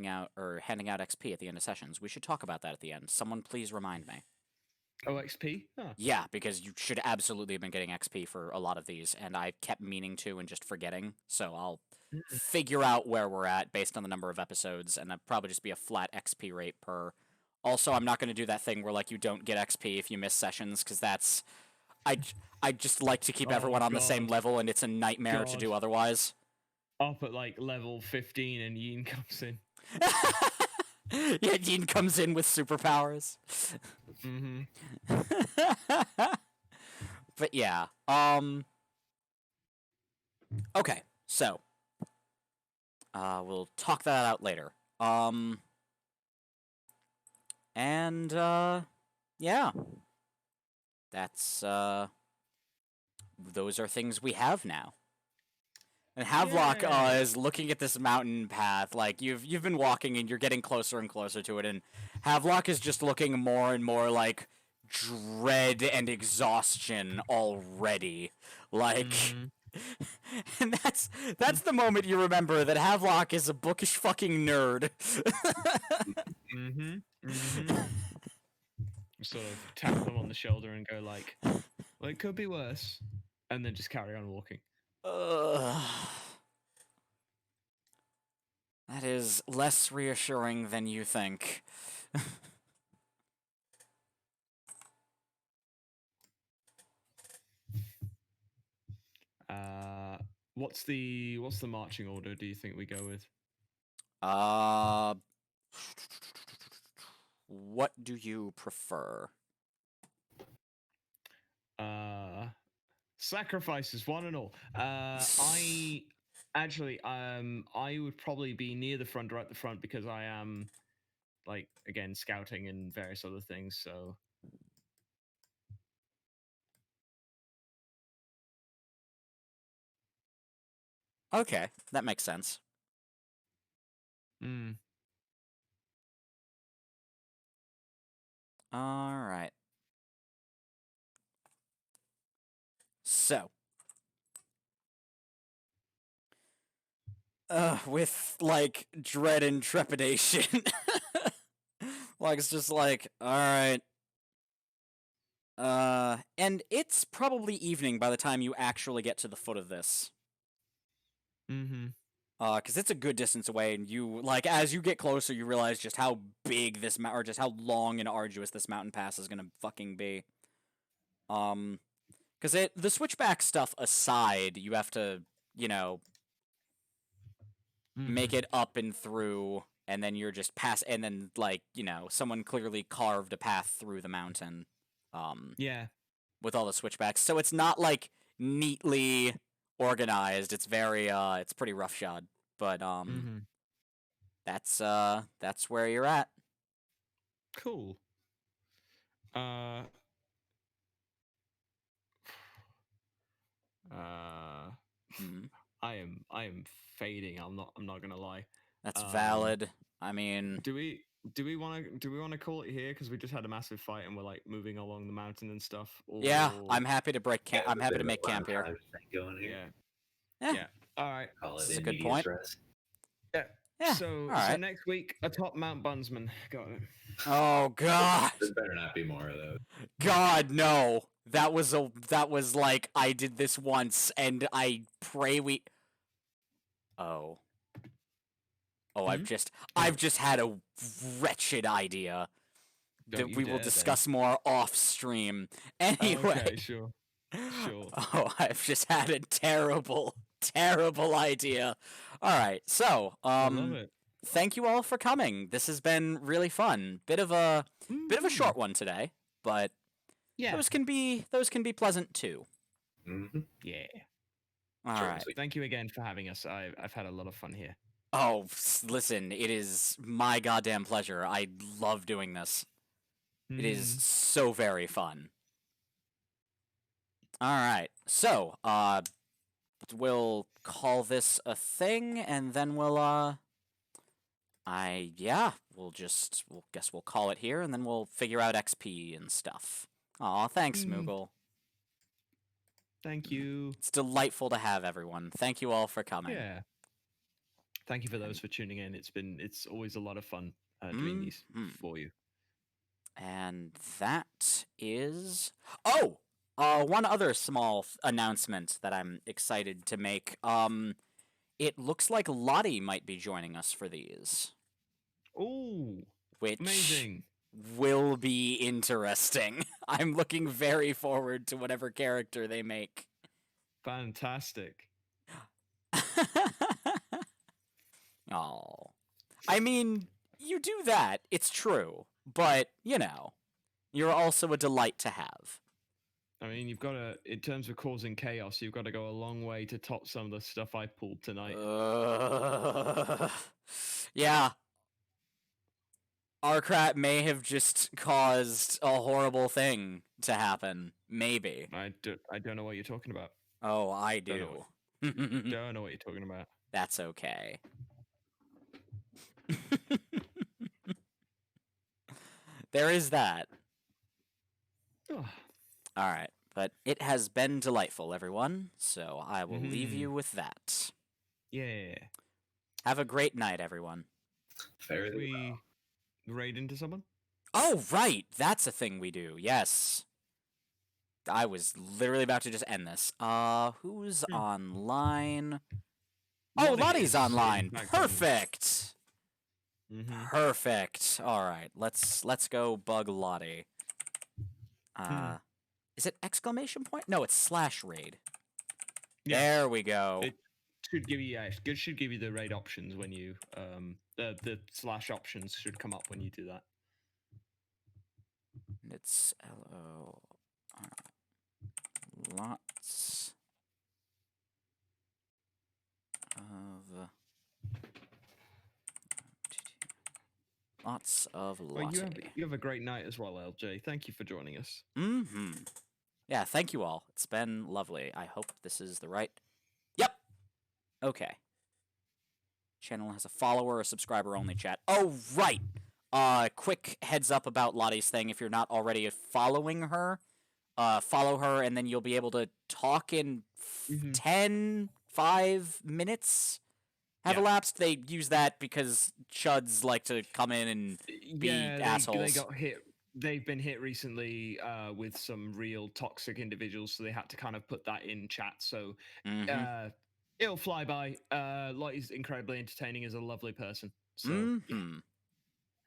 out or handing out XP at the end of sessions. We should talk about that at the end. Someone please remind me. Oh, XP? Huh. Yeah, because you should absolutely have been getting XP for a lot of these, and I kept meaning to and just forgetting. So I'll figure out where we're at based on the number of episodes, and that'd probably just be a flat XP rate per. Also, I'm not going to do that thing where like you don't get XP if you miss sessions, because that's I just like to keep everyone on the same level, and it's a nightmare to do otherwise. Up at like level 15, and Yin comes in. Yeah, Yin comes in with superpowers. Mm-hmm. But yeah, okay, so We'll talk that out later. And yeah, that's those are things we have now. And Havelock Yay. is looking at this mountain path. Like you've been walking and you're getting closer and closer to it, and Havelock is just looking more and more like dread and exhaustion already. Like, Mhm. and that's the moment you remember that Havelock is a bookish fucking nerd. Sort of tap them on the shoulder and go like, well, it could be worse, and then just carry on walking. Ugh. That is less reassuring than you think. What's the marching order? Do you think we go with? Uh, what do you prefer? Sacrifices, one and all. I would probably be near the front or at the front because I am, like, again, scouting and various other things. So Okay, that makes sense. mm. All right. So, with like dread and trepidation, like it's just like, all right. And it's probably evening by the time you actually get to the foot of this. Mm-hmm. Because it's a good distance away, and you like as you get closer, you realize just how big this or just how long and arduous this mountain pass is gonna fucking be. Because the switchback stuff aside, you have to, you know, make it up and through, and then you're just and then like someone clearly carved a path through the mountain. Yeah. With all the switchbacks, so it's not like neatly organized. It's very it's pretty roughshod, but that's where you're at. Cool. Uh. Mhm. I am fading. I'm not gonna lie. That's valid. I mean, Do we want to call it here because we just had a massive fight and we're like moving along the mountain and stuff? yeah, Or- I'm happy to break camp. Yeah, I'm there's a happy bit to of a make camp here. time thing going here. Yeah. Yeah. Yeah. All right. Call it This is a good immediate point. stress. Yeah. Yeah. So all right. next week atop Mount Bunsman. Got it. Oh god. There better not be more of those. God no. That was like I did this once, and I pray we. Oh. Oh, Hmm? I've just had a wretched idea Don't that you we will dare, discuss more off stream. Anyway. Okay. Sure. Sure. Oh, I've just had a terrible, terrible idea. All right, so I love it. thank you all for coming. This has been really fun. Bit of a short one today, but Yeah. those can be pleasant too. Mm-hmm. Yeah. All Short and right. sweet. Thank you again for having us. I've had a lot of fun here. Oh, listen, it is my goddamn pleasure. I love doing this. It is so very fun. All right. So, we'll call this a thing, and then we'll we'll call it here, and then we'll figure out XP and stuff. Aw, thanks, Moogle. Thank you. It's delightful to have everyone. Thank you all for coming. Yeah. Thank you for those for tuning in. It's always a lot of fun doing these for you. And that is one other small announcement that I'm excited to make. It looks like Lottie might be joining us for these. Ooh, which amazing. Will be interesting. I'm looking very forward to whatever character they make. Fantastic. Oh. I mean, you do that, it's true, but, you're also a delight to have. I mean, you've got to, in terms of causing chaos, you've got to go a long way to top some of the stuff I pulled tonight. Yeah. Arkrat may have just caused a horrible thing to happen. Maybe. I don't know what you're talking about. Oh, I Don't do. Don't know what you're talking about. That's okay. There is that. Oh, All right. But it has been delightful, everyone. So I will leave you with that. yeah. Have a great night, everyone. Fairly We raid into someone? Oh, right. That's a thing we do. Yes. I was literally about to just end this. Who's online? Oh, Lottie Lottie's is online. in fact Perfect. Mm-hmm. Perfect. All right. Let's go bug Lottie. Is it exclamation point? No, it's slash raid. Yeah. There we go. It should give you it should give you the raid options when you the slash options should come up when you do that. It's LO. Lots of Well, Lottie. you have a great night as well, LJ. Thank you for joining us. Mm-hmm. Yeah, thank you all. It's been lovely. I hope this is the right... Yep! Okay. Channel has a follower or subscriber only chat. Oh, right! Quick heads up about Lottie's thing. If you're not already following her, follow her, and then you'll be able to talk in 5 minutes have elapsed. They use that because chuds like to come in and be assholes. They got hit. They've been hit recently with some real toxic individuals, so they had to kind of put that in chat. So it'll fly by. Lottie's incredibly entertaining, is a lovely person. So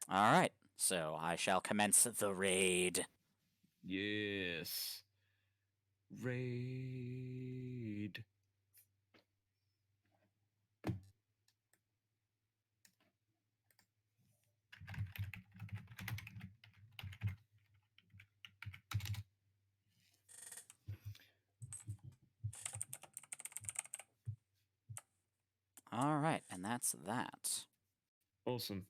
All right. So I shall commence the raid. yes, raid. All right, and that's that. Awesome.